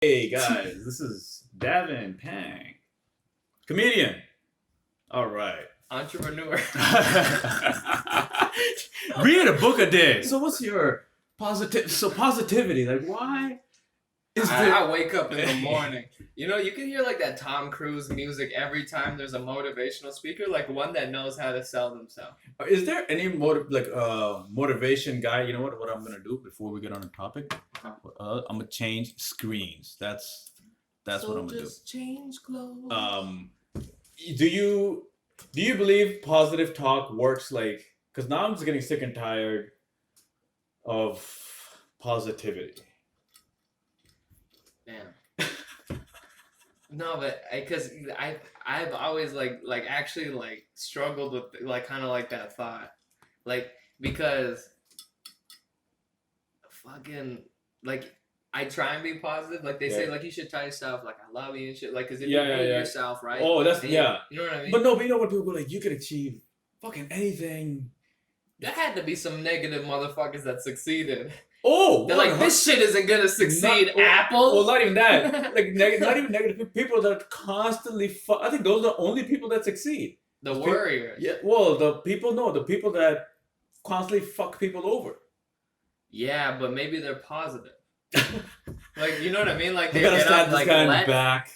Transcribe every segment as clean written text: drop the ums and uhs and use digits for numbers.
Hey guys, this is Davin Pang, comedian. All right. Entrepreneur. Read a book a day. So what's your positivity? Like why is I wake up in the morning. You know, you can hear like that Tom Cruise music every time there's a motivational speaker, like one that knows how to sell themselves. Is there any motivation guy? You know what I'm gonna do before we get on the topic? I'm gonna change screens. That's what I'm gonna do. Just change clothes. Do you believe positive talk works? Like, because now I'm just getting sick and tired of positivity. Damn. No, but because I've always actually struggled with kind of like that thought, because fucking I try and be positive, like they say, like you should tell yourself like I love you and shit, like because if you hate yourself, right? Oh, that's you know what I mean. But no, but you know what people go like, you could achieve fucking anything. There had to be some negative motherfuckers that succeeded. Oh, they're like, this shit isn't gonna succeed, Apple. Well, not even that. Like, not even negative people that are constantly. I think those are the only people that succeed. The warriors. Yeah. Well, the people that constantly fuck people over. Yeah, but maybe they're positive. Like, you know what I mean? Like, they gotta get stab up, this like, guy in the back.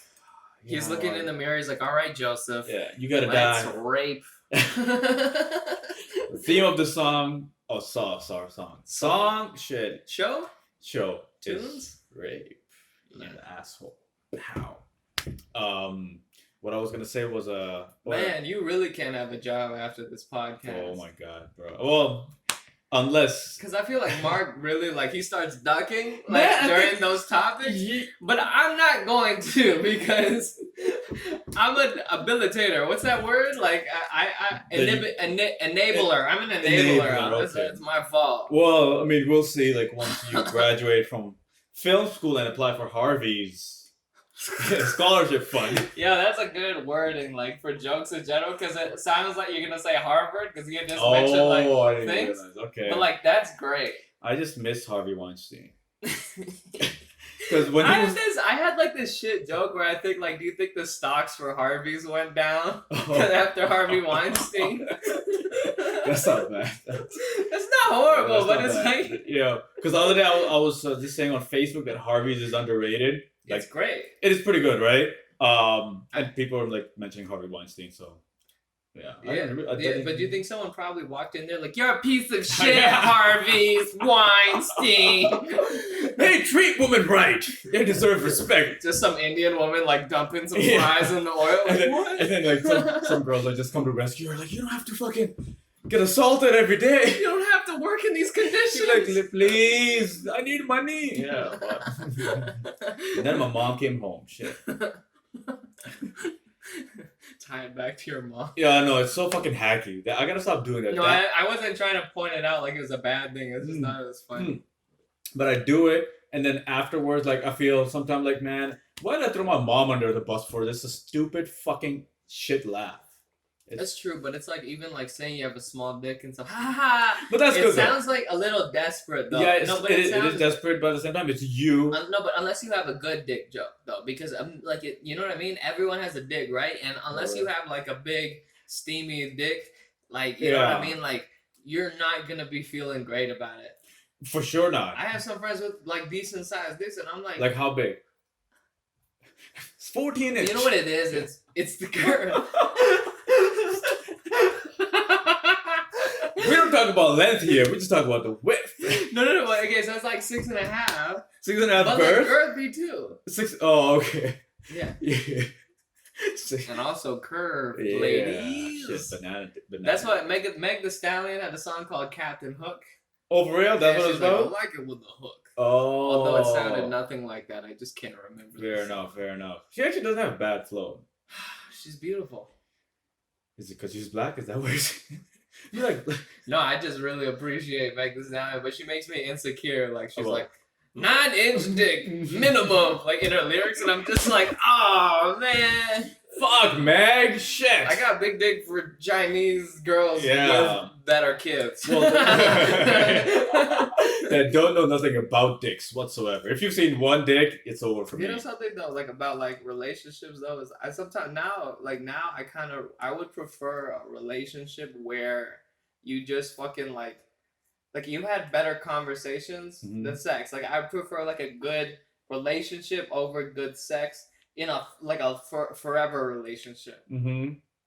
He's looking in the mirror. He's like, all right, Joseph. Yeah, you gotta let's die. Rape. The theme of the song. Oh, song. Shit. Show. Tunes. Rape. Yeah. An asshole. How? What I was gonna say was man, you really can't have a job after this podcast. Oh my god, bro. Well, unless because I feel like Mark really he starts ducking during those topics, but I'm not going to because I'm an habilitator. What's that word? Like enabler. I'm an enabler. Okay. It's my fault. Well, I mean, we'll see. Like once you graduate from film school and apply for Harvey's scholarship fund. Yeah, that's a good wording, like for jokes in general, because it sounds like you're gonna say Harvard because you just mentioned I didn't things. Realize. Okay, but that's great. I just miss Harvey Weinstein. Because when I had this shit joke where I think do you think the stocks for Harvey's went down after Harvey Weinstein? That's not bad. That's not horrible, but it's bad. Because the other day I was just saying on Facebook that Harvey's is underrated. It's great. It is pretty good, right? And people are mentioning Harvey Weinstein, so yeah. But do you think someone probably walked in there like, you're a piece of shit, Harvey Weinstein? Hey, treat women right. They deserve respect. Just some Indian woman dumping some fries in the oil. And then some girls just come to rescue her. Like, you don't have to fucking get assaulted every day. You don't have to work in these conditions. You're like, please, I need money. Yeah. And then my mom came home. Shit. Tie it back to your mom. Yeah, no, it's so fucking hacky. I gotta stop doing that. No, I wasn't trying to point it out like it was a bad thing. It's just not as funny. But I do it, and then afterwards, I feel sometimes man, why did I throw my mom under the bus for this? A stupid fucking shit laugh. That's true, but it's even saying you have a small dick and stuff. Ha ha! But that's good. It sounds a little desperate though. Yeah, it is desperate, but at the same time, it's you. No, but unless you have a good dick joke though, because you know what I mean. Everyone has a dick, right? And unless you have a big steamy dick, you know what I mean, you're not gonna be feeling great about it. For sure not. I have some friends with decent sized dicks, and I'm like how big? It's 14 inch. You know what it is? It's the curve. We don't talk about length here. We just talk about the width. No. Okay, so it's 6.5. 6.5 but girth? Girthy too. 6. Oh, okay. Yeah. And also curved, ladies. Shit, banana. That's why Meg Thee Stallion had a song called Captain Hook. Oh, for real? That's what it's about? I like it with the hook. Oh. Although it sounded nothing like that. I just can't remember. Fair enough. She actually doesn't have bad flow. She's beautiful. Is it because she's black? Is that what you're saying? You're no, I just really appreciate Meg Thee Stallion, but she makes me insecure. She's 9-inch dick minimum, in her lyrics, and I'm just oh man. Fuck, Meg. Shit. I got big dick for Chinese girls that are kids. Well, that don't know nothing about dicks whatsoever. If you've seen one dick, it's over for me. You know something though, like about like relationships though, is I sometimes now I would prefer a relationship where you just fucking like you had better conversations than sex. Like I prefer like a good relationship over good sex in a forever relationship.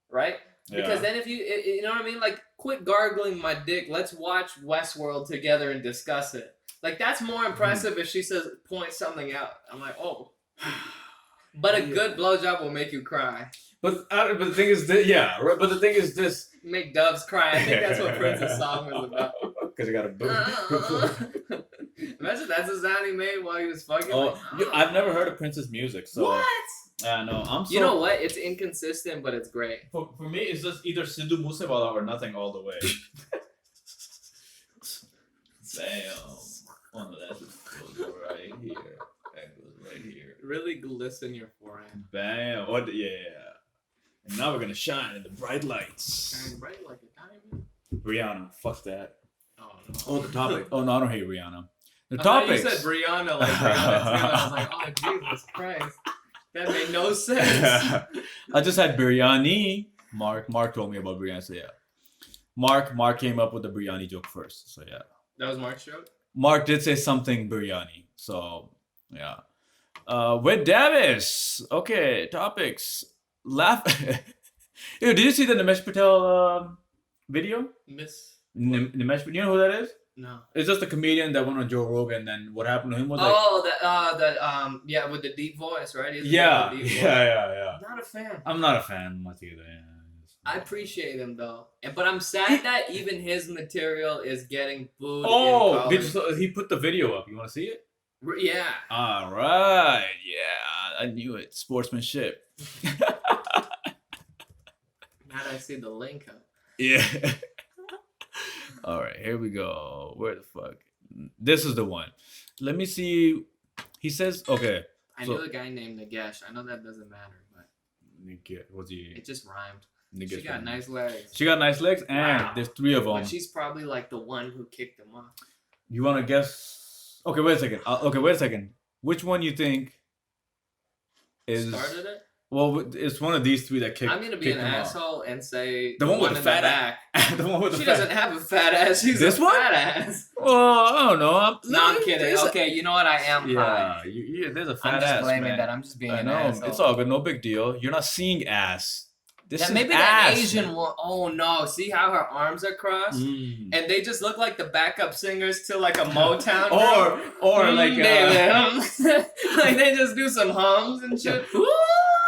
Right? Yeah. Because then if you know what I mean, like quit gargling my dick. Let's watch Westworld together and discuss it. Like that's more impressive if she says point something out. I'm like, oh. But a good blowjob will make you cry. But the thing is this, But the thing is this. Make doves cry. I think that's what Prince's song was about. Because he got a boom. Imagine that's the sound he made while he was fucking. Oh, I've never heard of Prince's music, so. What? No, I'm so. You know what? It's inconsistent, but it's great. For me, it's just either Sidhu Moosewala or nothing all the way. Damn. Oh, no, that just goes right here. That goes right here. Really glisten your forehead. Bam. What? Yeah. And now we're gonna shine in the bright lights. Shine bright like a diamond. Rihanna. Fuck that. Oh, no. Oh, the topic. Oh, no, I don't hate Rihanna. The topic. topic. You said Rihanna like Rihanna too. I was like, oh, Jesus Christ. That made no sense. I just had biryani. Mark told me about biryani, so yeah. Mark came up with the biryani joke first, so yeah. That was Mark's joke? Mark did say something biryani, so yeah. With Davis. Okay, topics. Laugh. Yo, did you see the Nimesh Patel video? Nimesh, you know who that is? No. It's just a comedian that went on Joe Rogan, and then what happened to him was with the deep voice, right? Yeah. Not a fan. I'm not a fan much either. Yeah. I appreciate him though, but I'm sad that even his material is getting booed. Oh, he put the video up? You want to see it? Yeah. All right. Yeah, I knew it. Sportsmanship. Now that I see the link up. Yeah. All right, here we go. Where the fuck? This is the one. Let me see. He says, okay. I knew a guy named Nagesh. I know that doesn't matter, but. What's he? It just rhymed. Nagesh she got nice legs. She got nice legs, and there's 3 of them. But she's probably like the one who kicked him off. You want to guess? Okay, wait a second. Which one you think is. Started it? Well, it's one of these 3 that kicked. I'm gonna be an asshole and say the one with the fat back. The one with the she fat. doesn't have a fat ass. She's this a one? fat ass. Oh, I don't know. I'm kidding. Okay, you know what? I am high. Yeah, there's a fat I'm just ass. blaming man. that. I'm just being an asshole. asshole. It's all good. No big deal. You're not seeing ass. This is maybe ass, that Asian man. one. Oh no! See how her arms are crossed, and they just look like the backup singers to like a Motown. or like like they just do some hums and shit.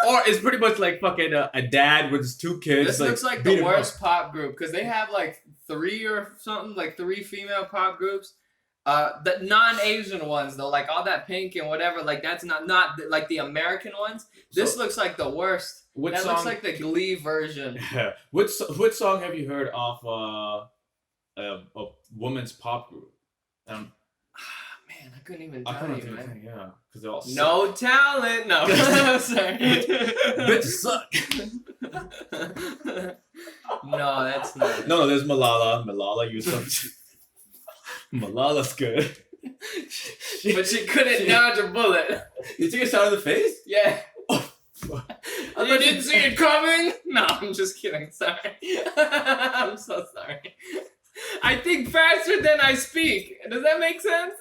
Or it's pretty much like fucking a dad with his 2 kids. This looks like the worst pop group because they have like 3 or something, like 3 female pop groups. The non-Asian ones though, like all that pink and whatever, like that's not like the American ones. This looks like the worst. That looks like the Glee version. Which song have you heard of a woman's pop group? Man, I couldn't even tell you, man. Yeah, because they're all no talent. No, sorry. Bitches suck. No, that's not. No, there's Malala. Malala used some. Malala's good. But she couldn't dodge a bullet. You took a shot in the face? Yeah. You didn't see it coming? No, I'm just kidding. Sorry. I'm so sorry. I think faster than I speak. Does that make sense?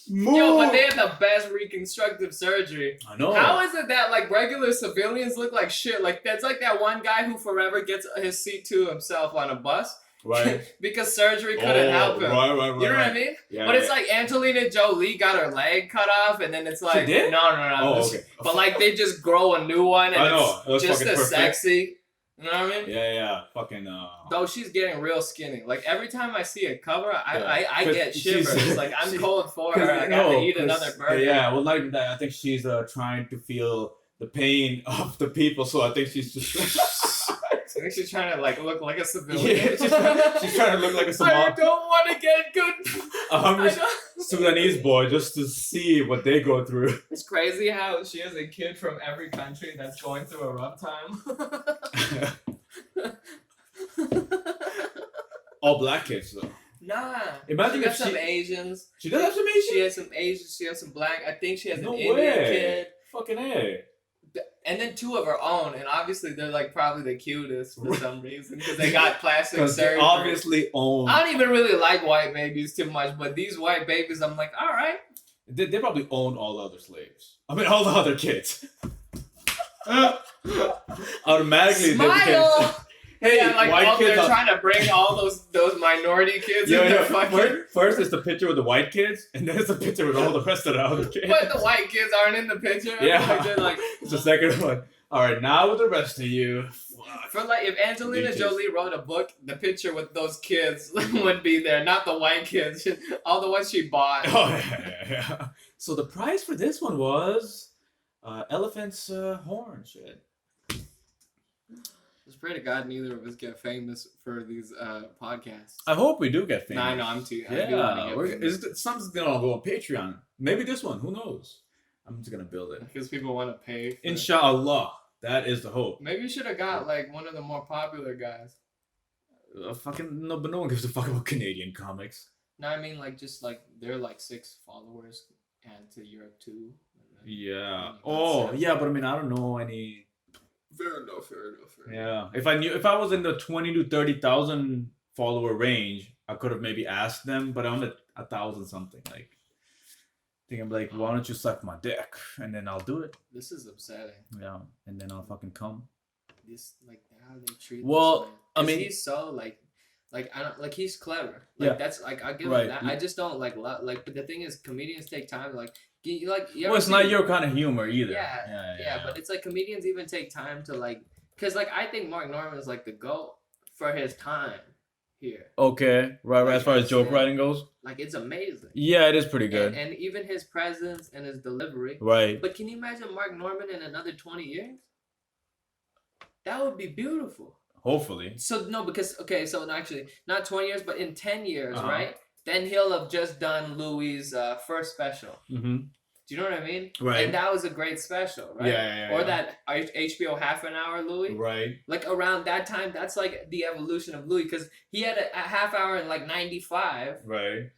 Yo, but they had the best reconstructive surgery. I know. How is it that like regular civilians look like shit? Like that's like that one guy who forever gets his seat to himself on a bus. Right. Because surgery couldn't help him. Right. You know what I mean? Yeah, but it's like Angelina Jolie got her leg cut off, and then it's like she did? No. Oh, okay. But like they just grow a new one, and I know. it's just as perfect. sexy. You know what I mean? Yeah. Fucking. Though she's getting real skinny. Like every time I see a cover, I get shivers. Like I'm cold for her. I got to eat another burger. Yeah. Well, not even that. I think she's trying to feel the pain of the people, so I think she's just. I think she's trying to like look like a civilian. Yeah, she's trying to look like a I Somali. don't want to get good. A hungry Sudanese boy just to see what they go through. It's crazy how she has a kid from every country that's going through a rough time. All black kids though. Nah. Imagine she if got some Asians. She does have some Asians? She has some Asians. She has some black. I think she has No an Indian way. kid. Fucking A. And then 2 of her own, and obviously they're like probably the cutest for some reason because they got plastic surgery. They obviously own. I don't even really like white babies too much, but these white babies, I'm like, all right. They probably own all the other slaves. I mean, all the other kids. Automatically, Smile. Hey, yeah, like white kids they're trying to bring all those minority kids in the fucking... First is the picture with the white kids, and then it's the picture with all the rest of the other kids. But the white kids aren't in the picture. Yeah, like, they're like, it's the second one. All right, now with the rest of you. For like, if Angelina Jolie wrote a book, the picture with those kids would be there, not the white kids, all the ones she bought. Oh yeah. So the price for this one was elephant's horn shit. Just pray to God neither of us get famous for these podcasts. I hope we do get famous. Nah, I know, I'm too. Yeah, something's gonna go on Patreon. Maybe this one. Who knows? I'm just gonna build it because people want to pay. Inshallah, that is the hope. Maybe you should have got like one of the more popular guys. Fucking no, but no one gives a fuck about Canadian comics. No, I mean like just like they're like 6 followers, and to Europe 2. Yeah. Oh, yeah, but I mean I don't know any. Fair enough. Yeah, if I was in the 20 to 30,000 follower range, I could have maybe asked them, but I'm at 1,000 something. Like, I think I'm like, why don't you suck my dick, and then I'll do it. This is upsetting. Yeah, and then I'll fucking come. This like how they treat. Well, this man. I mean, he's so like I don't like he's clever. Like yeah. That's like I give him that. I just don't like. But the thing is, comedians take time. Like. Well, it's not your kind of humor either. Yeah, but it's like comedians even take time to like, cause like I think Mark Norman is like the GOAT for his time here. Okay, right. Like, as far as joke writing goes, like it's amazing. Yeah, it is pretty good. And even his presence and his delivery. Right. But can you imagine Mark Norman in another 20 years? That would be beautiful. Hopefully. So no, because so actually not 20 years, but in 10 years, right? Then he'll have just done Louis' first special. Mm-hmm. Do you know what I mean? Right. And that was a great special, right? Yeah. Or that HBO half an hour Louis. Right. Like around that time, that's like the evolution of Louis because he had a half hour in like 95. Right.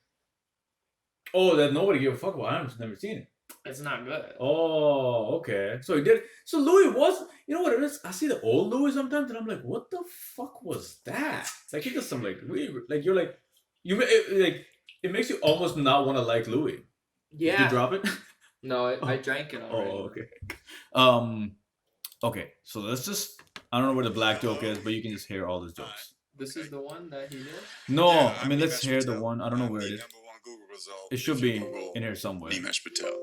Oh, that nobody gave a fuck about. I've never seen it. It's not good. Oh, okay. So he did. So Louis was. You know what it is? I see the old Louis sometimes, and I'm like, what the fuck was that? Like he does some like really like you're like. It makes you almost not want to like Louis. Yeah. Did you drop it? No, I drank it already. Oh, okay. Okay, so let's just... I don't know where the black joke is, but you can just hear all the jokes. This is the one that he did? No, yeah, I mean, let's hear the one. I don't know where it is. It should be in here somewhere. Nimesh Patel.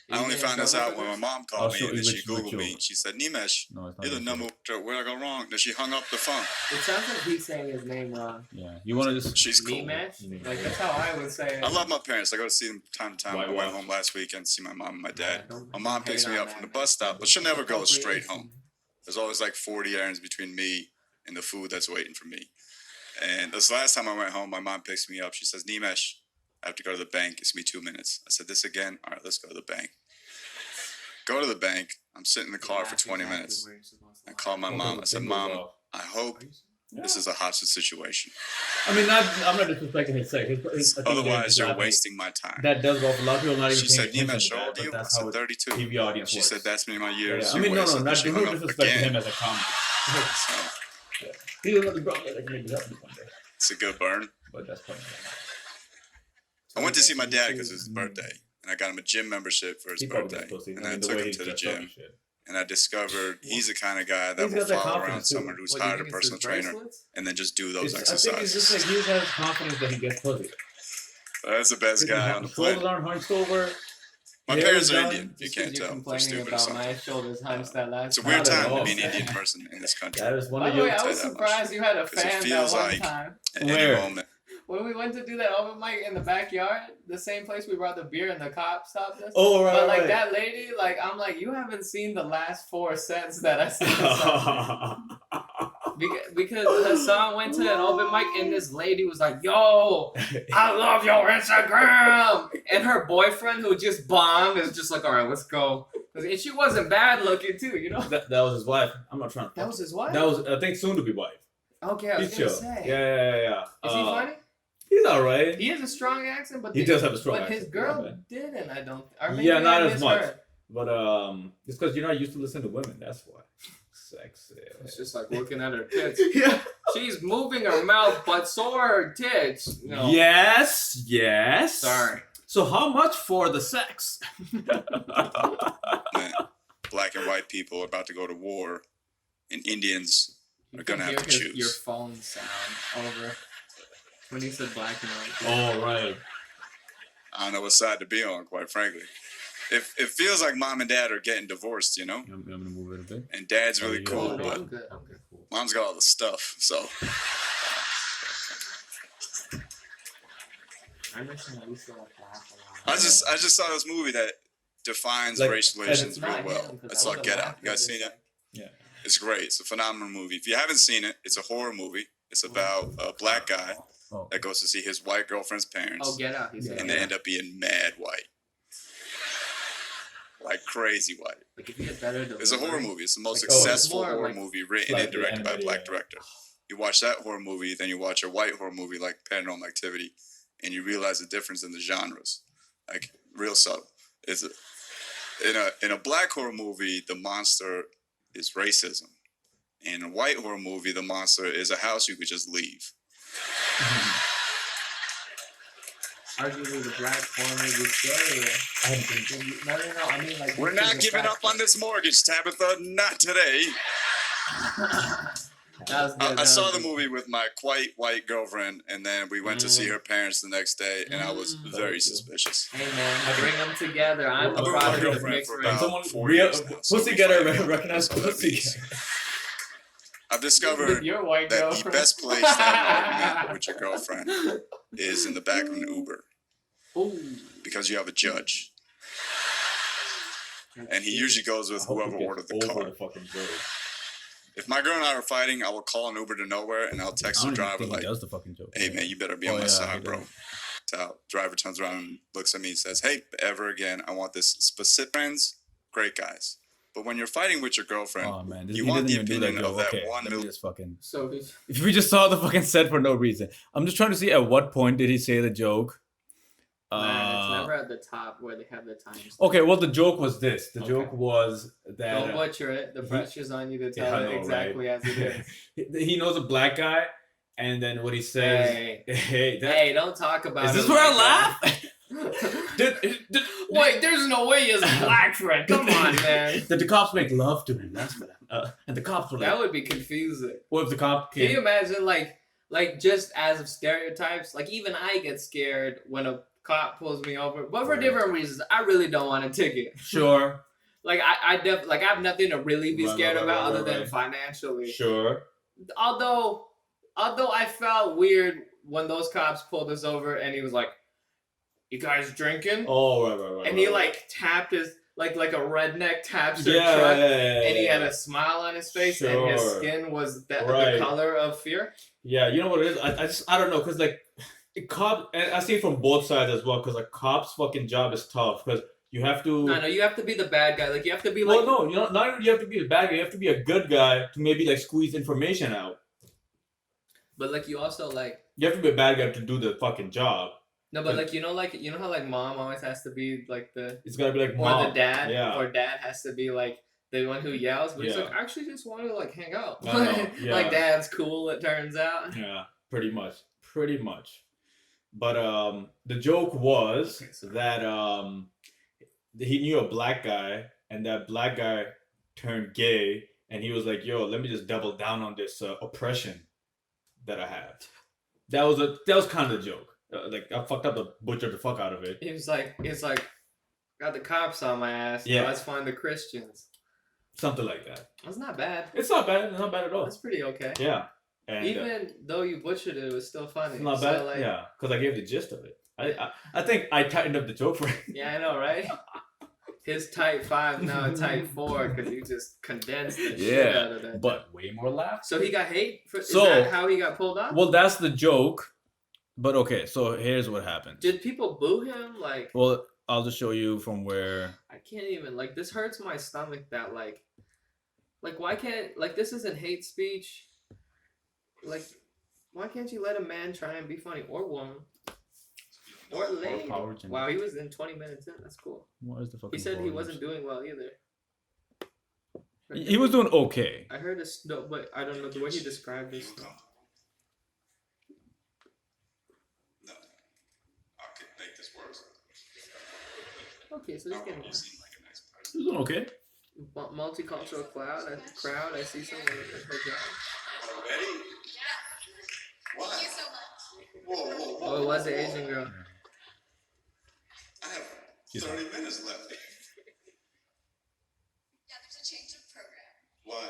I only found this out when my mom called me and then she Googled me. She said, Nimesh, you're the number... Where'd I go wrong? Then she hung up the phone. It sounds like he's saying his name wrong. Yeah. You want to just... She's cool. Nimesh? Like, that's how I would say it. I love my parents. I go to see them time to time. I went home last weekend to see my mom and my dad. My mom picks me up from the bus stop, but she'll never go straight home. There's always like 40 errands between me and the food that's waiting for me. And this last time I went home, my mom picks me up. She says, Nimesh, I have to go to the bank. It's me 2 minutes. I said, this again? All right, let's go to the bank. Go to the bank. I'm sitting in the car for 20 minutes. I call my mom. I said, Mom, I hope this is a hostage situation. I mean, I'm not disrespecting his sex. Otherwise, you're wasting my time. That does go for a lot of people not even She said, Nimesh, how old are you? I said, 32. TV audience She said, that's me in my years. I mean, no, not disrespecting him as a comic. He doesn't have that can maybe help me one day. It's a good burn. But that's funny. I went to see my dad because it was his birthday. And I got him a gym membership for his birthday. And I took him to the gym. And I discovered he's the kind of guy that will follow around someone who's hired a personal trainer and then just do those exercises. I think it's just like he has confidence that he gets pussy. That's the best guy on the planet. Shoulders aren't hunched over. My parents are Indian. You can't tell. They're stupid or something. My shoulders hunched that last It's a weird time to be an Indian person in this country. That is one of your... I was surprised you had a fan that one time. At any moment, when we went to do that open mic in the backyard, the same place we brought the beer and the cop stopped us. Oh, right, but like right. that lady, like I'm like, you haven't seen the last 4 sets that I said. Because Hassan went to an open mic and this lady was like, yo, I love your Instagram. And her boyfriend who just bombed is just like, all right, let's go. And she wasn't bad looking too, you know? That was his wife. I'm not trying to. That was his wife? That was, I think, soon to be wife. Okay, I was He's gonna chill. say. Yeah. Is he funny? He's alright. He has a strong accent, but He does have a strong accent. But his girl yeah, didn't, I don't. Or maybe yeah, not I as much. misheard. But it's because you're not used to listening to women. That's why. Sexy. It's just like looking at her tits. Yeah. She's moving her mouth, but so are her tits. No. Yes. Sorry. So how much for the sex? Man, black and white people are about to go to war, and Indians are gonna have to choose. Your phone sound over when you said black and white. Oh, right. I don't know what side to be on, quite frankly. It feels like mom and dad are getting divorced, you know? I'm gonna move it a bit. And dad's really yeah. cool, Oh, no, but I'm good. mom's got all the stuff, so. I'm missing at least like laugh a I lot. just saw this movie that defines Like, racial and relations It's really not well. him, 'cause It's I like would've Get Out. laughed You guys at seen this, it? Yeah. It's great. It's a phenomenal movie. If you haven't seen it, it's a horror movie. It's about a black guy Oh. that goes to see his white girlfriend's parents, Oh, Get Out. He said. and they end up being mad white, like crazy white. Like if he had better It's a horror movie. It's the most Like, oh, it's successful more horror like- movie written like and the directed by a animated, black yeah. director. You watch that horror movie, then you watch a white horror movie like Paranormal Activity, and you realize the difference in the genres, like real subtle. It's in a black horror movie, the monster is racism. In a white horror movie, the monster is a house you could just leave. Arguably the black horror movie scary. I haven't seen it. No. I mean like. We're not giving up on this mortgage, Tabitha. Not today. That was good. I saw the movie with my quite white girlfriend, and then we went to see her parents the next day, and I was very suspicious. Hey man, bring them together. I'm I've a been with my product of girlfriend mixed for race. about Someone 4 real years now, so pussy we getter finally recognize that's all that pussy. means. I've With discovered your white that girlfriend. the best place to have an argument with your girlfriend is in the back of an Uber, Ooh. because you have a judge, and he usually goes with whoever ordered the car. If my girl and I are fighting, I will call an Uber to nowhere, and I'll text the driver like, does the fucking joke. "Hey man, you better be Oh, on my yeah, side, he bro." does. So driver turns around and looks at me and says, "Hey, ever again, I want this specific friends, great guys. But when you're fighting with your girlfriend, Oh man, you he want didn't the even do opinion that of joke. that Okay, one let me mil- just fucking. So he's If we just saw the fucking set for no reason, I'm just trying to see at what point did he say the joke. man, it's never at the top where they have the times. Okay, well the joke was this. The Okay. joke was that Don't butcher it. The pressure's on you to tell I it know, exactly as it is. he knows a black guy, and then what he says. Hey, Hey, that, hey, don't talk about is it. this where I like laugh? that. Wait, Wait, there's no way he's black friend. Come on, man. Did the cops make love to him? That's what. And the cops were like, That would be confusing. "What if the cop Can you came?" imagine, like just as of stereotypes? Like even I get scared when a cop pulls me over, but for Right. different reasons. I really don't want a ticket. Sure, Like I have nothing to really be Right, scared right, about right, other than right. financially. sure. Although I felt weird when those cops pulled us over and he was like, "You guys drinking?" Oh, right. And he like tapped his like a redneck taps their yeah, truck, yeah, and he had a smile on his face, and his Sure. skin was the Right. color of fear. Yeah, you know what it is? I don't know, cause like, a cop. And I see it from both sides as well, cause a cop's fucking job is tough, cause you have to. I know you have to be the bad guy. Like you have to be like. Well, no, you know, not even you have to be a bad guy. You have to be a good guy to maybe like squeeze information out. But like you also like. You have to be a bad guy to do the fucking job. No, but like you know how like mom always has to be like the It's gotta be like or mom. the dad Yeah. or dad has to be like the one who yells, but he's Yeah. like I actually just want to like hang out. I know, yeah. Like dad's cool. It turns out. Yeah, pretty much. But the joke was Okay, so- that he knew a black guy, and that black guy turned gay, and he was like, "Yo, let me just double down on this oppression that I have." That was kind of the joke. Like I fucked up, the butchered the fuck out of it. He's like got the cops on my ass. Yeah. Let's find the Christians. Something like that. That's not bad. It's not bad. It's not bad at all. That's pretty okay. Yeah. And even though you butchered it, it was still funny. it's not So, bad. like, Yeah, because I gave the gist of it. I think I tightened up the joke for him. Yeah, I know, right? His type 5 now a type 4 because you just condensed the shit out of that. But way more laughs. So he got hate? Is So- that how he got pulled off? Well, that's the joke. But okay, so here's what happened. Did people boo him? Like, Well, I'll just show you from where. I can't even, like, this hurts my stomach that, like, why can't, like, this isn't hate speech. Like, why can't you let a man try and be funny? Or woman. Or lady. power to- Wow, he was in 20 minutes in. That's cool. What is the fucking He said he volume? wasn't doing well either. He was doing okay. I heard this, no, but I don't know the way he described this. No, I could make this worse. Okay, so just getting You seem like a nice person. He was doing okay. multicultural crowd. I see someone at her job. Already? What? Thank you so much. Whoa. Oh, it was the Asian girl. I have 30 minutes left. Yeah, there's a change of program Why?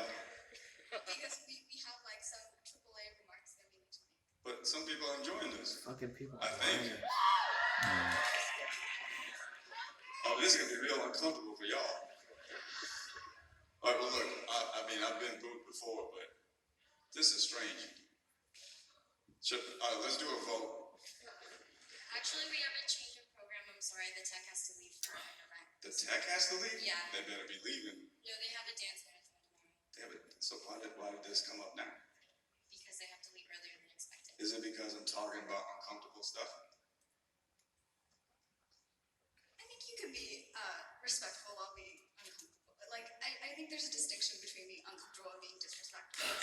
because we have like some AAA remarks that we need to make. But some people are enjoying this. Fucking people. I think. Oh, this is gonna be real uncomfortable for y'all. All right, well, look, I mean, I've been booed before, but this is strange. All right, let's do a vote. Actually, we have a change of program. I'm sorry, the tech has to leave for an event. The tech has to leave? Yeah. They better be leaving. No, they have a dance marathon tomorrow Damn it. So why did this come up now? because they have to leave earlier than expected. Is it because I'm talking about uncomfortable stuff? I think you can be respectful while being uncomfortable. But like, I think there's a distinction between being uncomfortable and being disrespectful.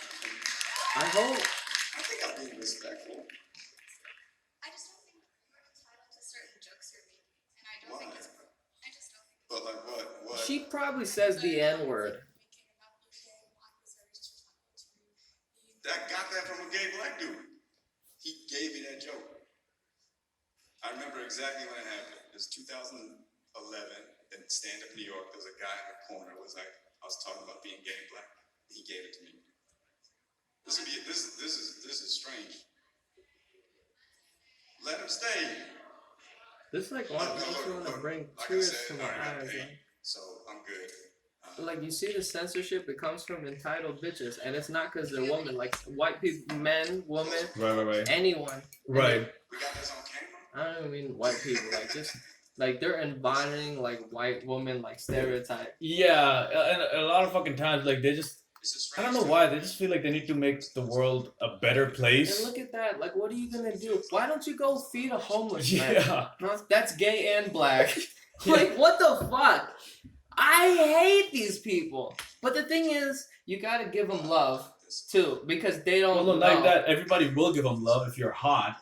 I hope. I think I'm being respectful. I just don't think you're entitled to certain jokes you're making, and I don't think Why? it's. I just don't think. But like what? What? She probably says the N word. I got that from a gay black dude. He gave me that joke. I remember exactly when it happened. It was 2011 in Stand Up New York. There was a guy in the corner was like, I was talking about being gay and black. He gave it to me. This is strange. Let him stay. This is like one to bring Like I tears said, to my I already got eyes. paid, so I'm good. Like, you see the censorship, it comes from entitled bitches, and it's not because they're women. Like, white people, men, women, Right. anyone. Right. We got this on camera. I don't even mean white people. Like, just like they're embodying like white woman like stereotype. Yeah, and a lot of fucking times, like they just. This is I strange. don't know why they just feel like they need to make the world a better And place. look at that. Like, what are you gonna do? Why don't you go feed a homeless man? Yeah. Huh? That's gay and black. Like, what the fuck? I hate these people. But the thing is, you gotta give them love too, because they don't Well, know. like that, everybody will give them love if you're hot.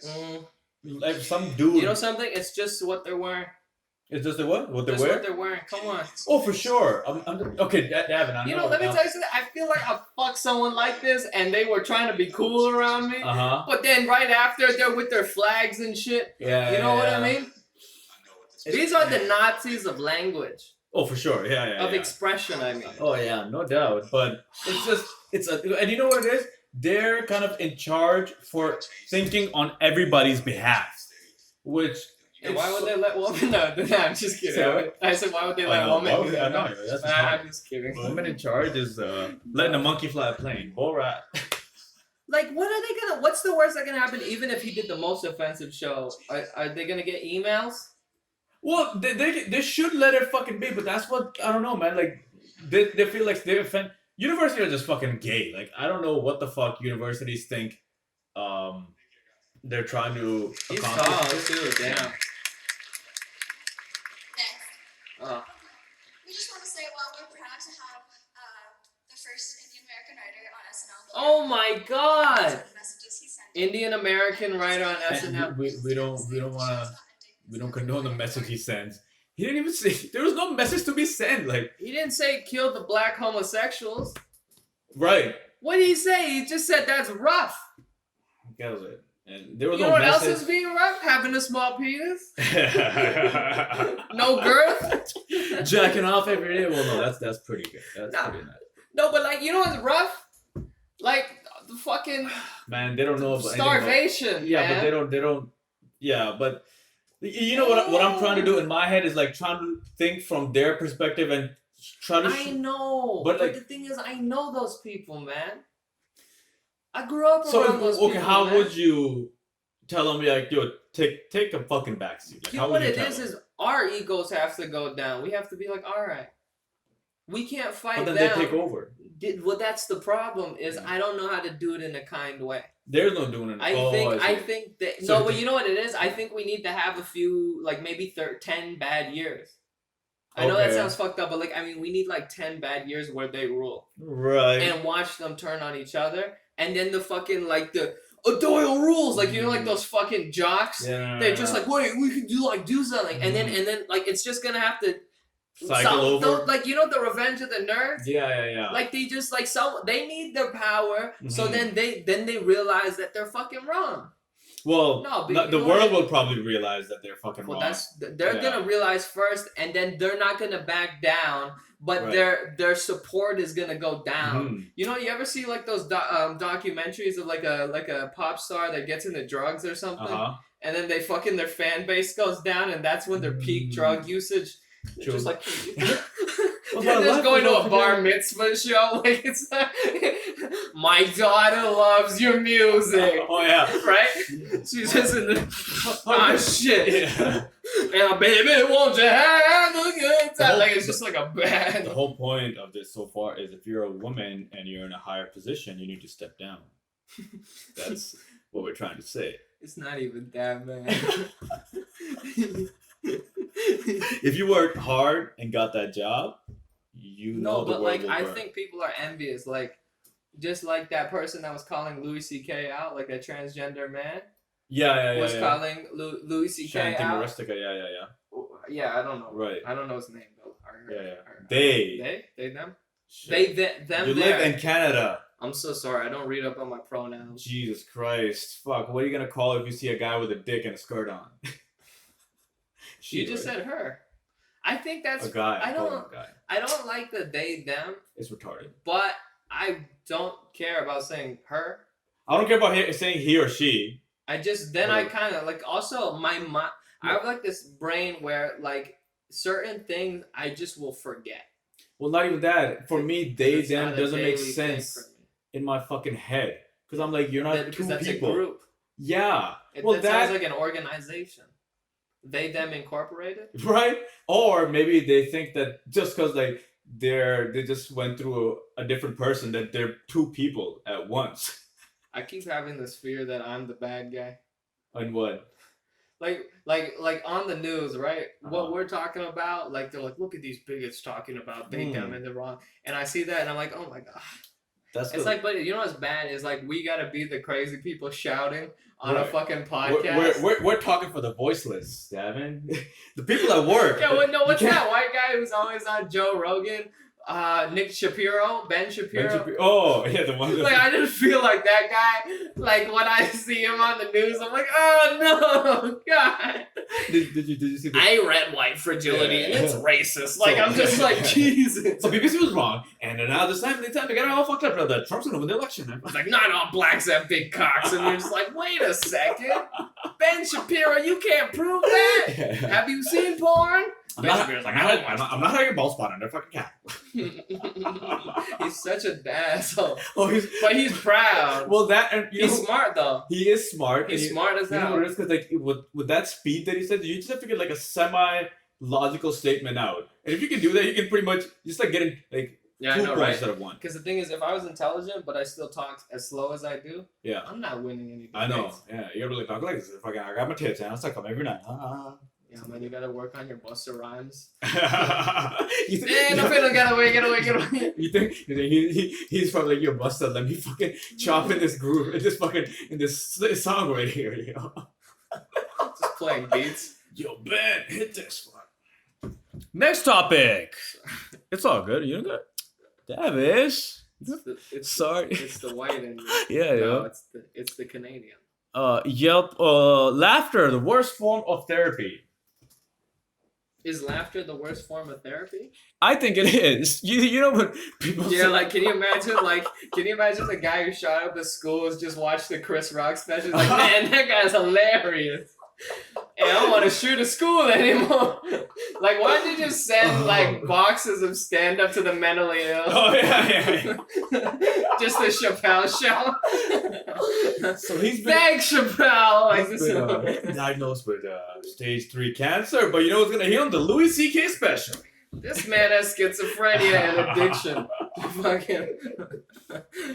Correctness. Like some dude. You know something? It's just what they're wearing. It's just the what? What they Just wear? what they're wearing. Come on. Oh, for sure. Okay, Davin, I know. You know, let me tell you something. I feel like I fucked someone like this, and they were trying to be cool around me. Uh huh. But then right after, they're with their flags and shit. Yeah. You know what I yeah. mean? I know what this These are the Nazis of language, Oh, for sure. Yeah. of expression. I mean. Oh yeah, no doubt. But and you know what it is? They're kind of in charge for thinking on everybody's behalf, which. And why would they let women? No, I'm just kidding. Say what? I said, why would they I let know, women? why would they- I know, that's just I'm just kidding. Woman in charge is letting a monkey fly a plane. Borat. Like, what are they gonna? What's the worst that can happen? Even if he did the most offensive show, are they gonna get emails? Well, they should let it fucking be, but that's what I don't know, man. Like they feel like they offend. Universities are just fucking gay. Like I don't know what the fuck universities think. They're trying to He's accomplish. tall too. Damn. Next, Oh. we just want to say, well, we're proud to have the first Indian American writer on SNL. Oh my God! The messages he sent. Indian American writer on And SNL. we don't condone the message he sends. He didn't even say there was no message to be sent. Like He didn't say kill the black homosexuals. right. What did he say? He just said that's rough. That was it. And there was You know no what else message. is being rough? Having a small penis. No girth. Jacking off every day. Well, no, that's pretty good. That's Nah. pretty nice. No, but like, you know what's rough? Like, fucking Man, they don't know about starvation. Yeah, man. but they don't. Yeah, but you know what I'm trying to do in my head is like trying to think from their perspective and try to. I know, but like the thing is, I know those people, man. I grew up so around those people. how man. would you tell them like yo take a fucking backseat? Like, You know what it is our egos have to go down. We have to be like, all right, we can't fight but then them. they take over. Well, that's the problem. Is I don't know how to do it in a kind way. There's no doing it. I think that So no, but you know what it is. I think we need to have a few, like maybe 10 bad years. I know that Okay. sounds fucked up, but like I mean, we need like 10 bad years where they rule Right. and watch them turn on each other, and then the fucking like the Doyle rules, like you know, like those fucking jocks. Yeah. They're just like, wait, we can do something, and then like it's just gonna have to cycle over. like you know, the Revenge of the Nerds. Yeah. Like they just like they need their power, so Mhm. then they realize that they're fucking wrong. Well, No, but the you know world what? will probably realize that they're fucking Well, wrong. they're gonna realize first, and then they're not gonna back down. But Right. their support is gonna go down. Mhm. You know, you ever see like those documentaries of like a pop star that gets into drugs or something, and then they fucking their fan base goes down, and that's when their peak drug usage. It's True. just like Well, they're my just life going was to all a bar together. mitzvah show. Like it's my daughter loves your music. Oh yeah. Right? She's just in the shit. Yeah. And baby, won't you have a good time? whole- Like it's just like a bad. The whole point of this so far is if you're a woman and you're in a higher position, you need to step down. That's what we're trying to say. It's not even that bad. If you worked hard and got that job, you know No, the but world like will I burn. think people are envious. Like just like that person that was calling Louis C.K. out, like a transgender man Yeah. was calling Louis C.K. Chanty out. Marostica, yeah. Yeah, I don't know. Right. I don't know his name though. Yeah. They them. Shit. Them. You there. live in Canada. I'm so sorry. I don't read up on my pronouns. Jesus Christ. Fuck. What are you gonna call if you see a guy with a dick and a skirt on? You just said her. I think that's a guy. I Call him don't. a guy. I don't like the they them, It's retarded. but I don't care about saying her. I don't care about saying he or she. I just then I kind of like also my mind. I have like this brain where like certain things I just will forget. Well, not even that. For me, they It's them not a doesn't make daily thing sense for me. in my fucking head. Because I'm like, you're not Because two that's people. a group. Yeah. It, well, that sounds like an organization. They them incorporated. right? Or maybe they think that just because like they just went through a different person that they're two people at once. I keep having this fear that I'm the bad guy. And what? Like on the news, right? What Uh-huh. we're talking about, like they're like, look at these bigots talking about they them and they're wrong. And I see that and I'm like, oh my god. That's It's like, but you know what's bad is like we gotta be the crazy people shouting on a Right. fucking podcast. We're talking for the voiceless, Davin. The people at work. Yeah, well, no, what's You can't- that white guy who's always on Joe Rogan? Ben Shapiro. Oh, yeah, the one. Like I just feel like that guy. Like when I see him on the news, I'm like, oh no, God. Did you see the I read white fragility and it's racist. Like I'm just like Jesus. So BBC was wrong, and now this time they get it all fucked up. That Trump's gonna win the election. It's like not all blacks have big cocks, and you're just like, wait a second, Ben Shapiro, you can't prove that. Have you seen porn? I'm not having a ball spot on their fucking cat. He's such a asshole, Oh, but he's proud. well that and He's smart though. he is smart. He's and smart as you know hell. what it is? Because like with that speed that he said, you just have to get like a semi-logical statement out, and if you can do that, you can pretty much just like getting like Yeah, I 2 know, points right? instead of 1. Because the thing is, if I was intelligent but I still talk as slow as I do, Yeah. I'm not winning any debates. I know. Yeah, you gotta talk like this. Fucking, I got my tits and I suck them every night. Yeah, man, you gotta work on your Busta Rhymes. You Man, no fiddle, get away. You think he's probably like, yo, Busta, let me fucking chop in this groove, in this song right here, yo. Just playing beats. Yo, Ben, hit this one. Next topic. It's all good. You know good? Davis. Sorry. It's the white in me. Yeah, No, yo. it's the Canadian. Yelp. Laughter, the worst form of therapy. Is laughter the worst form of therapy? I think it is. You know what people Yeah, say? like can you imagine the guy who shot up the school has just watched the Chris Rock special? He's like, man, that guy's hilarious. And I don't want to shoot a school anymore. Like, why don't you just send like boxes of stand up to the mentally ill? Oh yeah. Just the Chappelle show. So he's been, Thanks, Chappelle. Like, he's been diagnosed with stage 3 cancer, but you know what's gonna heal him? The Louis C.K. special. this man has schizophrenia and addiction. Fucking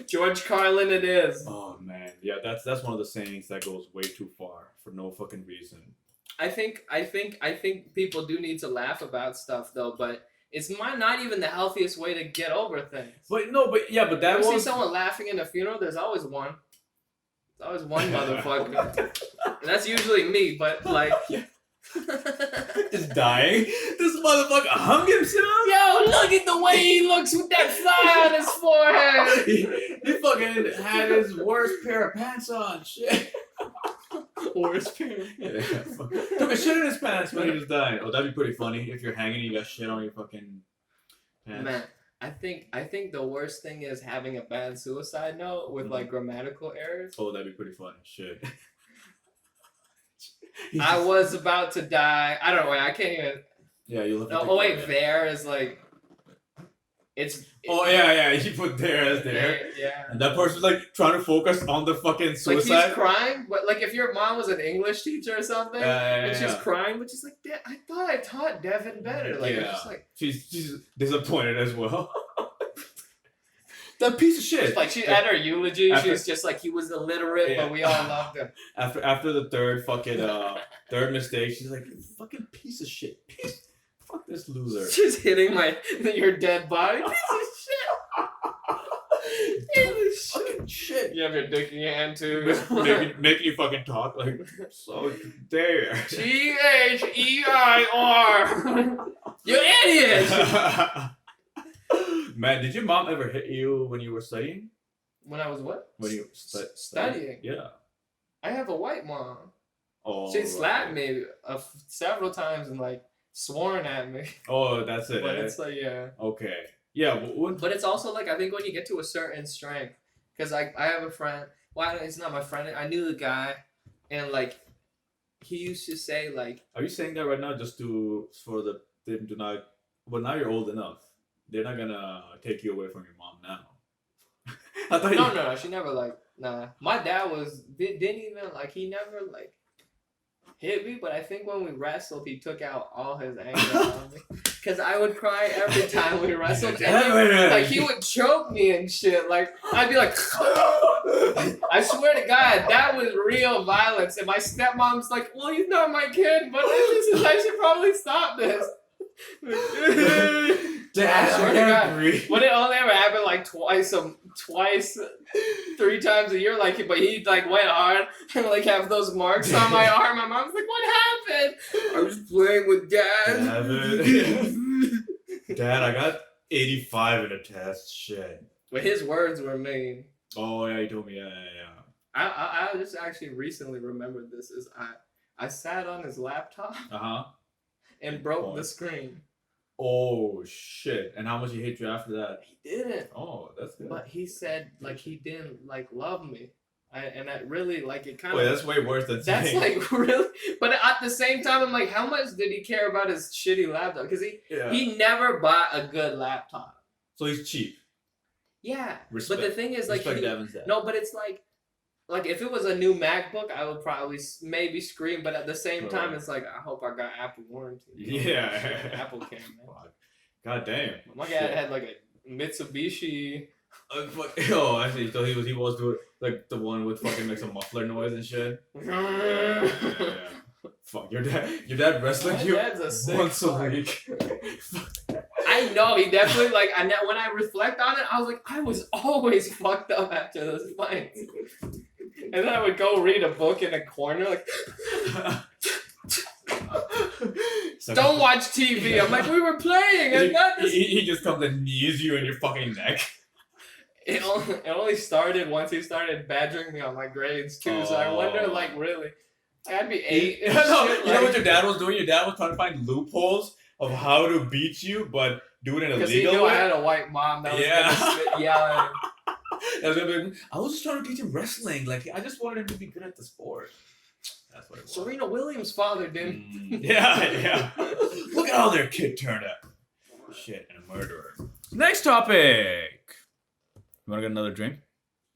George Carlin, it is. Oh man, yeah, that's one of the sayings that goes way too far for no fucking reason. I think people do need to laugh about stuff though, but it's not even the healthiest way to get over things. But no, but yeah, but that You see was someone laughing in a funeral, there's always one. There's always one motherfucker. And that's usually me, but like just dying. This motherfucker hung himself. yo, look at the way he looks with that fly on his forehead. He fucking had his worst pair of pants on. Shit. Worst parent. Yeah, took a shit in his pants when he was dying. Oh, that'd be pretty funny if you're hanging and you got shit on your fucking pants. Man, I think the worst thing is having a bad suicide note with like grammatical errors. Oh, that'd be pretty funny. Shit. I was about to die. I don't know. I can't even. Yeah, you'll have to. Oh wait, there is like. Oh yeah, you put there as there. Yeah. And that person's like trying to focus on the fucking suicide. Like he's crying, but like if your mom was an English teacher or something, and she's crying, but she's like, I thought I taught Devin better. Like, it's just like she's disappointed as well. That piece of shit. Like she at her eulogy, she's just like he was illiterate, but we all loved him. After the third fucking third mistake, she's like, you fucking piece of shit. Fuck this loser. She's hitting your dead body. Piece of shit. Piece of shit. Fucking shit. You have your dick in your hand too. making you fucking talk like so there. GHEIR. You idiot. Man, did your mom ever hit you when you were studying? When I was what? When you studying? Yeah. I have a white mom. Oh. She slapped me several times and like sworn at me. Oh, that's it. But it's like Okay. Yeah. But it's also like I think when you get to a certain strength, because I have a friend. Well, it's not my friend. I knew the guy, and like he used to say like. Are you saying that right now just for them to not? Well, now you're old enough. They're not gonna take you away from your mom now. I thought No, she never like nah. My dad didn't even like he never like hit me, but I think when we wrestled, he took out all his anger on me. Cause I would cry every time we wrestled, and he would choke me and shit. Like I'd be like, I swear to God, that was real violence. And my stepmom's like, well, he's not my kid, but I should probably stop this. Dad, I can't breathe. But it only ever happened like twice, 3 times a year. Like, but he like went hard and like have those marks on my arm. My mom's like, "What happened?" I was playing with Dad. Dad, I got 85 in a test. Shit. But his words were mean. Oh yeah, you told me. Yeah. I just actually recently remembered this. I sat on his laptop. And broke the screen. Oh shit! And how much he hit you after that? He didn't. Oh, that's good. But he said like he didn't like love me, and that really like it kind of. Wait, that's way worse than that's saying. like really. But at the same time, I'm like, how much did he care about his shitty laptop? Because he never bought a good laptop. So he's cheap. Yeah, Respect, but the thing is like no, but it's like if it was a new MacBook, I would probably maybe scream. But at the same time, it's like I hope I got Apple warranty. Yeah, Apple cam. Man. God damn. My dad had like a Mitsubishi. Oh, actually, so he was doing like the one with fucking like some muffler noise and shit. Yeah. Fuck your dad wrestling you once a week. I know he definitely like. When I reflect on it, I was like, I was always fucked up after those fights. And then I would go read a book in a corner, like, don't watch TV. I'm like, we were playing. I got this. He just comes and knees you in your fucking neck. It only started once he started badgering me on my grades too. So I wonder, like, really. I'd be 8. You And know, shit, you know what your dad was doing? Your dad was trying to find loopholes of how to beat you, but do it in a because he legal knew way. I had a white mom that was Yeah. gonna yell at him. I was just trying to teach him wrestling. Like I just wanted him to be good at the sport. That's what it was. Serena Williams' father did. Yeah. Look at how their kid turned out. Shit, and a murderer. Next topic. You wanna get another drink?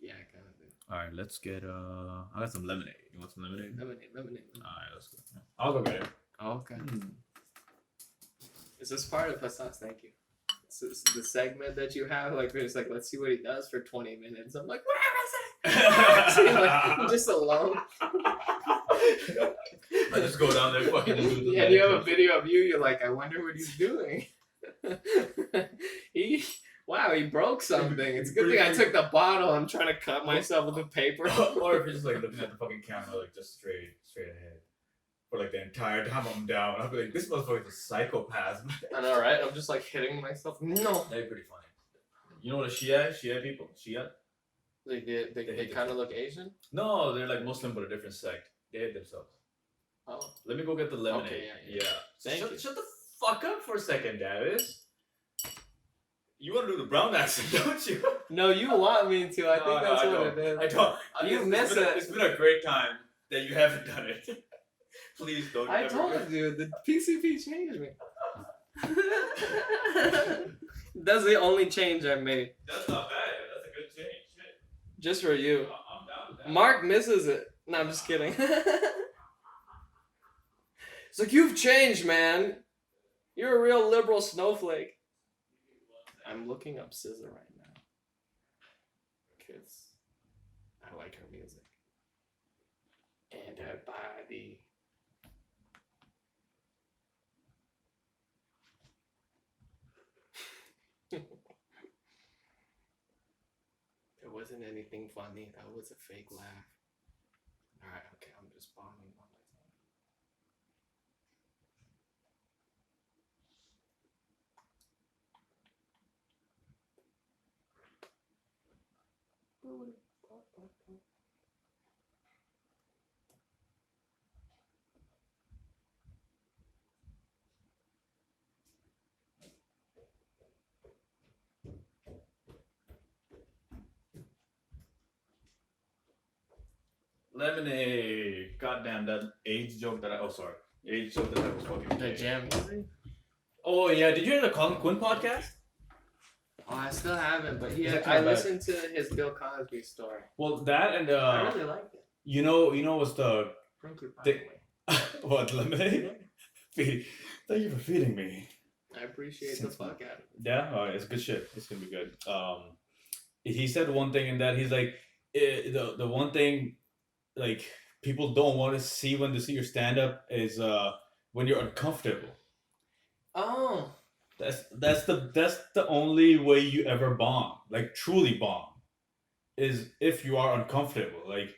Yeah, I kind of do. All right, let's get. I got some lemonade. You want some lemonade? Lemonade. All right, let's go. I'll go get it. Oh, okay. Is this part of us? Thank you. This is the segment that you have, like it's like, let's see what he does for 20 minutes. I'm like, where is it? Like, just alone. I just go down there, fucking. And do the Yeah, you have a video of you. You're like, I wonder what he's doing. he broke something. It's a good thing I took the bottle. I'm trying to cut myself with the paper. Or if you're just like looking at the fucking camera, like just straight ahead. For like the entire time I'm down, I'll be like, this motherfucker's a psychopath. I know, right? I'm just like hitting myself. No. They're pretty funny. You know what a Shia is? Shia people? Shia? They kind of look Asian? No, they're like Muslim but a different sect. They hate themselves. Oh. Let me go get the lemonade. Okay, yeah. Thank you. Shut the fuck up for a second, Davis. You want to do the brown accent, don't you? No, you want me to. I think No, that's I what don't. it is. I don't. You miss it. It's been a great time that you haven't done it. Please don't. I ever told go. you, the PCP changed me. That's the only change I made. That's not bad. That's a good change. Shit. Just for you. I'm down with that. Mark misses it. No, I'm just kidding. It's like, you've changed, man. You're a real liberal snowflake. I'm looking up SZA right now. Because I like her music. And her body. There wasn't anything funny. That was a fake laugh. Alright, okay, I'm just bombing on myself. Lemonade. Goddamn, that AIDS joke that I. Oh, sorry. AIDS joke that I was fucking. The jam music? Oh, yeah. Did you hear the Colin Quinn podcast? Oh, I still haven't, but Is yeah, it I kinda bad? listened to his Bill Cosby story. Well, that and. I really liked it. You know what's the. Thank you, by The- the way. What, lemonade? Thank you for feeding me. I appreciate the fuck out of it. Yeah, it's good shit. It's gonna be good. He said one thing in that he's like, the one thing, like people don't want to see when they see your stand up is when you're uncomfortable. Oh, That's the only way you ever bomb, like truly bomb, is if you are uncomfortable. Like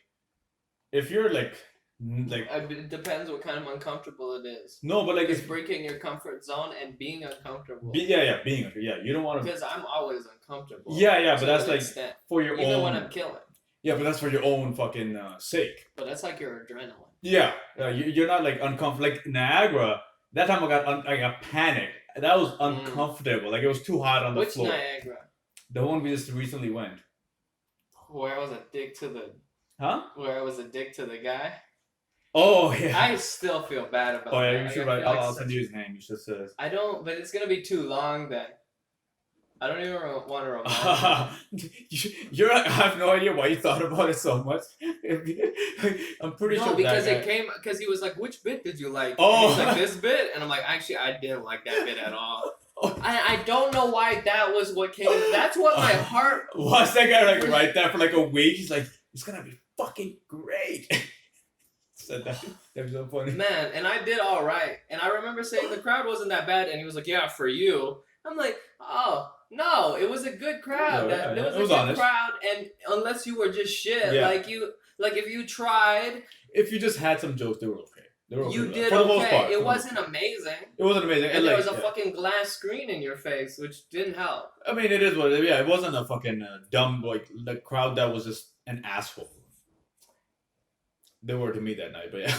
if you're like it depends what kind of uncomfortable it is. no, but like It's it's breaking your comfort zone and being uncomfortable. being you don't want to. Because I'm always uncomfortable. Yeah, to but that's an like extent. for your Even own. when I'm killing. Yeah, but that's for your own fucking sake. But that's like your adrenaline. Yeah, you're not like uncomfortable. Like Niagara, that time I got panicked. That was uncomfortable. Like it was too hot on the Which floor. Niagara? The one we just recently went. Where I was a dick to the. Huh? Where I was a dick to the guy. Oh yeah. I still feel bad about. Oh yeah, that. you should I write. feel like I'll such- send you his name. You should say. I don't, but it's gonna be too long then. I don't even want to remind You're. I have no idea why you thought about it so much. I'm pretty No, sure because that it came because he was like, "Which bit did you like?" Oh. And he's like, "This bit," and I'm like, "Actually, I didn't like that bit at all." Oh. I don't know why that was what came. That's what my heart. Watch that guy like write that for like a week. He's like, it's gonna be fucking great. Said that. That was so funny. Man, and I did all right. And I remember saying the crowd wasn't that bad, and he was like, "Yeah, for you." I'm like, "Oh no, it was a good crowd. No, It yeah, was it a was good honest. crowd, and unless you were just shit, Yeah. like if you tried, If you just had some jokes, they were okay. They were okay. you did for the most okay. part. It wasn't amazing, It wasn't amazing. and there like, was a yeah. fucking glass screen in your face, which didn't help. I mean, it is what it is. Yeah, it wasn't a fucking dumb like the crowd that was just an asshole. They were to me that night, but yeah.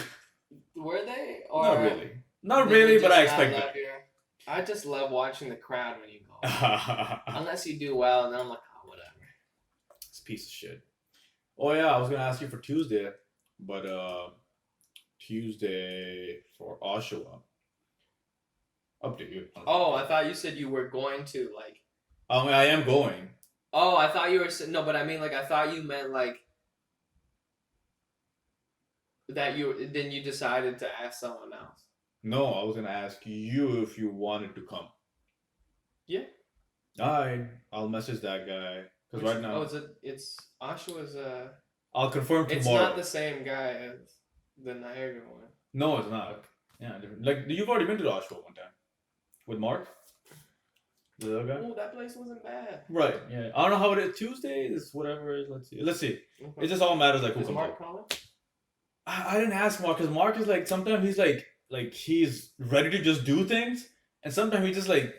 Were they? Or Not really. Not did really, you but just I not expect love it. I just love watching the crowd when you go. Unless you do well, then I'm like, oh, whatever. It's a piece of shit. Oh yeah, I was gonna ask you for Tuesday, but Tuesday for Oshawa. Up to you. Oh, I thought you said you were going to like. I mean, I am going. Oh, I thought you were no, but I mean like I thought you meant like that you then you decided to ask someone else. No, I was gonna ask you if you wanted to come. Yeah. Alright, I'll message that guy because right now. Oh, it's Oshawa's I'll confirm tomorrow. It's not the same guy as the Niagara one. No, it's not. Yeah, different. Like you've already been to the Oshawa one time with Mark. The other guy. Oh, that place wasn't bad. Right. Yeah. I don't know how it is. Tuesday is whatever it is. Let's see. Okay. It just all matters like who Is comes Mark out. calling? I didn't ask Mark because Mark is like sometimes he's like he's ready to just do things, and sometimes he just like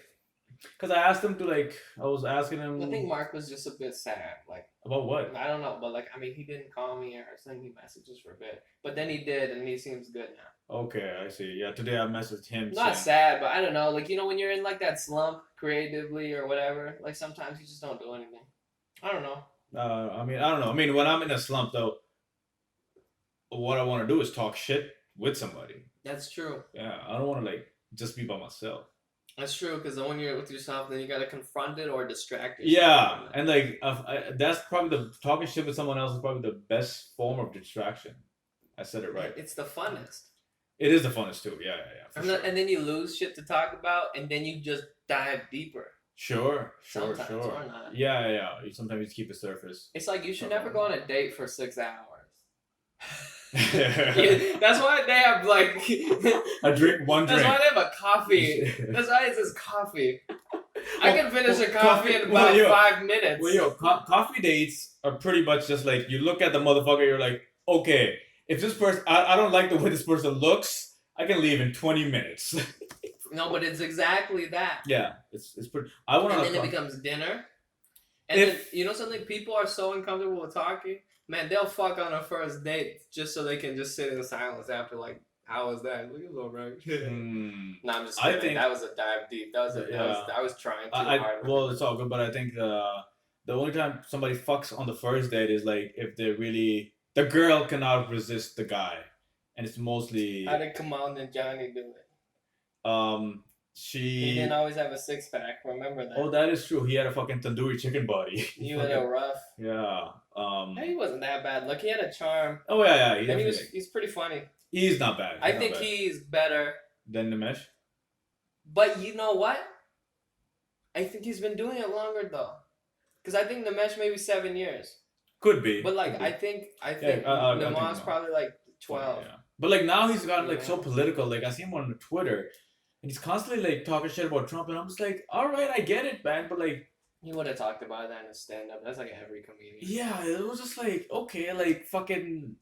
because I asked him to like I was asking him. I think Mark was just a bit sad, like about what? I don't know, but like I mean, he didn't call me or send me messages for a bit, but then he did, and he seems good now. Okay, I see. Yeah, today I messaged him. Not sad, but I don't know, like you know when you're in like that slump creatively or whatever, like sometimes you just don't do anything. I don't know. I mean, I don't know. I mean, when I'm in a slump though, what I want to do is talk shit with somebody. That's true. Yeah, I don't want to like just be by myself. That's true, because then when you're with yourself, then you gotta confront it or distract yourself. Yeah, and like that's probably the talking shit with someone else is probably the best form of distraction. I said it right. It's the funnest. It is the funnest too. Yeah. And then you lose shit to talk about, and then you just dive deeper. Sure. Sometimes or not. Yeah. Sometimes you just keep the surface. It's like you should never go on a date for 6 hours. Yeah, that's why they have like I drink one drink. That's why they have a coffee. That's why it says coffee. I can finish a coffee in about 5 minutes. Well, coffee dates are pretty much just like you look at the motherfucker. You're like, okay, if this person, I don't like the way this person looks. I can leave in 20 minutes. No, but it's exactly that. Yeah, it's pretty. I want to. And then it becomes dinner. And then you know something, people are so uncomfortable with talking. Man, they'll fuck on a first date just so they can just sit in silence after like, how was that? Look, it was alright. No, I'm just kidding. I think that was a dive deep. I was trying too hard. Well, it's all good, but I think the only time somebody fucks on the first date is like if they really the girl cannot resist the guy, and it's mostly. How did Kamal and Johnny do it? He didn't always have a 6-pack. Remember that? Oh, that is true. He had a fucking tandoori chicken body. He was a rough. Yeah. He wasn't that bad. Look, he had a charm. Oh yeah. He's pretty funny. He's not bad. I think he's better than Nimesh. But you know what? I think he's been doing it longer though, because I think Nimesh maybe 7 years. Could be. But like I think Nimesh's probably like 12. Yeah. But like now he's gotten like so political. Like I see him on Twitter. And he's constantly like talking shit about Trump, and I'm just like, all right, I get it, man, but like, he would have talked about that in his stand-up. That's like every comedian. Yeah, it was just like, okay, like fucking,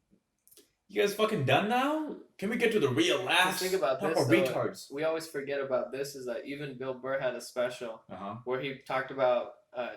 you guys fucking done now? Can we get to the real laughs? Think about this. Retards. We always forget about this. Is that even Bill Burr had a special where he talked about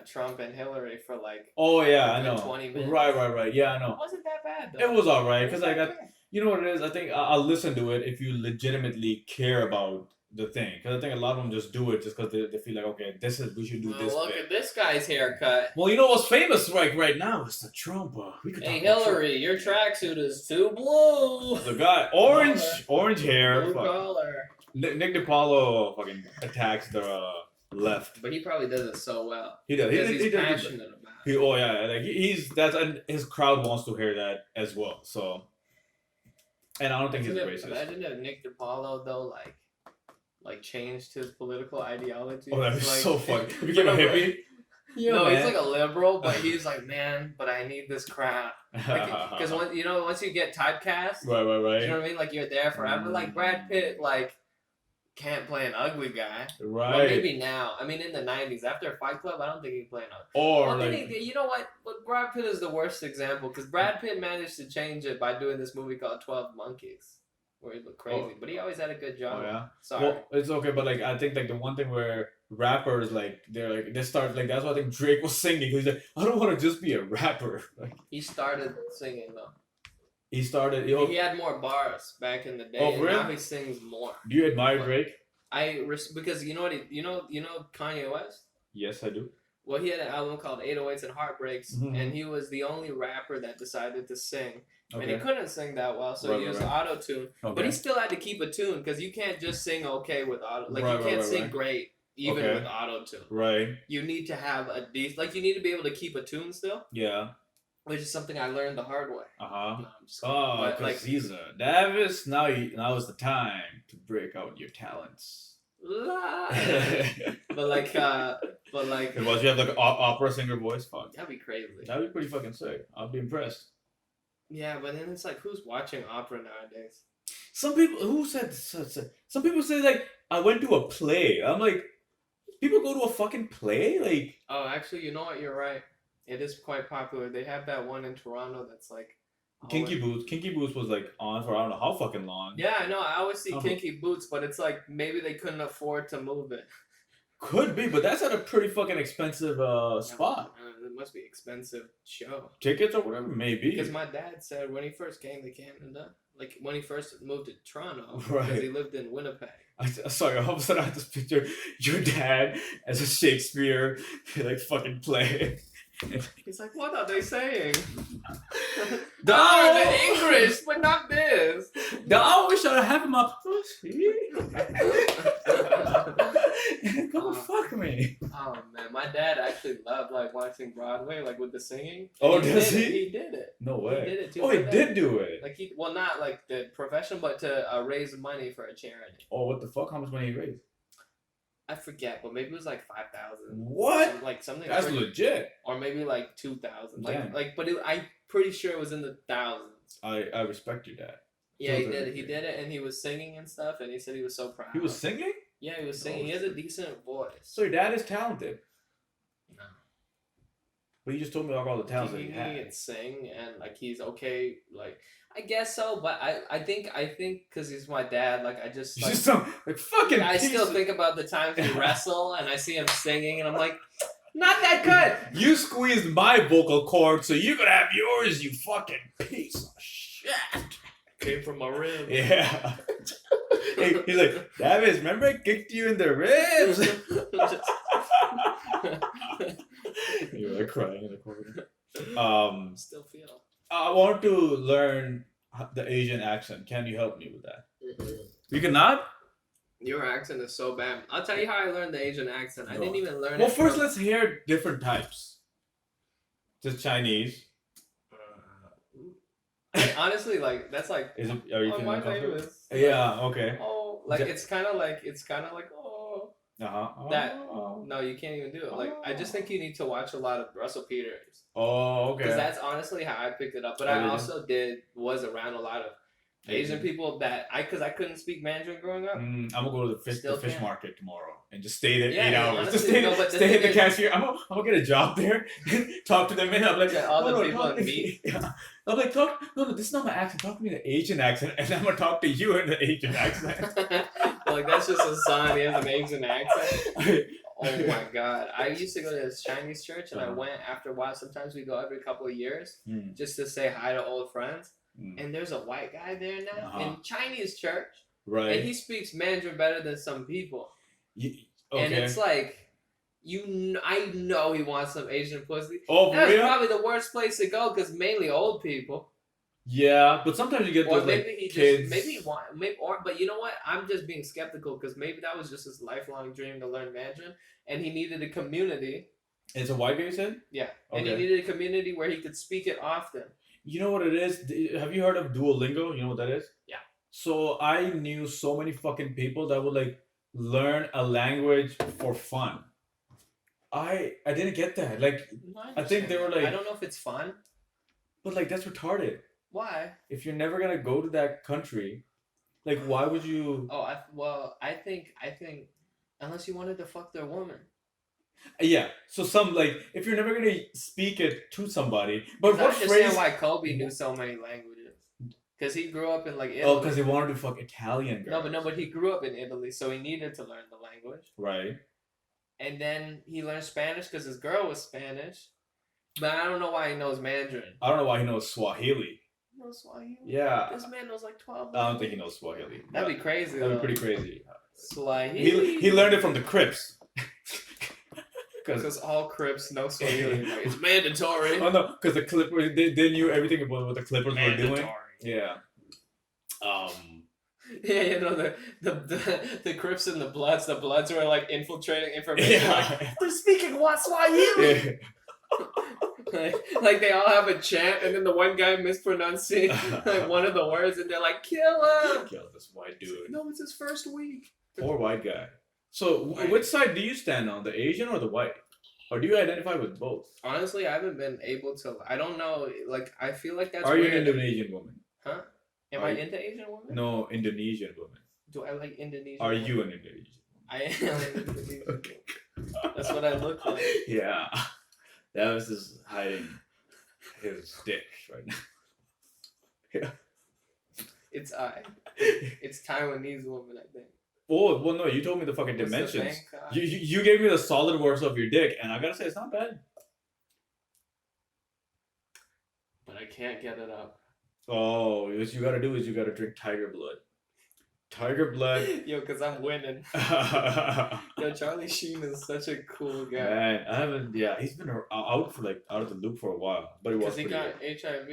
Trump and Hillary for like. Oh yeah, I know. 20 minutes. Right. Yeah, I know. It wasn't that bad though. It was alright because like you know what it is. I think I'll listen to it if you legitimately care about the thing, because I think a lot of them just do it just because they feel like, okay, we should do this. Look at this guy's haircut. Well, you know what's famous right now is the Trump. Hey Hillary, your tracksuit is too blue. The guy, orange hair, blue collar. Nick DiPaolo fucking attacks the left, but he probably does it so well. He does. He's passionate about it. Like and his crowd wants to hear that as well. So, and I don't think he's racist. Imagine if Nick DiPaolo though, like changed his political ideology. Oh, that'd be so fun. He became a hippie? Yeah, no, he's like a liberal, but he's like, man, but I need this crap. Because once you get typecast, right. You know what I mean? Like you're there forever. Like Brad Pitt, like can't play an ugly guy. Right. Well, maybe now. I mean, in the '90s, after Fight Club, I don't think he can play an ugly. Or you know what? But Brad Pitt is the worst example because Brad Pitt managed to change it by doing this movie called 12 Monkeys. Where he looked crazy, but he always had a good job. Oh yeah. Sorry. Well, it's okay, but like I think like the one thing where rappers like they start like that's why I think Drake was singing. He's like, I don't want to just be a rapper. Like he started singing though. He started. He had more bars back in the day. Oh, and really? now he sings more. Do you admire But Drake? because you know what you know Kanye West. Yes, I do. Well, he had an album called 808s and Heartbreaks, Mhm. and he was the only rapper that decided to sing. And he Okay. couldn't sing that well, so he used auto-tune. Okay. But he still had to keep a tune, because you can't just sing okay with auto. Like, Right, you can't right, sing right. great even Okay. with auto-tune. Right. You need to have a decent... Like, you need to be able to keep a tune still, Yeah. which is something I learned the hard way. Uh-huh. No, I'm just kidding. Oh, But, because like, Caesar. Davis, now is the time to break out your talents. but like, Once you have like an opera singer voice, fuck. that'd be crazy. That'd be pretty fucking sick. I'll be impressed. Yeah, but then it's like, who's watching opera nowadays? Some people some people say like I went to a play. I'm like, people go to a fucking play? Like Oh, actually, you know what? You're right. It is quite popular. They have that one in Toronto that's like Kinky Boots. Kinky Boots was like on for I don't know how fucking long. Yeah, I know. I always see Oh. Kinky Boots, but it's like maybe they couldn't afford to move it. Could be, but that's at a pretty fucking expensive spot. It must be expensive show. Tickets or whatever, maybe. Because my dad said when he first came to Canada, like when he first moved to Toronto, Right. because he lived in Winnipeg. Sorry, all of a sudden I have this picture your dad as a Shakespeare like fucking play. He's like, what are they saying? No! The English, but not this. I always try to have him up. Come fuck me. Oh man, my dad actually loved like watching Broadway, like with the singing. Oh, And does did he? it. He did it. No way. He did it too. Oh, for he that. did do it. Like not like the profession, but to raise money for a charity. Oh, what the fuck? How much money he raised? I forget, but maybe it was like 5,000. What? Like something. That's pretty- legit. Or maybe like 2,000. Damn. But I'm pretty sure it was in the thousands. I respect your dad. Yeah, he Those are- did. He did it, and he was singing and stuff, and he said he was so proud. He was singing? Yeah, he was singing. He has a decent voice. So your dad is talented. No. But you just told me all the talents that He he had. can sing, and like he's okay. Like I guess so, but I think because he's my dad. Like I just You like, just don't like fucking. I piece still of- think about the times we wrestle, and I see him singing, and I'm like, not that good. You squeezed my vocal cord, so you could have yours. You fucking piece of shit. Came from my rib. Yeah. He's like, Davis, remember I kicked you in the ribs? You were like crying in the corner. Still feel. I want to learn the Asian accent. Can you help me with that? You cannot? Your accent is so bad. I'll tell you how I learned the Asian accent. I Go didn't on. even learn Well, it. first from- let's hear different types. Just Chinese. honestly, like that's like. Is it? Are you Oh, feeling my name uncomfortable? is. Yeah. Okay. Oh, like Ja- it's kind of like oh. That- Oh. No, you can't even do it. Like I just think you need to watch a lot of Russell Peters. Oh. Okay. Because that's honestly how I picked it up. But Oh, I really? also was around a lot of Asian people that because I couldn't speak Mandarin growing up. I'm gonna go to the fish Still can't. market tomorrow and just stay there Yeah, 8 hours. honestly, Just stay, no, but the stay in thing the is- cashier. I'm gonna get a job there. Talk to them and I'm like, Yeah, all the no, people talk in to meat. Yeah. I'm like, no, this is not my accent. Talk to me in the Asian accent, and I'm gonna talk to you in the Asian accent. Like that's just a son. He has an Asian accent. Oh my god! I used to go to this Chinese church, and I Uh-huh. went after a while. Sometimes we go every couple of years Mm, just to say hi to old friends. mm. And there's a white guy there now Uh-huh. in Chinese church, Right. and he speaks Mandarin better than some people. Okay. And it's like, I know he wants some Asian pussy. Oh, for That's real? probably the worst place to go because mainly old people. Yeah, but sometimes you get Or those maybe like he kids. just maybe he want maybe or but you know what? I'm just being skeptical because maybe that was just his lifelong dream to learn Mandarin, and he needed a community. It's a white guy, you said? Yeah, and he Okay. needed a community where he could speak it often. You know what it is? Have you heard of Duolingo? You know what that is? Yeah. So I knew so many fucking people that would like learn a language for fun. I didn't get that. Like, I think they were like- I don't know if it's fun. but like that's retarded. Why? If you're never gonna go to that country, like why would you? Oh, I think unless you wanted to fuck their woman. Yeah. So some like if you're never gonna speak it to somebody, but I what understand phrase? why Kobe knew so many languages. Because he grew up in like Italy. Oh, because they wanted to fuck Italian girls. but he grew up in Italy, so he needed to learn the language. Right. And then he learned Spanish because his girl was Spanish. But I don't know why he knows Mandarin. I don't know why he knows Swahili. No Swahili. Yeah. This man knows like 12. I don't think he knows Swahili. That'd be crazy. That'd be pretty crazy. Swahili. He learned it from the Crips. Because all Crips know Swahili. Like, it's mandatory. Oh no, because the Clippers, they knew everything about what the Clippers were doing. Yeah. Yeah, you know the Crips and the Bloods were like infiltrating information. Yeah. Like, they're speaking Swahili. Yeah. like they all have a chant, and then the one guy mispronunciates like one of the words, and they're like, "Kill him!" Kill this white dude. No, it's his first week. Poor white guy. So, which side do you stand on, the Asian or the white? Or do you identify with both? Honestly, I haven't been able to. I don't know. Like, I feel like that's. Are you weird. an Indonesian woman? Huh? Am I into Asian women? No, Indonesian woman. Do I like Indonesian? Are you an Indonesian? I am an Indonesian. Okay. That's what I look like. Yeah. That was just hiding his dick right now. Yeah. It's Taiwanese woman, I think. Oh, well, no, you told me the fucking What's the dimensions. Bangkok? You gave me the solid works of your dick, and I gotta say, it's not bad. But I can't get it up. Oh, what you gotta do is you gotta drink tiger blood. Tiger blood. Yo, because I'm winning. Yo, Charlie Sheen is such a cool guy. Man, I haven't. Yeah, he's been out of the loop for a while, but he was Because he pretty got good. HIV.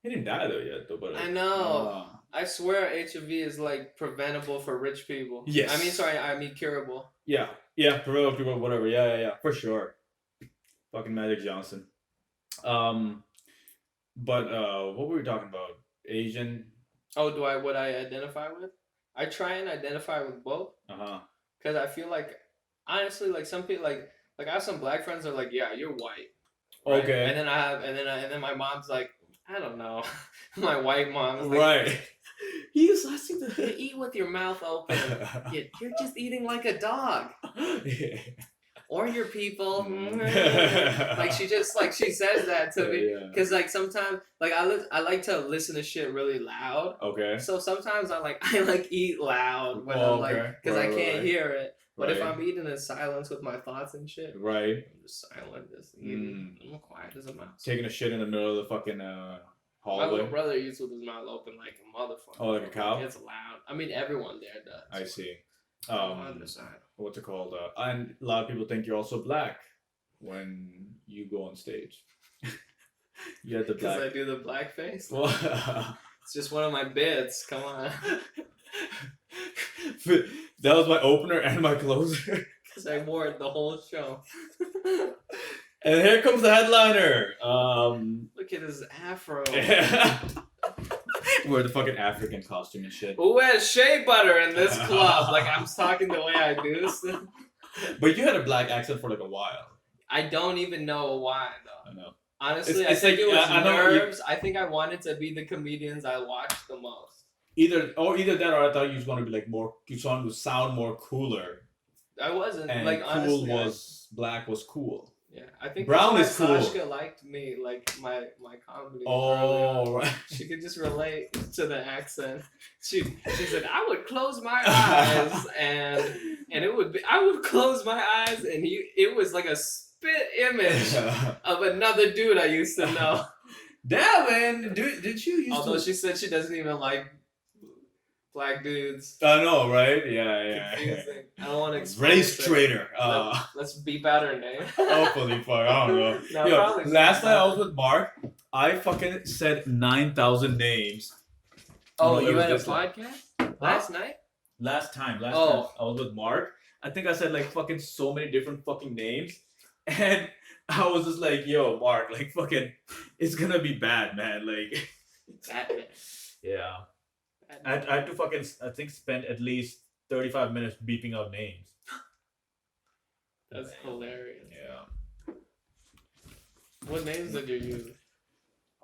He didn't die though yet, though. But I know. I swear HIV is like preventable for rich people. Yes. I mean curable. Yeah, preventable people, whatever. Yeah, for sure. Fucking Magic Johnson. But what were we talking about? Asian. Oh, what I identify with? I try and identify with both. Because I feel like, honestly, like some people, like I have some black friends that are like, yeah, you're white. Right? Okay. And then my mom's like, I don't know. My white mom is like, Right. you eat with your mouth open. You're just eating like a dog. Yeah. Or your people. Like she says that to me. Because like sometimes, like I like to listen to shit really loud. Okay. So sometimes I eat loud when I'm like, because I can't hear it. But if I'm eating in silence with my thoughts and shit, right, I'm just silent, just eating. I'm quiet as a mouse. Taking a shit in the middle of the fucking My hallway. little brother eats with his mouth open like a motherfucker. Oh, like a cow? It's loud. I mean, everyone there does. I see. On the side. What's it called? And a lot of people think you're also black when you go on stage. You had the black. Because I do the black face. Well, it's just one of my bits. Come on. That was my opener and my closer. Because I wore it the whole show. And here comes the headliner. Look at his afro. Wear the fucking African costume and shit. Who has shea butter in this club? Like, I'm talking the way I do stuff. But you had a black accent for like a while. I don't even know why, though. I know. Honestly, I think it was nerves. I think I wanted to be the comedians I watched the most. Either that, or I thought you was gonna be like more. You wanted to sound more cooler. I wasn't. And like, honestly, black was cool. Yeah, I think brown is cool. Sashka liked me, like my comedy. Oh, right. She could just relate to the accent. She said I would close my eyes and I would close my eyes and it was like a spit image of another dude I used to know. Damn, did you used Although she said she doesn't even like black dudes. I know, right? Yeah. Confusing. I don't want to expose Race her. traitor. Let's beep out her name. Hopefully, fuck. I don't know. No, Yo, last night I was with Mark. I fucking said 9,000 names. Oh, you had a podcast last night? Last time I was with Mark. I think I said like fucking so many different fucking names, and I was just like, "Yo, Mark, like fucking, it's gonna be bad, man." Like, Batman. Yeah. I had to fucking, I think, spend at least 35 minutes beeping out names. That's hilarious. Yeah. What names did you use?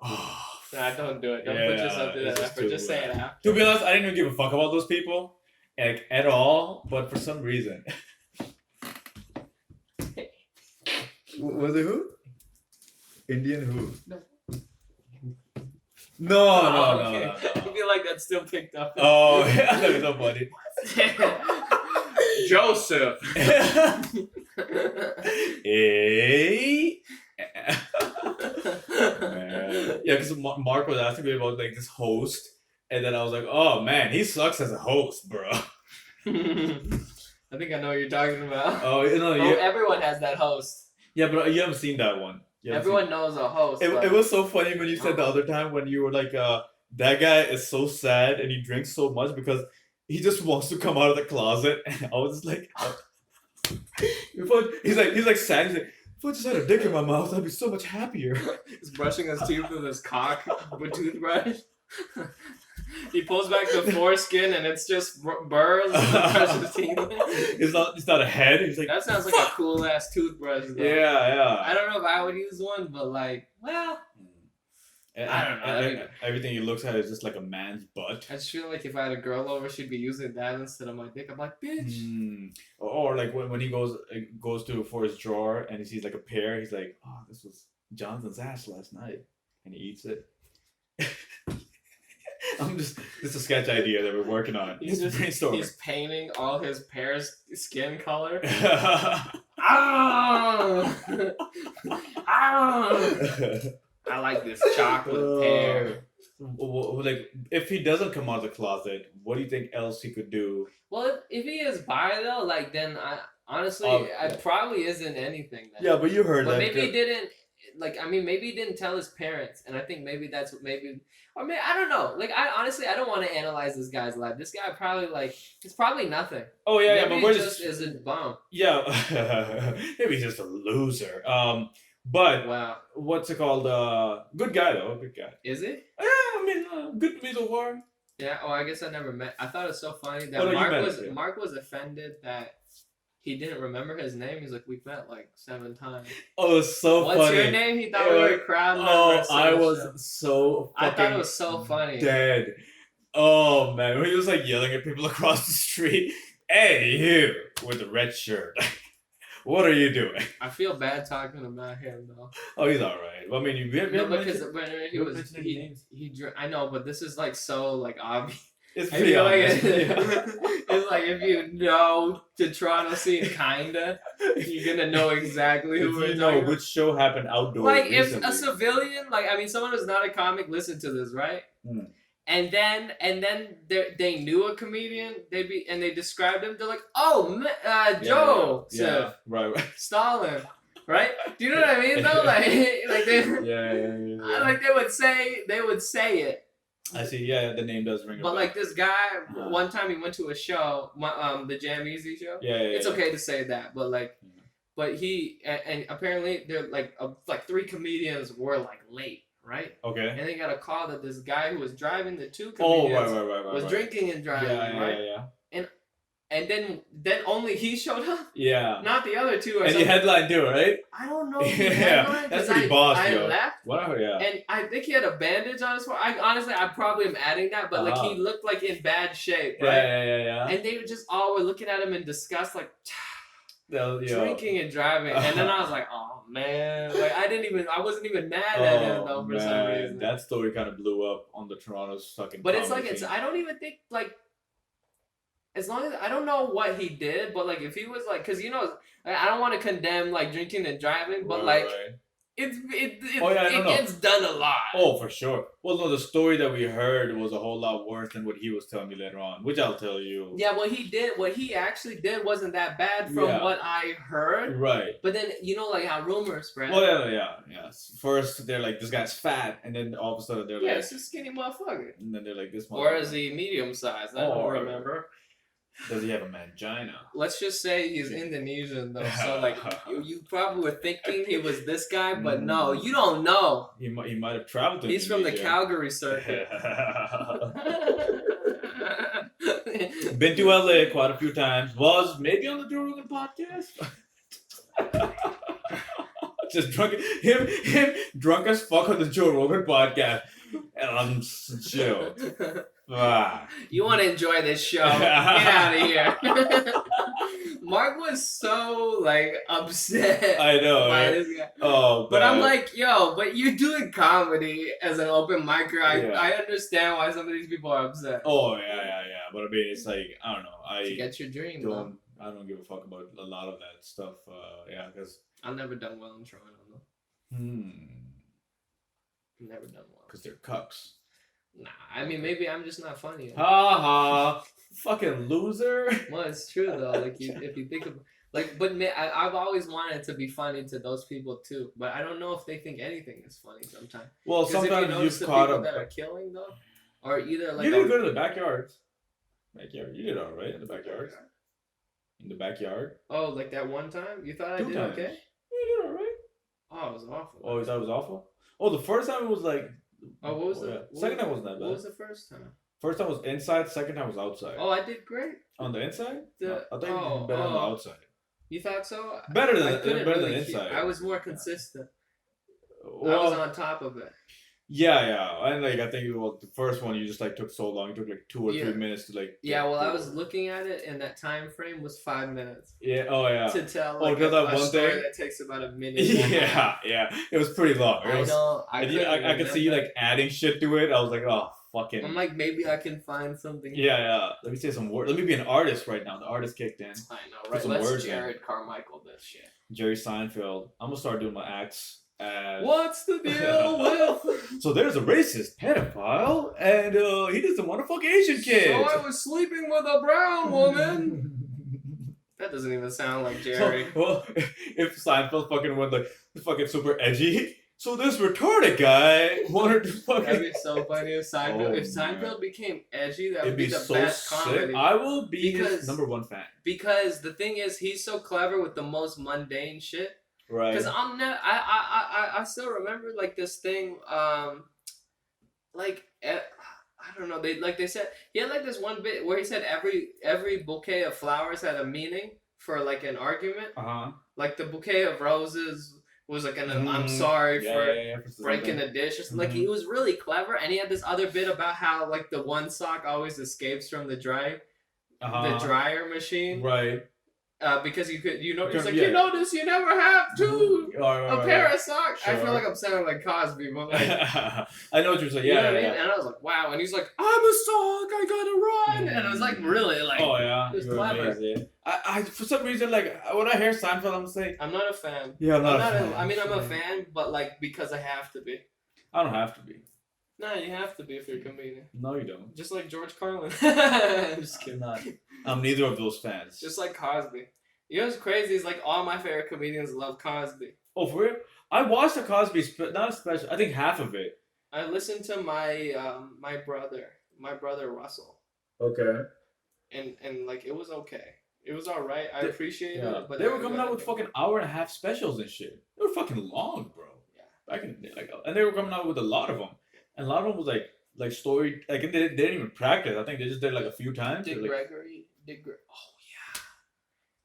Oh, Nah, don't do it. Don't put yourself through that effort. Just say it after. To be honest, I didn't even give a fuck about those people, like, at all, but for some reason. Was it who? Indian who? No. Okay. I feel like that's still picked up. Oh, yeah, that was so funny. Joseph. Hey. Yeah, because Mark was asking me about like this host, and then I was like, oh man, he sucks as a host, bro. I think I know what you're talking about. Oh, Everyone has that host. Yeah, but you haven't seen that one. Everyone knows a host. It was so funny when you said the other time when you were like, that guy is so sad and he drinks so much because he just wants to come out of the closet. And I was just like, he's like sad. He's like, if I just had a dick in my mouth, I'd be so much happier. He's brushing his teeth with his cock with toothbrush. He pulls back the foreskin and it's just burrs. It's not a head. He's like, that sounds like a cool ass toothbrush. Though. Yeah. I don't know if I would use one, but like, well, I don't know. Everything he looks at is just like a man's butt. I just feel like if I had a girl over, she'd be using that instead of my dick. I'm like, bitch. Or like when he goes for his drawer and he sees like a pear, he's like, oh, this was Jonathan's ass last night, and he eats it. This is a sketch idea that we're working on. He's painting all his pear's skin color. I like this chocolate pear. Like, if he doesn't come out of the closet, what do you think else he could do? Well, if he is bi though, like then it probably isn't anything. Then. Yeah, but you heard but that. Maybe he didn't. Like, I mean, maybe he didn't tell his parents, and I think maybe that's what or maybe I don't know. Like, I don't want to analyze this guy's life. This guy probably it's probably nothing. Oh yeah, maybe but he just isn't bum. Yeah, maybe he's just a loser. But wow, what's it called? Good guy though, good guy. Is he? Yeah, I mean, good to me so far. Yeah. Oh, I guess I never met. I thought it was so funny that Mark was offended that he didn't remember his name. He's like, we've met like 7 times. Oh, it's so funny. What's your name? He thought we were crowd members. Oh, I was so fucking I thought it was so funny. Dead. Oh man, when he was like yelling at people across the street. Hey, you with the red shirt. What are you doing? I feel bad talking about him though. Oh, he's all right. Well, I mean, because when I know, but this is like so like obvious. It's pretty obvious. It's like if you know the Toronto scene, kinda, you're gonna know exactly who we're talking about. Which show happened outdoors. Like recently. If a civilian, like I mean, someone who's not a comic listened to this, right? And then they knew a comedian. They described him. They're like, oh, Joe, right, Stalin, right? Do you know what I mean? Though, like they, like they would say it. I see. Yeah, the name does ring a bell. But like this guy, one time he went to a show, the Jam Easy show. Yeah. It's okay to say that, but like, but he and apparently they're like 3 comedians were like late, right? Okay. And they got a call that this guy who was driving the 2 comedians was drinking and driving, right? Yeah. And then only he showed up. Yeah. Not the other 2. And he headlined too, right? I don't know. If he headlined, that's pretty boss, I yo. left. Whatever, yeah. And I think he had a bandage on his forehead. I probably am adding that, but like he looked like in bad shape, right? Yeah. And they just all were looking at him in disgust, like drinking and driving. And then I was like, oh man, like I wasn't even mad at him though for some reason. That story kind of blew up on the Toronto's fucking. But it's like I don't even think like. As long as I don't know what he did, but like if he was like, because I don't want to condemn like drinking and driving, but it gets done a lot. Oh, for sure. Well, no, the story that we heard was a whole lot worse than what he was telling me later on, which I'll tell you. Yeah, what he actually did wasn't that bad from what I heard. Right. But then like how rumors spread. Well, yeah. First they're like, this guy's fat, and then all of a sudden they're like, it's a skinny motherfucker. And then they're like, this motherfucker. Or is he medium sized? I don't remember. Does he have a mangina? Let's just say he's Indonesian though, so like you probably were thinking he was this guy, but no, you don't know. He might have traveled to He's Indonesia. from the Calgary circuit. Been to LA quite a few times. Was maybe on the Joe Rogan podcast. Just drunk him drunk as fuck on the Joe Rogan podcast. And I'm chill. You want to enjoy this show? Get out of here. Mark was so like upset. I know. By this guy. Oh, but I'm like, yo, but you're doing comedy as an open micer. I understand why some of these people are upset. Oh yeah. But I mean, it's like I don't know. To get your dream. I don't give a fuck about a lot of that stuff. Because I've never done well in Toronto though. Never done well. Because they're cucks. Nah, I mean maybe I'm just not funny. Ha ha. Fucking loser. Well, it's true though. Like if you think of but I've always wanted to be funny to those people too. But I don't know if they think anything is funny sometimes. Well, sometimes you've caught up. That are killing though, or either like you did go to the backyard. You did all right in the backyard. In the backyard. Oh, like that one time? You thought I did okay? You did all right. Oh, it was awful. Oh, you thought it was awful? Oh, the first time it was like. Oh, what was the second time wasn't that bad. What was the first time? First time was inside. Second time was outside. Oh, I did great. On the inside? I thought you did better on the outside. You thought so? Better than inside. I was more consistent. Well, I was on top of it. Yeah, and like I think the first one you just like took so long. You took like 2 or 3 minutes to like. Yeah, well, I was looking at it, and that time frame was 5 minutes. Yeah. Oh yeah. To tell that one story thing that takes about a minute. Yeah. It was pretty long. I know. I could see you like adding shit to it. I was like, oh fucking. I'm like, maybe I can find something. Yeah. Let me say some words. Let me be an artist right now. The artist kicked in. I know, right? Let's Jared Carmichael this shit. Jerry Seinfeld. I'm gonna start doing my acts. What's the deal with? So there's a racist pedophile, and he doesn't want to fuck Asian kids. So I was sleeping with a brown woman. That doesn't even sound like Jerry. Well, if Seinfeld fucking went like fucking super edgy, so this retarded guy wanted to fucking. That'd be so funny if Seinfeld became edgy. That would be the so best sick. comedy. I will be his #1 fan. Because the thing is, he's so clever with the most mundane shit. Right. Because I still remember like this thing, I don't know. They said he had like this one bit where he said every bouquet of flowers had a meaning for like an argument. Like the bouquet of roses was like I'm sorry for breaking a dish. Like he was really clever, and he had this other bit about how like the one sock always escapes from the dryer machine. Right. Because you notice you notice you never have two a pair of socks. Sure. I feel like I'm sounding like Cosby, but like I know what you're saying. Yeah, you know what I mean? And I was like, wow. And he's like, I'm a sock. I gotta run. And I was like, really like, it was clever. I for some reason like when I hear Seinfeld, I'm saying I'm not a fan. Yeah, I'm not a fan. I mean, I'm a fan, but like because I have to be. I don't have to be. No, you have to be if you're a comedian. No, you don't. Just like George Carlin. I'm just kidding. I'm neither of those fans. Just like Cosby. You know what's crazy is like all my favorite comedians love Cosby. Oh, for real? I watched the Cosby, not a special. I think half of it. I listened to my my brother Russell. Okay. And like it was okay. It was all right. I appreciated it. But they were coming out with fucking hour-and-a-half specials and shit. They were fucking long, bro. Yeah. Back in and they were coming out with a lot of them. And a lot of them was like story. Like they didn't even practice. I think they just did like a few times. Dick Gregory. Oh yeah,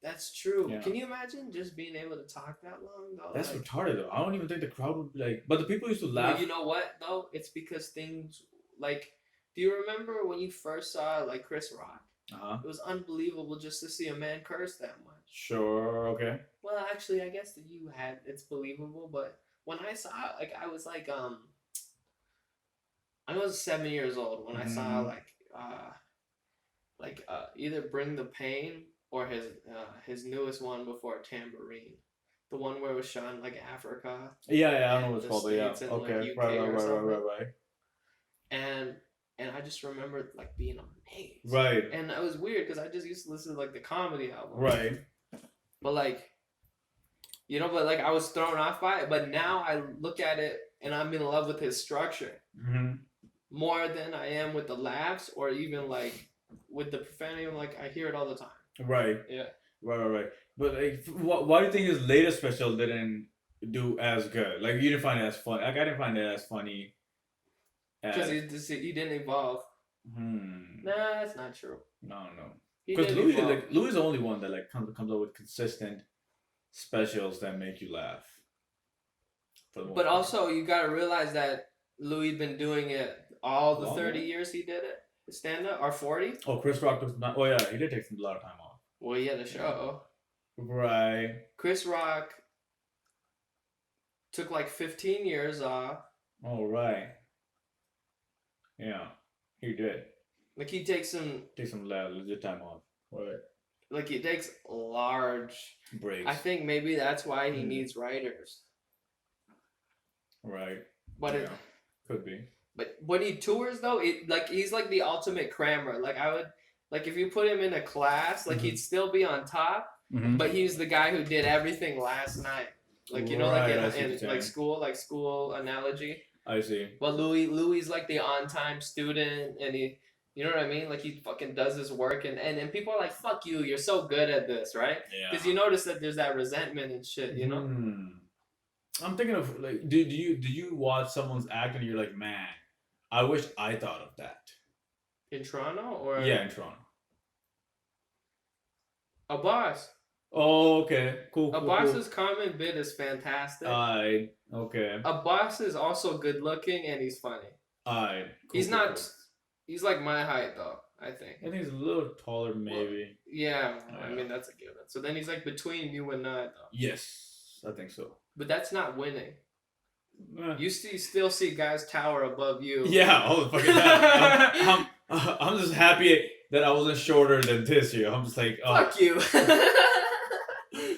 that's true. Yeah. Can you imagine just being able to talk that long though? That's retarded though. I don't even think the crowd would be like. But the people used to laugh. Well, you know what though? It's because things like. Do you remember when you first saw like Chris Rock? It was unbelievable just to see a man curse that much. Sure. Okay. Well, actually, I guess that it's believable, but when I saw it, like I was like I was 7 years old when I saw either Bring the Pain or his newest one before Tambourine, the one where it was shot in like Africa. Yeah, I don't know what it's called. Yeah, and, okay, like, right. And I just remember like being amazed. Right. And it was weird because I just used to listen to like the comedy album. Right. But like, I was thrown off by it. But now I look at it and I'm in love with his structure. More than I am with the laughs or even like with the profanity. I'm like, I hear it all the time. Right. Yeah. Right. But like, why do you think his latest special didn't do as good? Like, you didn't find it as funny. Like, I didn't find it as funny. Because he didn't evolve. Nah, that's not true. No. Because Louis is the only one that like comes up with consistent specials that make you laugh. But also, you gotta realize that Louis been doing it all the 30 years he did it. Stand up or 40. Oh, Chris Rock took some. Oh yeah, he did take a lot of time off. Well, he had a show. Right. Chris Rock took like 15 years off. Oh right. Yeah, he did. Like he takes some legit time off. Right. Like he takes large breaks. I think maybe that's why he needs writers. Right. But Could be. But when he tours though, he's like the ultimate crammer. Like I would like if you put him in a class, like he'd still be on top, but he's the guy who did everything last night. Like you know, like in like school analogy. I see. But Louis like the on time student, and he, you know what I mean? Like he fucking does his work, and people are like, "Fuck you, you're so good at this," right? Yeah. Because you notice that there's that resentment and shit, you know. I'm thinking of like, do you watch someone's act and you're like, man, I wish I thought of that. In Toronto or yeah, in Toronto. A Boss. Oh, okay, cool. A Boss's common bit is fantastic. Okay. A Boss is also good looking and he's funny. He's not. He's like my height though. I think. I think he's a little taller, maybe. Well, yeah, I mean that's a given. So then he's like between you and I though. Yes, I think so. But that's not winning. You still see guys tower above you. Yeah, all the fucking time. I'm just happy that I wasn't shorter than this year. I'm just like, oh. Fuck you.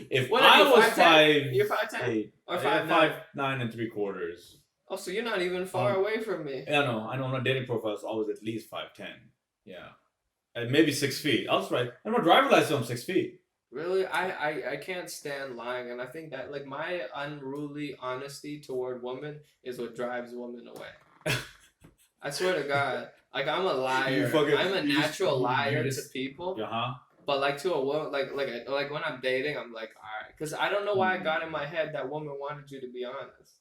If I was 5'10", you're 5'10" or 5'9", 5'9 3/4. Oh, so you're not even far away from me. I know. On my dating profile, it's always at least 5'10". Yeah, and maybe 6 feet. I was right. And my driver's license, I'm 6 feet. Really, I can't stand lying, and I think that like my unruly honesty toward women is what drives women away. I swear to God, like I'm a liar. I'm a natural liar to people. But like to a woman, like when I'm dating, I'm like, all right, because I don't know why I got in my head that woman wanted you to be honest.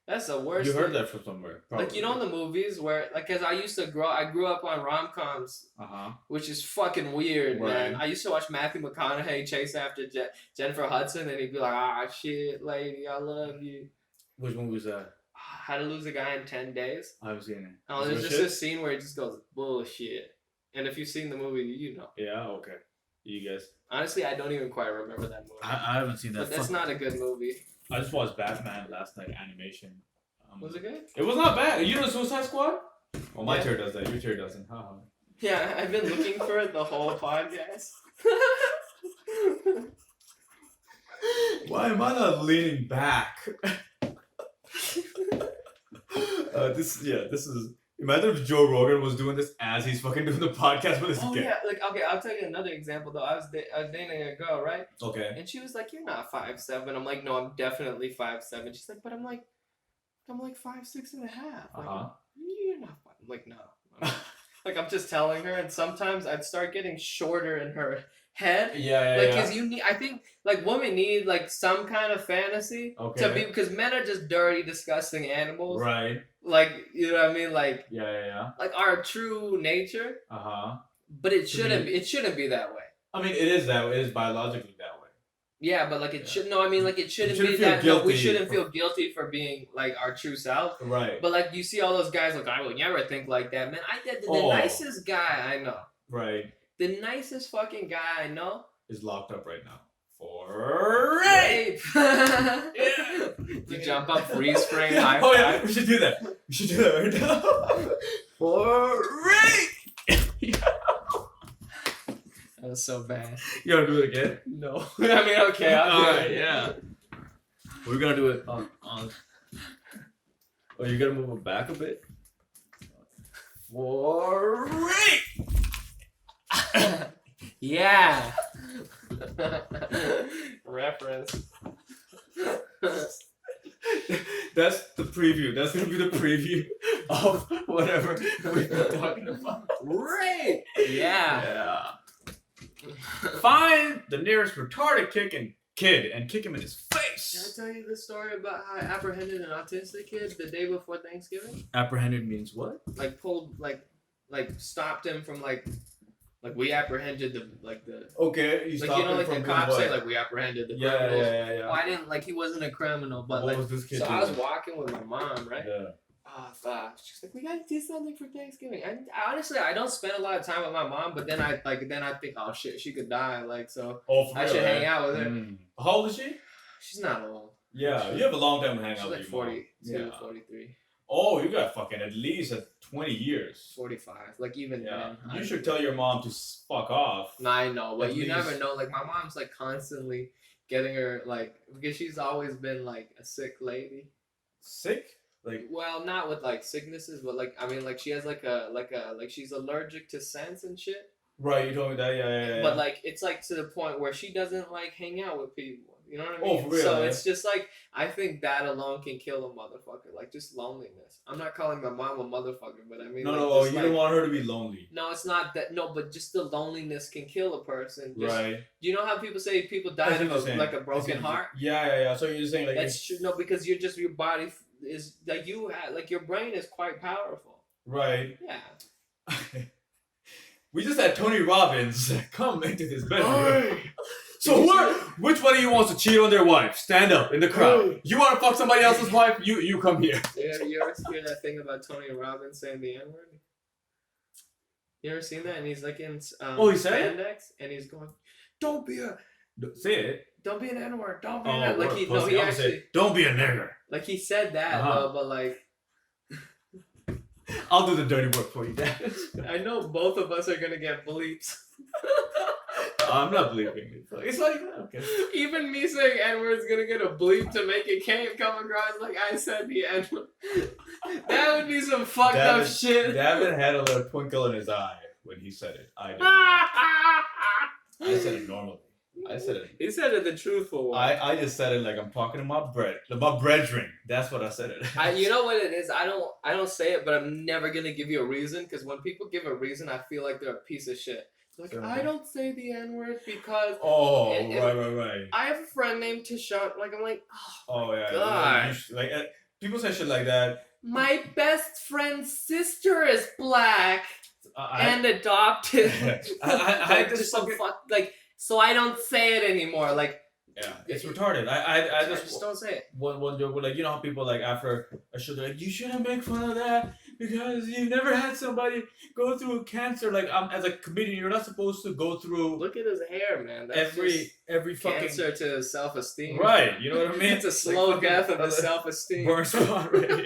That's the worst. You heard that from somewhere. Probably. Like, you know, in the movies where, like, cause I grew up on rom-coms, which is fucking weird, man. I used to watch Matthew McConaughey chase after Jennifer Hudson, and he'd be like, ah, shit, lady, I love you. Which one was that? How to Lose a Guy in 10 Days. I haven't seen it. Oh, there's just this scene where it just goes, bullshit. And if you've seen the movie, you know. Yeah, okay. You guys. Honestly, I don't even quite remember that movie. I haven't seen that. But that's not a good movie. I just watched Batman last night, animation. Was it good? It was not bad. You know Suicide Squad? Well, my chair does that. Your chair doesn't. Yeah, I've been looking for it the whole podcast. Why am I not leaning back? This is. Imagine if Joe Rogan was doing this as he's fucking doing the podcast with his kid. Yeah, like okay, I'll tell you another example though. I was dating a girl, right? Okay. And she was like, "You're not 5'7". I'm like, "No, I'm definitely 5'7". She's like, "But I'm like 5'6.5". Like, you're not. I'm like, no. Like I'm just telling her, and sometimes I'd start getting shorter in her head. Yeah. Like, cause you need. I think like women need like some kind of fantasy to be, because men are just dirty, disgusting animals. Right. Like, you know what I mean? Like. Yeah. Like our true nature. But it shouldn't. It shouldn't be that way. I mean, it is that way. It is biologically that way. Yeah, but like it should. No, I mean like it shouldn't be that. No, we shouldn't feel guilty for being like our true self. Right. But like you see all those guys, like I would never think like that, man. I did the nicest guy I know. Right. The nicest fucking guy I know is locked up right now for rape. Yeah. You jump up, freeze frame, high five. Oh yeah, we should do that. We should do that right now. For rape. That was so bad. You wanna do it again? No. I mean, okay. Alright, yeah. We're gonna do it on. Oh, you gotta move it back a bit. For rape. Yeah. Reference. That's the preview. That's gonna be the preview of whatever we've been talking about. Rape. Yeah. Find the nearest retarded kid and kick him in his face. Did I tell you the story about how I apprehended an autistic kid the day before Thanksgiving? Apprehended means what? Like pulled, like stopped him from like we apprehended the. Okay, you stopped him like from the cops what? say like we apprehended the criminals. Yeah. Oh, I didn't he wasn't a criminal, but what was this kid so doing? I was walking with my mom, right? Yeah. Oh, fuck. She's like, we gotta do something for Thanksgiving. I honestly, I don't spend a lot of time with my mom, but then I think, oh shit, she could die, like, so I should hang out with her. How old is she? She's not old. Yeah, you have a long time to hang out with She's your like 42, 43. Oh, you got fucking at least 20 years. 45, like even then. You should tell your mom to fuck off. No, I know, but you never know. Like my mom's like constantly getting her like, because she's always been like a sick lady. Sick? Like, well, not with like sicknesses, but like I mean, like she has like she's allergic to scents and shit. right? You told me that. Yeah. But like it's like to the point where she doesn't like hang out with people. You know what I Oh, mean? for real, So yeah. it's just like I think that alone can kill a motherfucker. Like just loneliness. I'm not calling my mom a motherfucker, but I mean, No, just, you like, don't want her to be lonely. No, it's not that. No, but just the loneliness can kill a person. Just, Right. Do you know how people say people die of like a broken heart? Yeah. So you're saying like That's true. No, because you're just your body is like you have, like your brain is quite powerful. right. Yeah. We just had Tony Robbins come into this bedroom. So which one of you wants to cheat on their wife? Stand up in the crowd. You want to fuck somebody else's wife? You come here. You ever hear that thing about Tony Robbins saying the N word? You ever seen that? And he's like in he said spandex, and he's going, "Don't be a say it. Don't be an N word. Don't be an N word." Like he actually don't be a nigger. Like he said that though, but like. I'll do the dirty work for you, Dad. I know both of us are gonna get bleeps. I'm not bleeping it. It's like okay. Even me saying N-word's gonna get a bleep to make it can't come across like I said the N-word. That would be some fucked up shit. David had a little twinkle in his eye when he said it. I didn't. I said it normally. I said it. He said it the truthful way. I just said it like I'm talking to my brethren. That's what I said it. You know what it is? I don't say it, but I'm never gonna give you a reason because when people give a reason, I feel like they're a piece of shit. Like I don't say the N-word because right. I have a friend named Tishon. Like I'm like, yeah. God. Like people say shit like that. My best friend's sister is black and adopted. I just so I don't say it anymore. Like, yeah, it's retarded. I just don't say it. One joke, like, you know how people like after a show they're like, you shouldn't make fun of that because you've never had somebody go through cancer. Like, as a comedian, you're not supposed to go through. Look at his hair, man. That's every fucking cancer to his self-esteem. Right, you know what I mean? It's a slow death of his self-esteem. Burn spot already.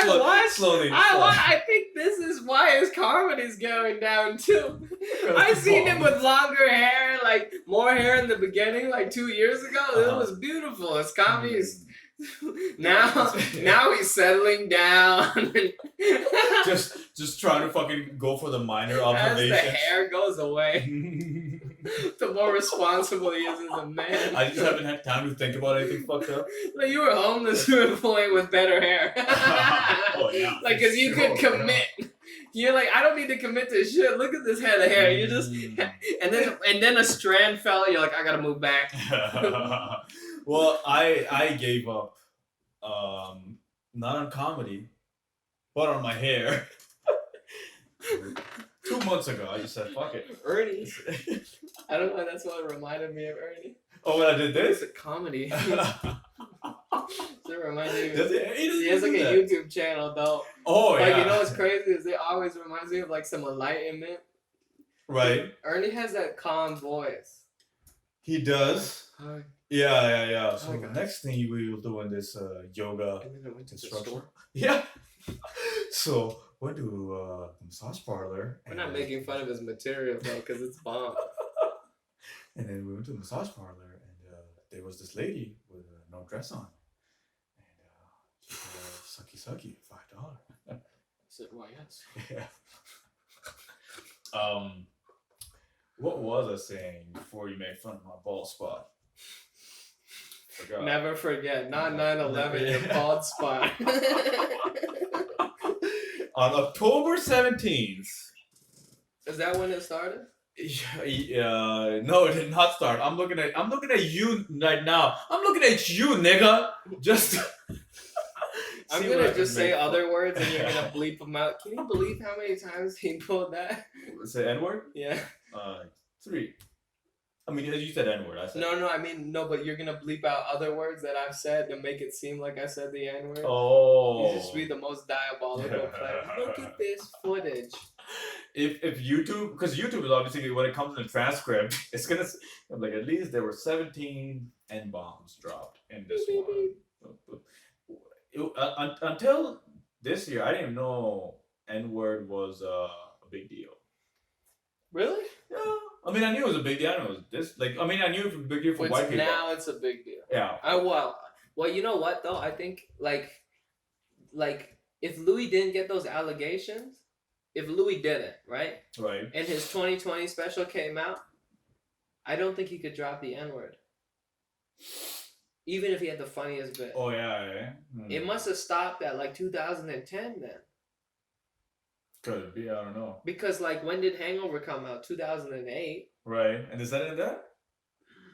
I think this is why his comedy's going down too. I seen him with longer hair, like more hair in the beginning, like 2 years ago. It was beautiful. His comedy is now he's settling down. just trying to fucking go for the minor observations. As the hair goes away, the more responsible he is as a man. I just haven't had time to think about anything fucked up. Like you were homeless to a point with better hair. Like, cause you could commit. You're like, I don't need to commit to shit. Look at this head of hair. You just and then a strand fell. You're like, I gotta move back. Well, I gave up, not on comedy, but on my hair. 2 months ago, I just said, fuck it. Ernie. I don't know, that's what reminded me of Ernie. Oh, when I did this? It's a comedy. Does it remind you? He has like a YouTube channel, though. Oh, yeah. Like, you know what's crazy is it always reminds me of like some enlightenment. Right. Ernie has that calm voice. He does. Hi. Yeah. So the next thing we will do in this yoga and then I went to instruction. the store. Yeah. So went to a massage parlor. We're not making fun of his material though, because it's bomb. And then we went to the massage parlor, and there was this lady with no dress on, and she said, "Sucky, $5." I said, "Why yes?" Yeah. What was I saying before you made fun of my bald spot? Forgot. Never forget, not 9/11, your bald spot. On October 17th. Is that when it started? No, it did not start. I'm looking at you right now. I'm looking at you, nigga. Just. I'm gonna just say other words and you're gonna bleep them out. Can you believe how many times he pulled that? Say N-word? Yeah. 3. I mean, you said N-word. I said. No, I mean, no, but you're gonna bleep out other words that I've said to make it seem like I said the N-word. Oh. You just be the most diabolical player. Look at this footage. If YouTube, because YouTube is obviously, when it comes to the transcript, it's gonna, like, at least there were 17 N-bombs dropped in this one. Until this year, I didn't even know N-word was a big deal. Really? Yeah. I mean, I knew it was a big deal. I didn't know it was this. Like, I mean, I knew it was a big deal for white people. Now it's a big deal. Yeah. Well, Well, you know what though? I think like if Louis didn't get those allegations, if Louis didn't, right? Right. And his 2020 special came out, I don't think he could drop the N-word. Even if he had the funniest bit. Oh yeah. It must have stopped at like 2010 then. Could be, I don't know. Because like when did Hangover come out? 2008. Right. And is that in there?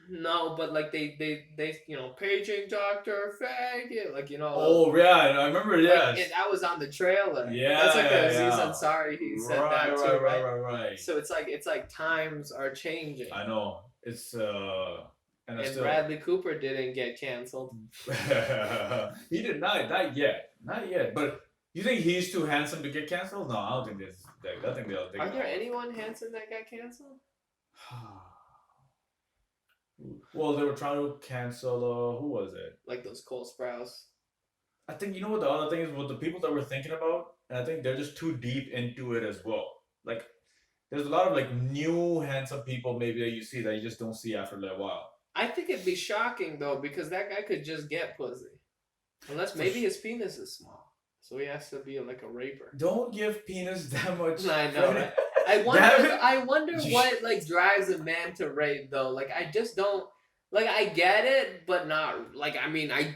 No, but like they paging Dr. Faggot, like Oh yeah, I remember. Yes. Like, that was on the trailer. Yeah. That's like yeah. Aziz Ansari. He said that too, right. So it's like times are changing. I know. It's and Bradley Cooper didn't get canceled. He did not yet. Not yet. But you think he's too handsome to get canceled? No, I don't think there's. I think they'll. Are there anyone handsome that got canceled? Well, they were trying to cancel. Who was it? Like those Cole Sprouse. I think you know what the other thing is. What the people that we're thinking about, and I think they're just too deep into it as well. Like, there's a lot of like new handsome people maybe that you see that you just don't see after a little while. I think it'd be shocking though because that guy could just get pussy, unless maybe his penis is small, so he has to be like a raper. Don't give penis that much. I know, right? I wonder what like drives a man to rape though. Like I just don't like. I get it, but not like. I mean, I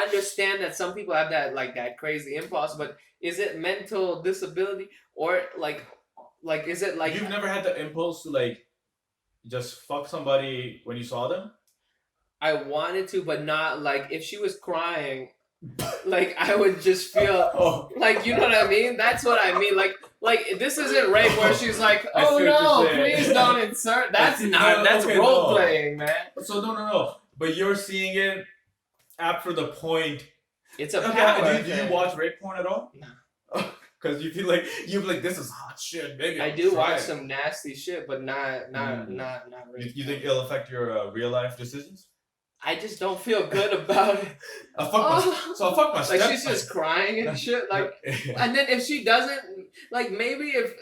understand that some people have that crazy impulse, but is it mental disability or like is it like you've never had the impulse to like just fuck somebody when you saw them? I wanted to, but not like if she was crying. Like I would just feel like you know what I mean. That's what I mean. Like this isn't rape where she's like, oh no, please don't insert. That's not. That's role playing, man. So no. But you're seeing it after the point. It's a power. Do you watch rape porn at all? No. Because you feel like this is hot shit. Maybe I do watch some nasty shit, but not rape. You think it'll affect your real life decisions? I just don't feel good about it. I fuck my step. Like she's just crying and shit. Like, and then if she doesn't, like maybe if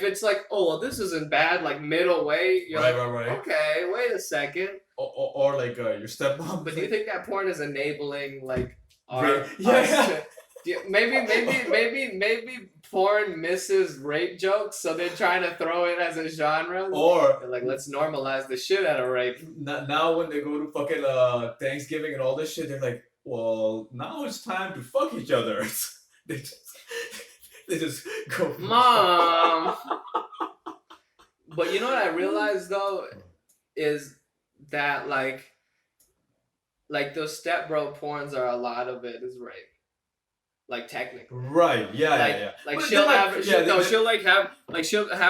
it's like, oh well, this isn't bad. Like middle way, you're right. Okay, wait a second. Or like your stepmom. But do you think that porn is enabling like our shit? Maybe porn misses rape jokes, so they're trying to throw it as a genre. Or they're like, let's normalize the shit out of rape. Now when they go to fucking Thanksgiving and all this shit, they're like, well, now it's time to fuck each other. they just go. Mom. But you know what I realized though is that like those stepbro porns are a lot of it is rape. Like technically, right? Yeah. Like she'll have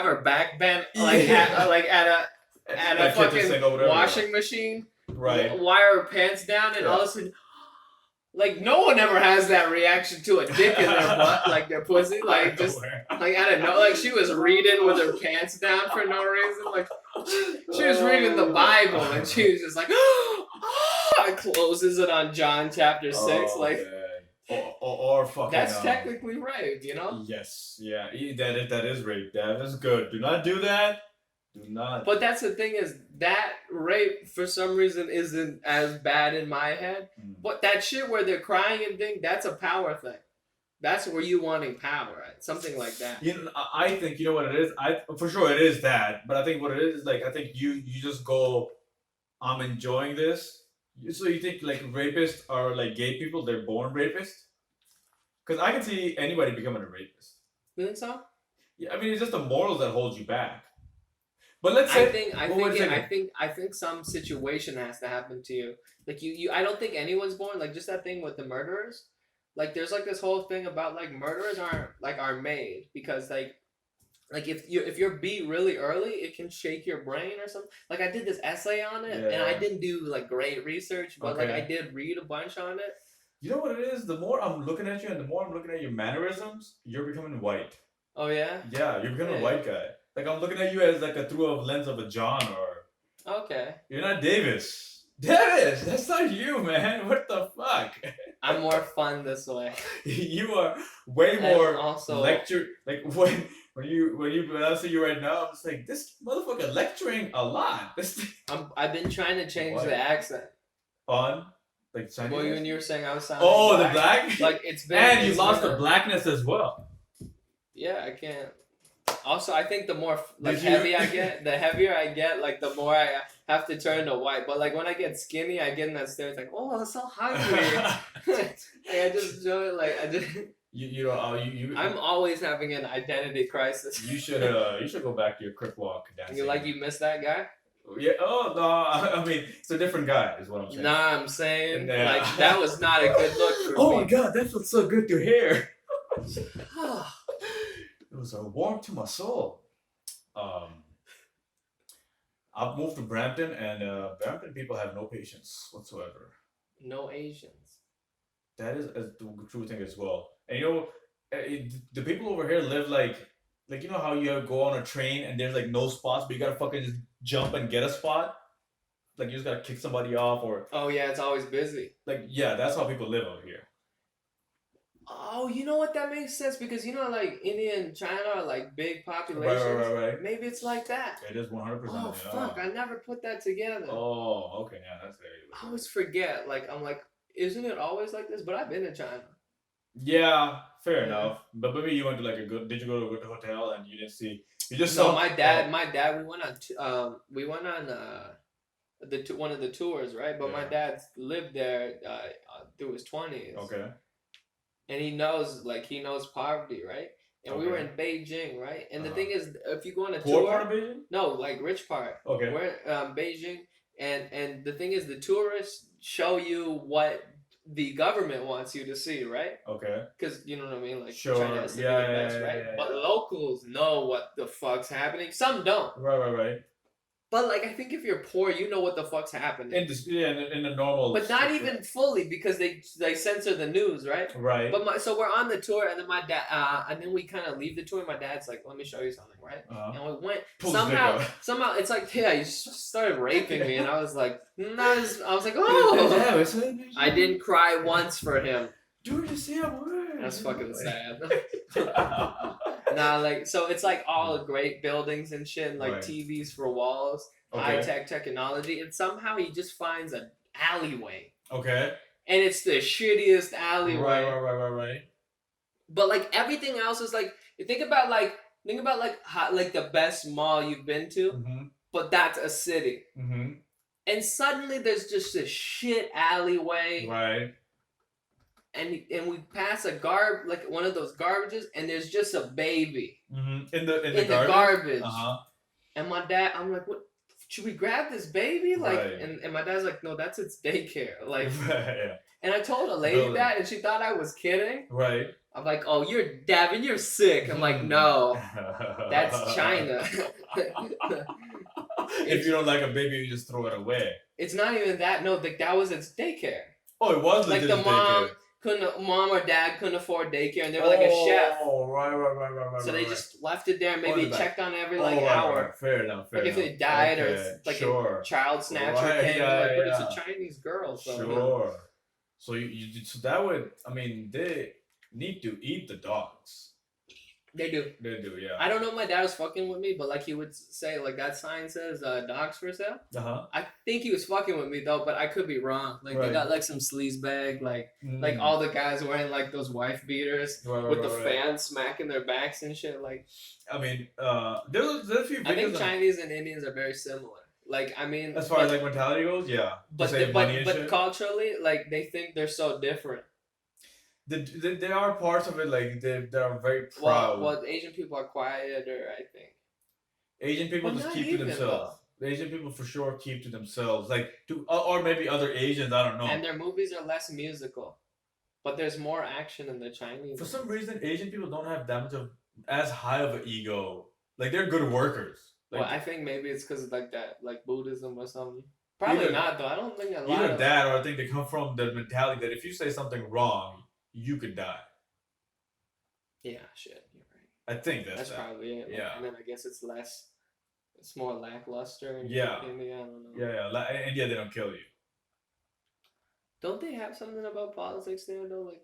her back bent like at a fucking washing machine, right? Wire her pants down, and all of a sudden, like no one ever has that reaction to a dick in their butt, like their pussy, like just like I don't know, like she was reading with her pants down for no reason, like she was reading the Bible, and she was just like, closes it on John chapter 6, like. Man. Or fucking. That's technically rape, you know? Yes, yeah. That is rape. That is good. Do not do that. Do not. But that's the thing is that rape for some reason isn't as bad in my head. But that shit where they're crying and thing, that's a power thing. That's where you wanting power, right? Something like that. You know, I think you know what it is. For sure it is that. But I think what it is like I think you just go, I'm enjoying this. So you think like rapists are like gay people? They're born rapists? Because I can see anybody becoming a rapist. You think so? Yeah, I mean it's just the morals that hold you back. But let's say I think some situation has to happen to you. Like you I don't think anyone's born like just that thing with the murderers. Like there's like this whole thing about like murderers aren't made because like if you're beat really early, it can shake your brain or something. Like I did this essay on it, and I didn't do like great research, but like I did read a bunch on it. You know what it is? The more I'm looking at you, and the more I'm looking at your mannerisms, you're becoming white. Oh yeah. Yeah, you're becoming a white guy. Like I'm looking at you as like through a lens of a John or. Okay. You're not Davis. Davis, that's not you, man. What the fuck? I'm more fun this way. You are way more also lecture. Like when I see you right now, I'm just like this motherfucker lecturing a lot. I've been trying to change the accent. On? Like Sandy. Well, when you were saying I was sounding Oh, black, the black. like it's been. And you it's lost been the blackness as well. Yeah, I can't. Also, I think the more like Did you- heavy I get, the heavier I get, like the more I have to turn to white. But like when I get skinny, I get in that state like, oh, I'm so hungry. Like I just enjoy it. Like I just. you know you. I'm always having an identity crisis. You should go back to your crip walk dancing. You miss that guy? Yeah. Oh no. I mean, it's a different guy, is what I'm saying. Nah, I'm saying Yeah. like that was not a good look for Oh me. my god, that felt so good to hear. It was a warmth to my soul. I've moved to Brampton, and Brampton people have no patience whatsoever. No Asians. That is a true thing as well. And you know, the people over here live like you know how you go on a train and there's like no spots, but you gotta fucking just jump and get a spot. Like you just gotta kick somebody off, or Oh yeah, it's always busy. like yeah, that's how people live over here. Oh, you know what? That makes sense because you know, like India and China are like big populations. Right. Maybe it's like that. It is 100%. Oh fuck! I never put that together. Oh, okay, yeah, that's very. I always forget. Like I'm like, isn't it always like this? But I've been to China. Yeah, fair Yeah. enough. But maybe you went to like a good. Did you go to a good hotel and you didn't see? You just No, saw. my dad. We went on one of the tours, right? But my Yeah. dad lived there through his 20s. Okay. And he knows poverty, right? And we were Okay. in Beijing, right? And the Uh-huh. thing is, if you go on a Poor tour, part of Beijing. no, like rich part. Okay. We're in Beijing, and the thing is, the tourists show you what the government wants you to see, right? Okay. Because you know what I mean, like Sure. China has to Yeah, be the yeah, best, yeah, right? yeah, But yeah. locals know what the fuck's happening. Some don't. Right. But like, I think if you're poor, you know what the fuck's happening. In the normal. But not even fully because they censor the news, right? Right. But so we're on the tour, and then my dad, and then we kind of leave the tour. And my dad's like, "Let me show you something," right? And we went Pulls his dick out. somehow it's like, yeah, you just started raping me, and I was like, I was like, oh, I didn't cry once for him. Do the same word. That's fucking sad. Nah, like so it's like all great buildings and shit, and like Right. TVs for walls, Okay. high tech technology, and somehow he just finds an alleyway, Okay. and it's the shittiest alleyway. Right. But like everything else is like think about how, like the best mall you've been to, Mm-hmm. but that's a city, Mm-hmm. and suddenly there's just a shit alleyway, Right. and we pass like one of those garbages, and there's just a baby Mm-hmm. In in the the garbage. Uh-huh. And my dad, I'm like, what? Should we grab this baby? Like, Right. and my dad's like, no, that's its daycare. Like, yeah. and I told a lady Building. that, and she thought I was kidding. Right. I'm like, oh, Davin, you're sick. I'm like, no, that's China. If you don't like a baby, you just throw it away. It's not even that. No, that was its daycare. Oh, it was Like legit the mom daycare. mom or dad couldn't afford daycare, and they were like a chef. Oh, right. So they just left it there. Oh, Maybe in the back. checked on every Right. hour. Fair enough. Like if it died or it's like sure. a child snatcher Right, came, yeah, like, but yeah. it's a Chinese girl. So Sure. So so that would, I mean, they need to eat the dogs. they do. They do, yeah. I don't know if my dad was fucking with me, but like he would say, like that sign says dogs for sale. Uh-huh. I think he was fucking with me though, but I could be wrong. Like Right. they got like some sleaze bag, like all the guys wearing like those wife beaters with the fans smacking their backs and shit. Like I mean, there's a few I think videos Chinese and Indians are very similar. Like I mean, as far as like mentality goes, yeah. but Save money and shit. culturally, like they think they're so different. There are parts of it like they are very proud. Well, Asian people are quieter, I think. Asian people But just not keep to even, themselves. The Asian people for sure keep to themselves, like or maybe other Asians. I don't know. And their movies are less musical, but there's more action in the Chinese. For some reason, Asian people don't have that much of as high of an ego. Like they're good workers. Like, Well, I think maybe it's because of like that, like Buddhism or something. Probably Either- not though. I don't think a lot either of that, or I think they come from the mentality that if you say something wrong, you could die. Yeah, shit, you're right. I think that's that. Probably it. Like, Yeah. And then I guess it's more lackluster. In Yeah. India, I don't know. Yeah. In India, they don't kill you. Don't they have something about politics there though? Like,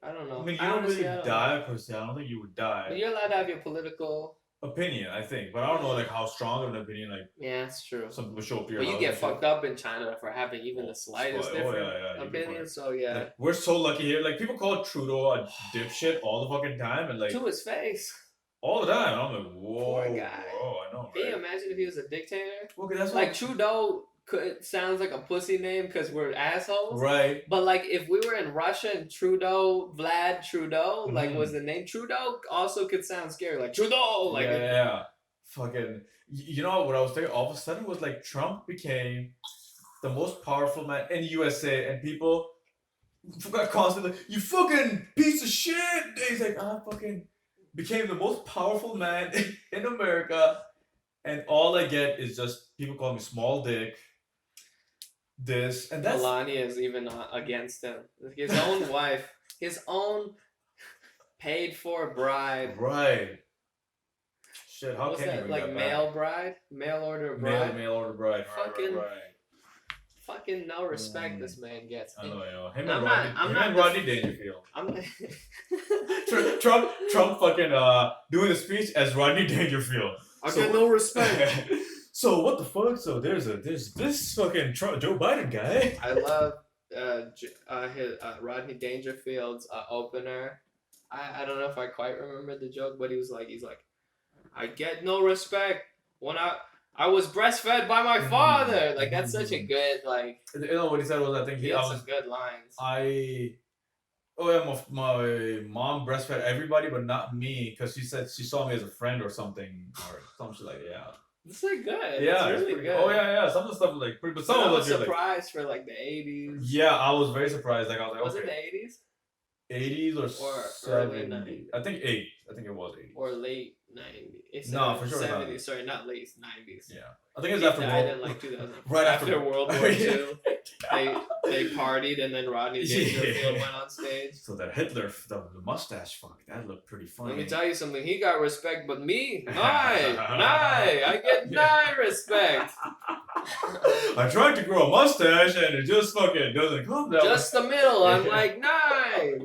I don't know. I mean, you don't honestly, really I don't die know. per se. I don't think you would die. But you're allowed to have your political opinion, I think, but I don't know like how strong of an opinion like Yeah, it's true. some people show up to your But you house get and shit. fucked up in China for having even the slightest Oh, different yeah, you get opinion. fucked. So yeah, Like, we're so lucky here. Like people call Trudeau a dipshit all the fucking time, and like to his face. all the time. I'm like, whoa, Poor guy. whoa, I know, Can you right? imagine if he was a dictator? Okay, that's Like what, Trudeau sounds like a pussy name because we're assholes. right. But like if we were in Russia and Vlad Trudeau, like Mhm. was the name Trudeau also could sound scary. Like Trudeau, like Yeah. Fucking, you know what I was thinking? All of a sudden was like Trump became the most powerful man in USA, and people got constantly, you fucking piece of shit. And he's like, I fucking became the most powerful man in America, and all I get is just people call me small dick. This and that's Melania is even against him. His own wife, his own paid for bride. right. Shit, how What's can you that? bring Like that mail back? bride, mail order bride. Mail order bride. Fucking- right. Fucking no respect this man gets. I know. Him I'm and not- Rodney, I'm him not and def- Rodney Dangerfield. I'm. Trump fucking doing a speech as Rodney Dangerfield. I So- get no respect. So what the fuck? So there's this fucking Joe Biden guy. I love his Rodney Dangerfield's opener. I don't know if I quite remember the joke, but he's like, I get no respect when I was breastfed by my father. Like that's such a good like. You know what he said was, I think He I had was some good lines. oh yeah, my mom breastfed everybody but not me because she said she saw me as a friend or something shit like It's like good. yeah it's really pretty- good. oh yeah some of the stuff like pretty, but some I of was it you're like, surprised for like the 80s. yeah, I was very surprised. Like I was like, Was okay, it the 80s 80s or early 70s? I think 80s. I think it was 80s. or late 90s? No, for sure it's not. 70s. Sorry, not late 90s. Yeah, I think it was He after died World in like 2000. right after after World War Yeah. II. They partied and then Rodney Dangerfield went on stage. So that Hitler, the mustache, fuck, that looked pretty funny. Let me tell you something. He got respect, but me, I get nigh respect. I tried to grow a mustache and it just fucking doesn't come that Just the middle. I'm like nigh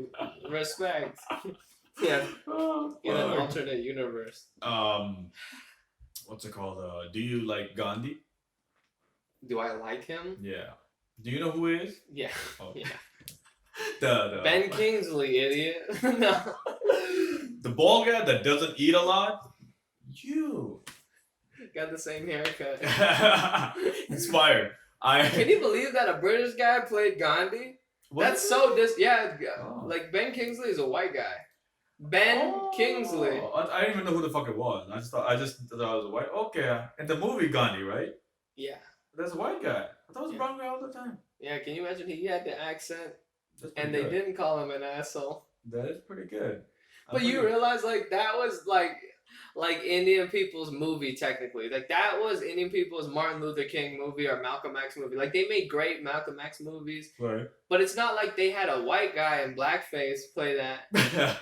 respect. Yeah, way. in an alternate universe. What's it called? Do you like Gandhi? Do I like him? Yeah. Do you know who he is? Yeah. Oh. Yeah. The Ben Kingsley, idiot. No. the bald guy that doesn't eat a lot. You. Got the same haircut. Inspired. Can you believe that a British guy played Gandhi? That's so Oh. like Ben Kingsley is a white guy. Ben Kingsley. I didn't even know who the fuck it was. I just thought it was a white. Okay, in the movie Gandhi, right? Yeah. There's a white guy. I thought it was a Yeah. brown guy all the time. Yeah, can you imagine he had the accent That's and pretty they good. didn't call him an asshole. That is pretty good. But you realize like that was like Indian people's movie technically. Like that was Indian people's Martin Luther King movie or Malcolm X movie. Like they made great Malcolm X movies, Right. but it's not like they had a white guy in blackface play that.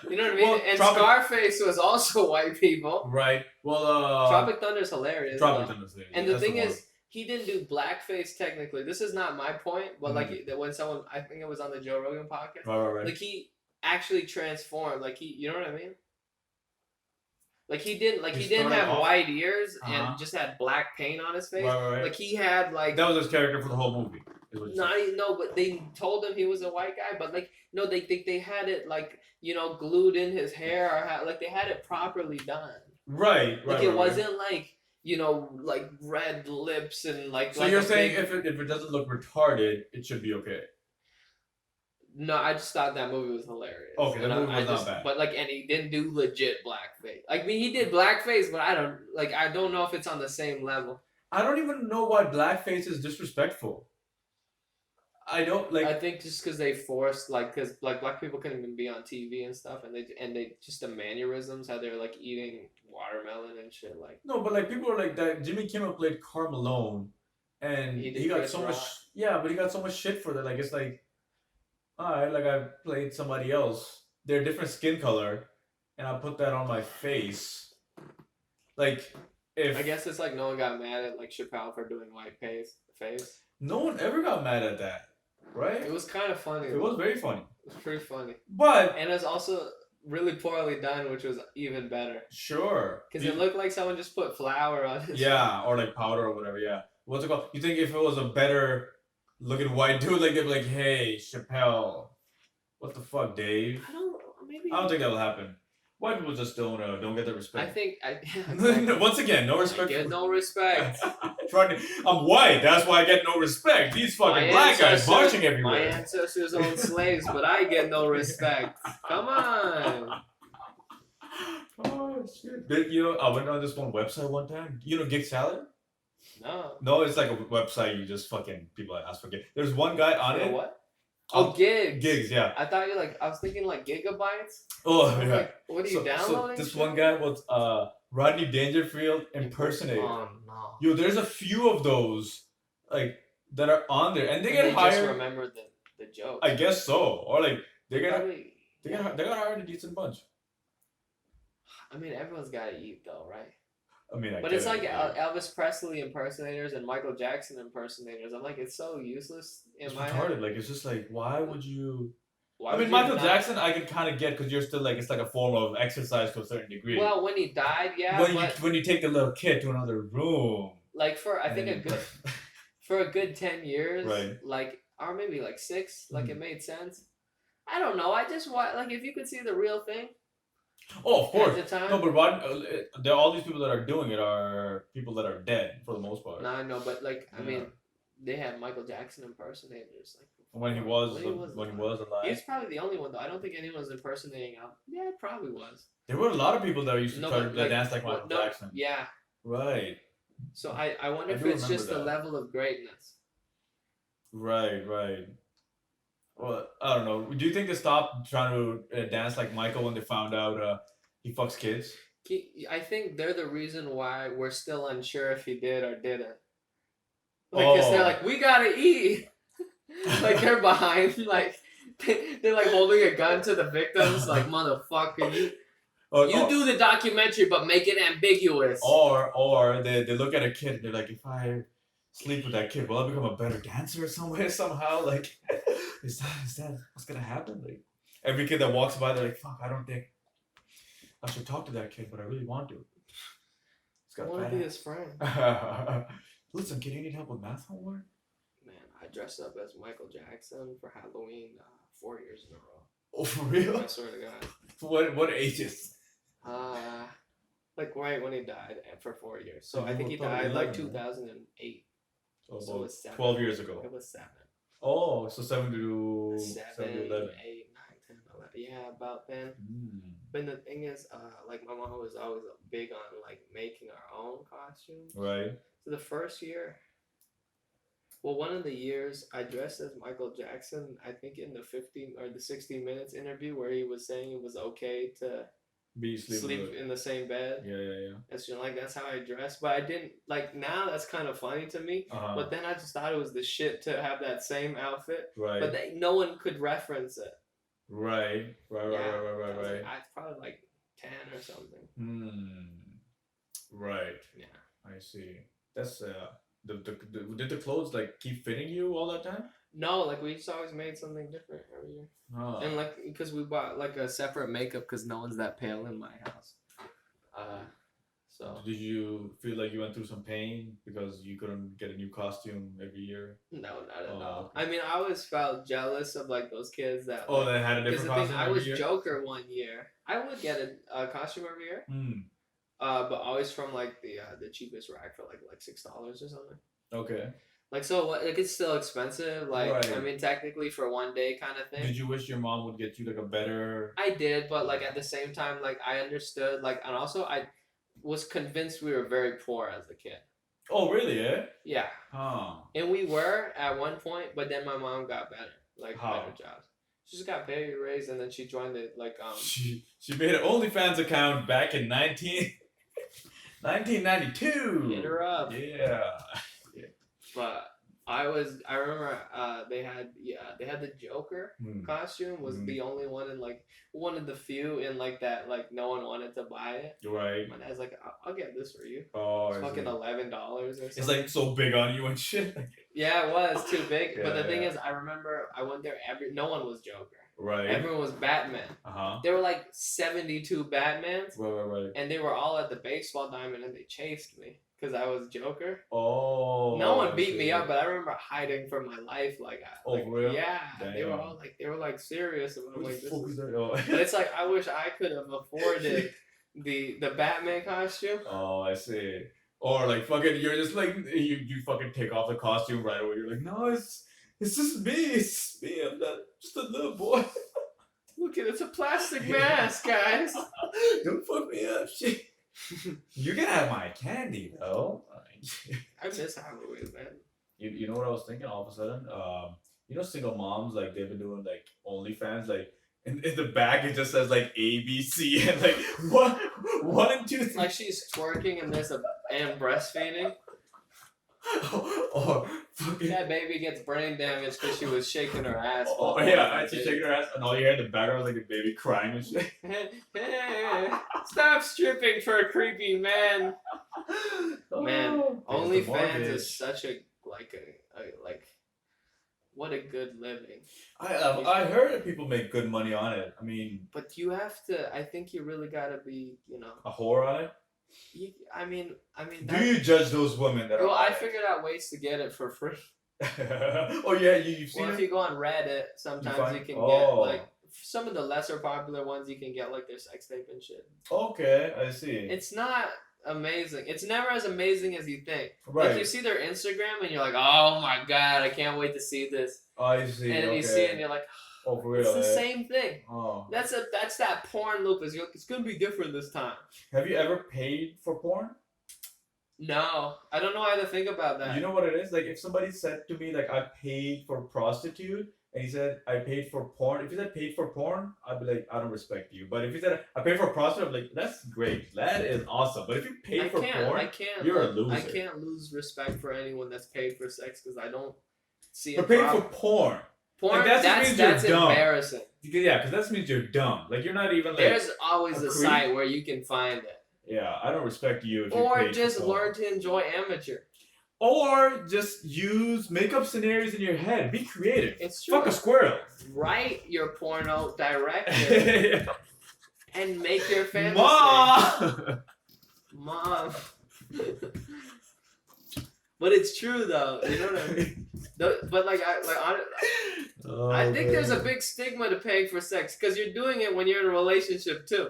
You know what I mean? Well, and Tropic- Scarface was also white people. Right. Well, Tropic Thunder's hilarious. Tropic though. Thunder's there. And the That's thing one. is, he didn't do blackface technically. This is not my point, but Mhm. like that when someone, I think it was on the Joe Rogan podcast, Right. like he actually transformed. Like you know what I mean? Like he didn't started have off- white ears Uh-huh. and just had black paint on his face. Right. Like he had like That was his character for the whole movie. Is what you said. no, but they told him he was a white guy. But like no, they had it like glued in his hair or like they had it properly done. Right. Like it wasn't like like red lips and like. So like you're a saying big- if it doesn't look retarded, it should be okay. No, I just thought that movie was hilarious. Okay, the And movie was not bad. But and he didn't do legit blackface. Like, I mean, he did blackface, but I don't know if it's on the same level. I don't even know why blackface is disrespectful. I don't like. I think just because they forced, because black people couldn't even be on TV and stuff, and they just the mannerisms, how they're like eating watermelon and shit, like. No, but like people are like that. Jimmy Kimmel played Carl and He did he got Chris so Rock. much. Yeah, but he got so much shit for that. Like it's like, alright, like I played somebody else. They're a different skin color, and I put that on my face. Like, if I guess it's like no one got mad at like Chappelle for doing white face. no one ever got mad at that, right? It was kind of funny. It was very funny, It was pretty funny. but And it's also really poorly done, which was even better. Sure. Because it looked like someone just put flour on it. Yeah, or like powder or whatever. Yeah. What's it called? You think if it was a better looking white dude, like they'd be like, "Hey, Chappelle, what the fuck, Dave?" I don't think that'll happen. White people just don't get the respect. Exactly. Once again, no respect. I get no respect. I'm white. That's why I get no respect. These fucking black guys marching everywhere. My ancestors owned slaves, but I get no respect. Come on. Oh shit! I went on this one website one time. You know, Gig Salad? No. No, it's like a website. You just fucking people ask for gigs. There's one guy on it. What? Oh, gigs. Gigs, yeah. I thought I was thinking like gigabytes. Oh, yeah. Like, what are you downloading? So this one guy was Rodney Dangerfield impersonator. Oh no. Yo, there's a few of those like that are on there, and they get hired. Just remember the joke. I guess so, or like they got hired a decent bunch. I mean, everyone's got to eat though, right? I mean, but it's like Elvis Presley impersonators and Michael Jackson impersonators. I'm like, it's so useless in my retarded. head. Like, it's just like, why would you? Why I mean, Michael Jackson, I can kind of get because you're still like it's like a form of exercise to a certain degree. Well, when he died, yeah. When you take the little kid to another room. Like for a good 10 years, right? Like or maybe like 6, like it made sense. I don't know. I just want like if you could see the real thing. Oh, of course. At the time. No, but all these people that are doing it are people that are dead for the most part. No, I know, but like I mean, they had Michael Jackson impersonators like when he was alive. He's probably the only one though. I don't think anyone was impersonating him. Yeah, it probably was. There were a lot of people that used to try to dance like Michael Jackson. Yeah. Right. So I wonder if it's just the level of greatness. Right. Well, I don't know. Do you think they stopped trying to dance like Michael when they found out he fucks kids? I think they're the reason why we're still unsure if he did or didn't. Because they're like, we gotta eat. Like they're behind, like they're like holding a gun to the victims, like motherfucker, you do the documentary, but make it ambiguous. Or they look at a kid and they're like, if I sleep with that kid, will I become a better dancer somehow? Like, is that what's gonna happen? Like, every kid that walks by, they're like, fuck, I don't think I should talk to that kid, but I really want to. I want to be his friend. Listen, kid, you need help with math homework? Man, I dressed up as Michael Jackson for Halloween 4 years in a row. Oh, for real? I swear to God. What ages? Like right when he died for 4 years. So I think he died like 2008. So it was 12 years ago. It was 7. Oh, so 7 to 11. 8, 9, 10, 11. Yeah, about then. But the thing is, like my mom was always big on like making our own costumes. Right. So the first year, well, one of the years I dressed as Michael Jackson. I think in the 15 or the 60 Minutes interview where he was saying it was okay to sleep in the same bed. Yeah. It's just like that's how I dress, but I didn't like now. That's kind of funny to me. But then I just thought it was the shit to have that same outfit. Right. But no one could reference it. Right. I probably like 10 or something. Right. Yeah. I see. That's did the clothes like keep fitting you all that time? No, like we just always made something different every year. And like because we bought like a separate makeup because no one's that pale in my house. So did you feel like you went through some pain because you couldn't get a new costume every year? No, not at all. Okay. I mean, I always felt jealous of like those kids that. They had a different costume. I was Joker one year. I would get a costume every year. But always from like the cheapest rack for like $6 or something. Okay. Like so, like it's still expensive. Like right. I mean, technically for one day kind of thing. Did you wish your mom would get you like a better? I did, but like at the same time, like I understood, like, and also I was convinced we were very poor as a kid. Oh really? Yeah. And we were at one point, but then my mom got better, like better jobs. She just got pay raised, and then she joined the like She made an OnlyFans account back in 1992. Hit her up. Yeah. But I remember they had the Joker costume was the only one in like one of the few in like that like no one wanted to buy it. Right. My dad's like, I'll get this for you. Oh, it's fucking $11 or something. It's like so big on you and shit. Yeah, it was too big. But the thing is, I remember I went there no one was Joker. Right. Everyone was Batman. There were like 72 Batmans. Right. And they were all at the baseball diamond, and they chased me because I was Joker. Oh. No one beat me up, but I remember hiding for my life. For real? Yeah. Damn. They were like serious about like this. Oh. But it's like I wish I could have afforded the Batman costume. Oh, I see. Or like fucking, you're just like you fucking take off the costume right away. You're like, no, it's just me. It's me. I'm not just a little boy. Look at it's a plastic mask, guys. Don't fuck me up, shit. You can have my candy though. I miss Halloween, man. You know what I was thinking all of a sudden? You know, single moms, like they've been doing like OnlyFans, like in the back it just says like ABC and like one and two. Like she's twerking and and breastfeeding. Or fucking that baby gets brain damage because she was shaking her ass. Oh yeah, and she's shaking her ass, and all you hear in the background is like a baby crying and shit. Hey, stop stripping for a creepy man. Man, OnlyFans is such a what a good living. I heard that people make good money on it. I mean, but you have to. I think you really gotta be, a whore on it. I mean. Do you judge those women that are? Well, I figured out ways to get it for free. Oh yeah, you've seen. Well, if you go on Reddit, sometimes you can get like some of the lesser popular ones. You can get like their sex tape and shit. Okay, I see. It's not amazing. It's never as amazing as you think. Right. Like you see their Instagram and you're like, oh my god, I can't wait to see this. Oh, I see. And then you see it and you're like, oh, for real. It's the same thing. Oh. That's that porn loop. It's gonna be different this time. Have you ever paid for porn? No, I don't know how to think about that. You know what it is? Like if somebody said to me like I paid for prostitute and he said I paid for porn. If he said paid for porn, I'd be like I don't respect you. But if he said I paid for prostitute, I'm like that's great. That is awesome. But if you paid for porn, you're a loser. I can't lose respect for anyone that's paid for sex because I don't see it. But paying for porn. Porn, like, that's embarrassing. Yeah, because that means you're dumb. Like you're not even like. There's always a site where you can find it. Yeah, I don't respect you if or you just learn to enjoy amateur. Or just use makeup scenarios in your head. Be creative. It's true. Fuck a squirrel. Write your porno, direct it, and make your fantasy. Mom. But it's true though. You know what I mean? But I think there's a big stigma to paying for sex because you're doing it when you're in a relationship too.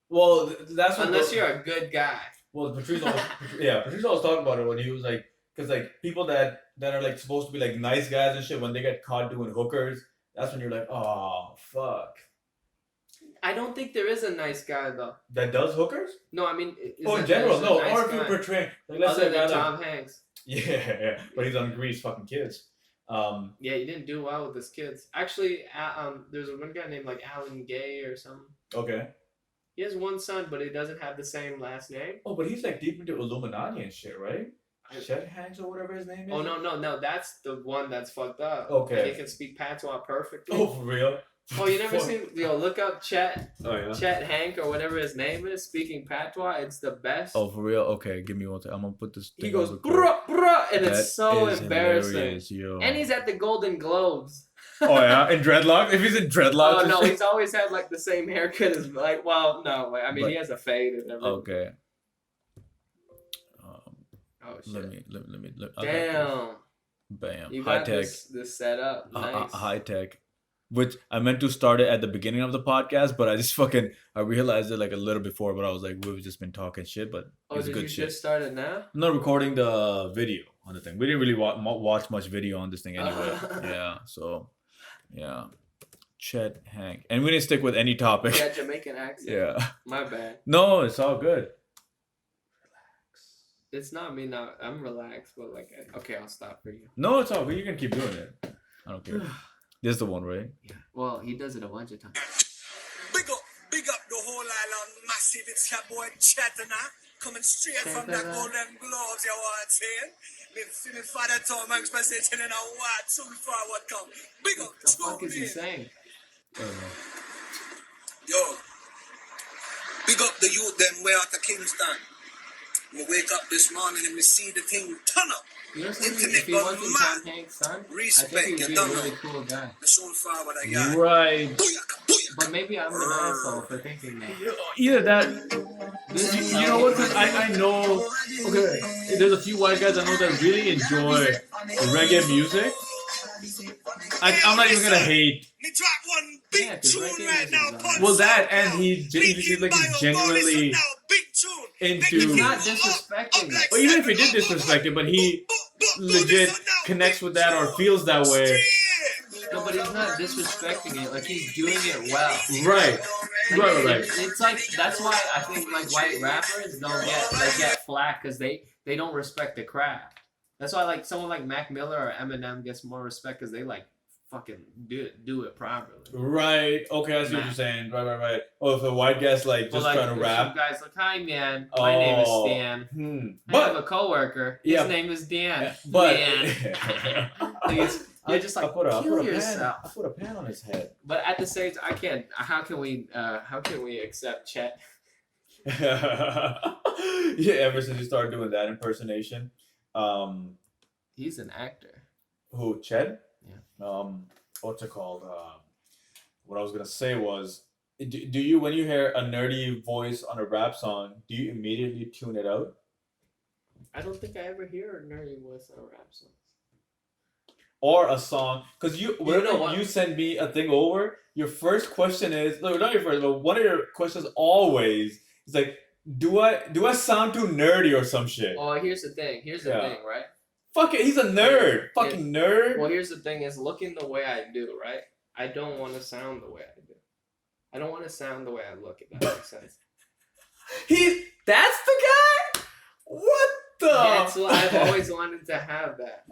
Well, that's what unless you're a good guy. Well, Patrice was talking about it when he was like, because like people that are like supposed to be like nice guys and shit, when they get caught doing hookers, that's when you're like, oh fuck. I don't think there is a nice guy though. That does hookers? No, I mean. In general, no. Nice or if you portray, like, let's other say than Tom Hanks. Yeah, but he's on Grease fucking kids. Yeah, he didn't do well with his kids. Actually, there's one guy named like Alan Gay or something. Okay. He has one son, but he doesn't have the same last name. Oh, but he's like deep into Illuminati and shit, right? Chet Hanks or whatever his name is. Oh no, that's the one that's fucked up. Okay. And he can speak patois perfectly. Oh, for real? Oh, you never seen? Look up Chet. Oh yeah. Chet Hank or whatever his name is, speaking patois. It's the best. Oh, for real? Okay, give me one second. I'm gonna put this. He goes bruh, and it's so embarrassing. And he's at the Golden Globes. Oh yeah, in dreadlocks. If he's in dreadlocks. Oh no, he's always had like the same haircut as like. Well, no, I mean he has a fade and everything. Okay. Oh shit. Let me. Damn. Bam. You high got tech. This set up. Nice. High tech. Which I meant to start it at the beginning of the podcast, but I realized it like a little before, but I was like, we've just been talking shit, but it's good shit. Just started now? I'm not recording the video on the thing. We didn't really watch much video on this thing anyway. Yeah, so, yeah. Chet Hank. And we didn't stick with any topic. Yeah, Jamaican accent. Yeah. My bad. No, it's all good. Relax. It's not me now. I'm relaxed, but like, okay, I'll stop for you. No, it's all good. You can keep doing it. I don't care. This is the one, right? Yeah. Well, he does it a bunch of times. Big up the whole island, massive. It's your boy Chet coming straight from the Golden Globes. You want to say? Me father told me specific in a word soon forward come. Big up. What the fuck is he saying? Yo, big up the youth them way out of Kingston. Me wake up this morning and me see the thing turn up. You know something? Internet If he gone wasn't mad. Tom Hanks' son, I Respect, think he'd you be a don't really know. cool guy. The soon forward I got. Right. Booyaka, booyaka. But maybe I'm an asshole for thinking that. Either that. This, You know what? Cause I know. Okay, there's a few white guys I know that really enjoy reggae music. I'm not even gonna hate. Me drop one big Yeah, 'cause tune reggae right music's now. alright. Pun Well, that sound and now. he seems like he's Bio, go genuinely listen now. Big tune. into. He's not Up disrespecting like it. Or even if he seven. did disrespect it, but he legit Listen now. connects Big with that or tune. feels that way. Straight. No, but he's not disrespecting it. Like, he's doing it well. Right. Right. It's like, that's why I think, like, white rappers get flack because they don't respect the craft. That's why, like, someone like Mac Miller or Eminem gets more respect because they, like, fucking do it properly. Right. Okay, I see what you're saying. Right. Oh, if a white guy's like But, just like, trying to if rap. some guy's like, hi, man, my name is Stan. I have a But coworker. His Yeah. name is Dan. but Man. Like, you're just like, kill yourself. I put a pan on his head. But at the same time, I can't. How can we accept Chet? Yeah, ever since you started doing that impersonation. He's an actor. Who, Chet? Yeah. What's it called? What I was gonna say was, do you, when you hear a nerdy voice on a rap song, do you immediately tune it out? I don't think I ever hear a nerdy voice on a rap song. Or a song, because whenever know what? you send me a thing over, your first question is, no, not your first, but one of your questions always is like, do I sound too nerdy or some shit? Oh, here's the thing, right? Fuck it, he's a nerd. Fucking nerd. Well, here's the thing: is looking the way I do, right? I don't want to sound the way I do. I don't want to sound the way I look. If that makes sense. That's the guy. What the? That's what I've always wanted to have that.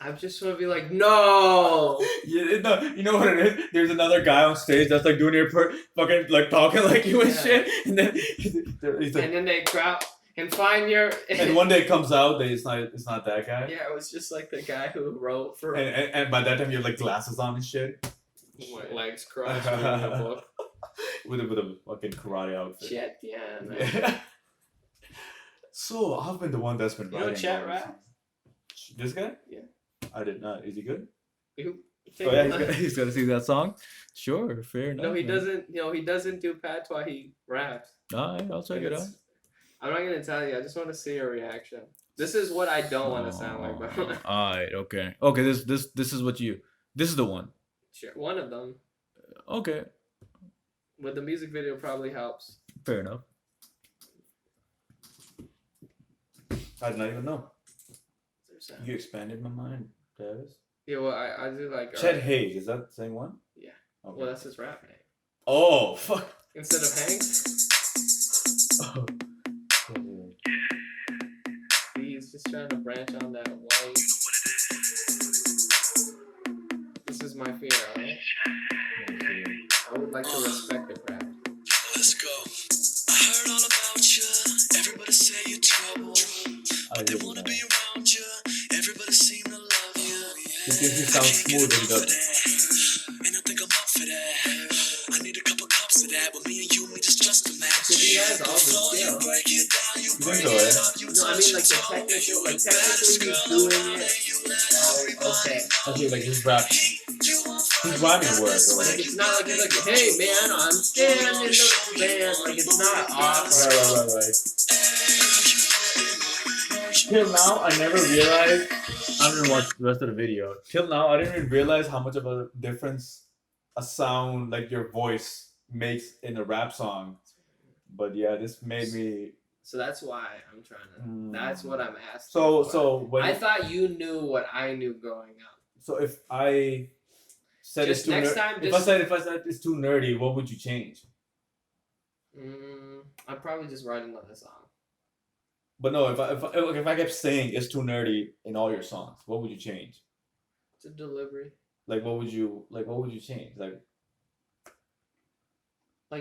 I just want to be like, no. No, you know what it is? There's another guy on stage that's like doing your fucking like talking like you and shit, and then he's like, And then they crowd and find your. and one day it comes out that it's not that guy. Yeah, it was just like the guy who wrote for. And by that time you have like glasses on and shit. Legs crossed reading the book. with a fucking karate outfit. Chet, yeah. Yeah. So I've been the one that's been You know writing. Chet all rap? This guy? Yeah. I did not. Is he good? You Oh yeah, he's gonna sing that song. Sure, fair enough. No, he doesn't. He doesn't do patois. He raps. Alright, I'll check it out. I'm not gonna tell you. I just want to see your reaction. This is what I don't want to sound like, bro. Alright, okay. This is what you. This is the one. Sure, one of them. Okay, But the music video probably helps. fair enough. I did not even know. You expanded my mind, Travis. Yeah, well, I do like. Chet Hayes, is that the same one? Yeah. Okay. Well, that's his rap name. Oh fuck. Instead of Hanks, Oh. he's just trying to branch on that white. This is my fear, alright? I would like to respect the craft. Let's go. I heard all about you. Everybody say you're trouble. They wanna be around you. Everybody seem to love you. He sounds smooth and good. And I think I'm up for that. I need a couple cups of that. With me and you, we just a match. He has all the skill. You break it down, you break so, it up. You No, I mean like the technical, like technically he's doing it. Oh, okay. Okay, like he's rapping. He's rhyming words. Like it's not like he's like, hey man, I'm standing in the band. Like it's not awesome. Right. Till now, I never realized. I didn't watch the rest of the video. Till now, I didn't even realize how much of a difference a sound like your voice makes in a rap song. But yeah, this made me. So that's why I'm trying to. That's what I'm asking. So when I thought you knew what I knew growing up. So if I said Just it's too next nerdy, time, if I said it's too nerdy, what would you change? I'd probably just write another song. But no, if I kept saying it's too nerdy in all your songs, what would you change? It's a delivery. What would you change? Like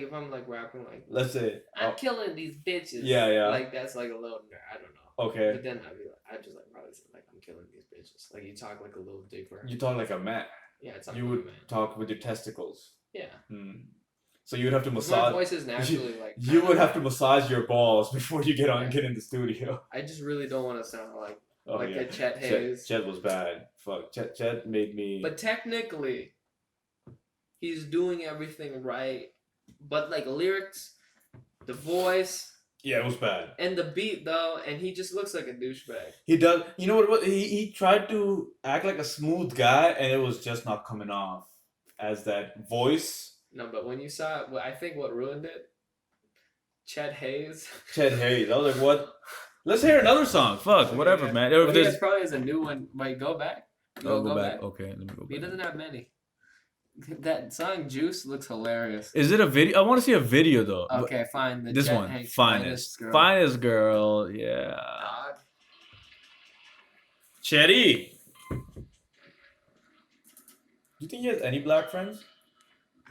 if I'm like rapping like, Let's say I'm killing these bitches. Yeah. Like that's like a little nerd. I don't know. Okay. But then I'd just like probably say like I'm killing these bitches. Like you talk like a little deeper. You talk like a man. Yeah, it's like You would talk with your testicles. Yeah. So you would have to My massage. voice is naturally like. You would have to massage your balls before you get in the studio. I just really don't want to sound like Oh, a Chet Chet, Hayes. Chet was bad. Fuck. Chet made me. But technically, he's doing everything right. But like lyrics, the voice. Yeah, it was bad. And the beat though, and he just looks like a douchebag. He does. You know what? He tried to act like a smooth guy, and it was just not coming off as that voice. No, but when you saw it, I think what ruined it, Chet Hayes. Chet Hayes. I was like, what? Let's hear another song. Fuck, whatever, Yeah. man. Well, If he there's... has probably has a new one. Wait, go back. Go back. Okay, let me go He back. doesn't have many. That song Juice looks hilarious. Is it a video? I want to see a video though. Okay, fine. This Chet one, Hanks finest girl. girl. Yeah. Dog. Chetty. Do you think he has any black friends?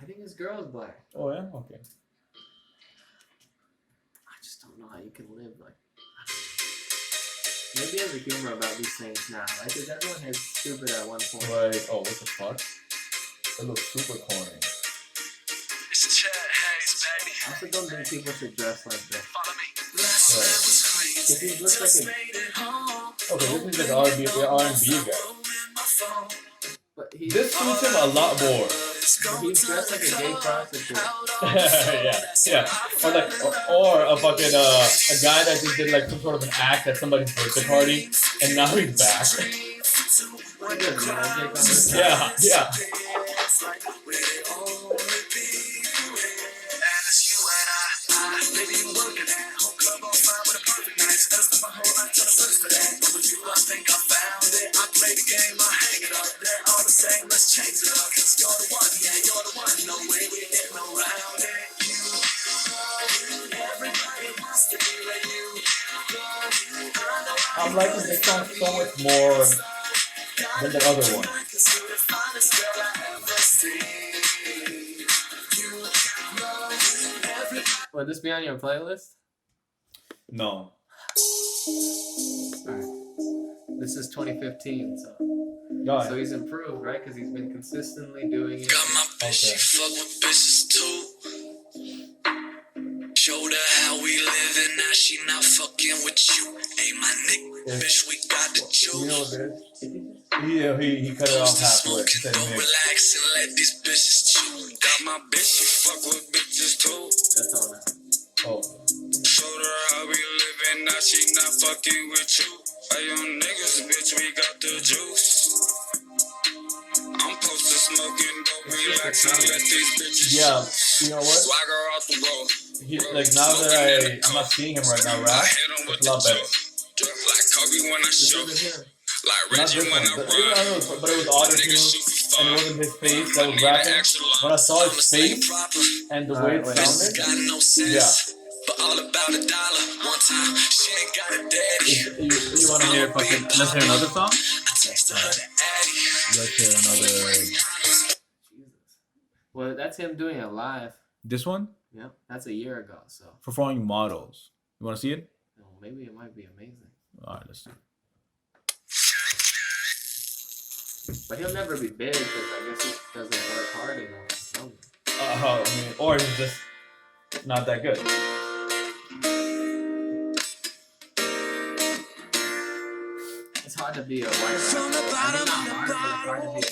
I think his girl's black. Oh yeah. Okay. I just don't know how you can live like. Maybe he has a humor about these things now. Like, cause everyone is stupid at one point. Like, oh, what the fuck? That looks super corny. It's Chet Hayes, baby. I also don't think people should dress like this. Follow me. If he looks like a, Okay, this is like R&B guy. but he, This suits him a lot more. he's dressed like a gay prostitute. yeah. Or like, or a fucking a guy that just did like some sort of an act at somebody's birthday party, and now he's back. He does magic on this. Yeah. I'm liking this song so much more than the other one. Would this be on your playlist? No. Alright. This is 2015, so God. so he's improved, right? Because he's been consistently doing it. Got my bitch, she fuck with bitches too. Showed her how we live and now she not fucking with you. Ain't my nigga, bitch, we got the juice. You know what it is? He cut it off halfway. He said Go mix. relax and let these bitches chew. Got my bitch, she fuck with bitches too. That's all that. Oh. Showed her how we live and now she not fucking with you. Hey, young niggas, bitch, we got the juice. I'm posted smoking, go relax and let these bitches Yeah. You know what? swagger off the road. Like now that I'm not seeing him right now, rap, it's a lot better. Just like Kobe when I This show. isn't him. Like Not Reggie this when one, I but it was run. auto-tuned, and it wasn't his face that was rapping. When I saw his face and the way it sounded, Got no sense. yeah. But all about $1. One time, she ain't got a daddy. You want to hear fucking? Let's hear another song. I texted her to Addy. Let's hear another. Jesus. Well, that's him doing it live. This one? Yep, that's a year ago. So Performing models. You want to see it? maybe it might be amazing. All right, let's see. But he'll never be big because I guess he doesn't work hard enough. I mean, or he's just not that good. It's hard to be a white rapper. I mean, not hard, but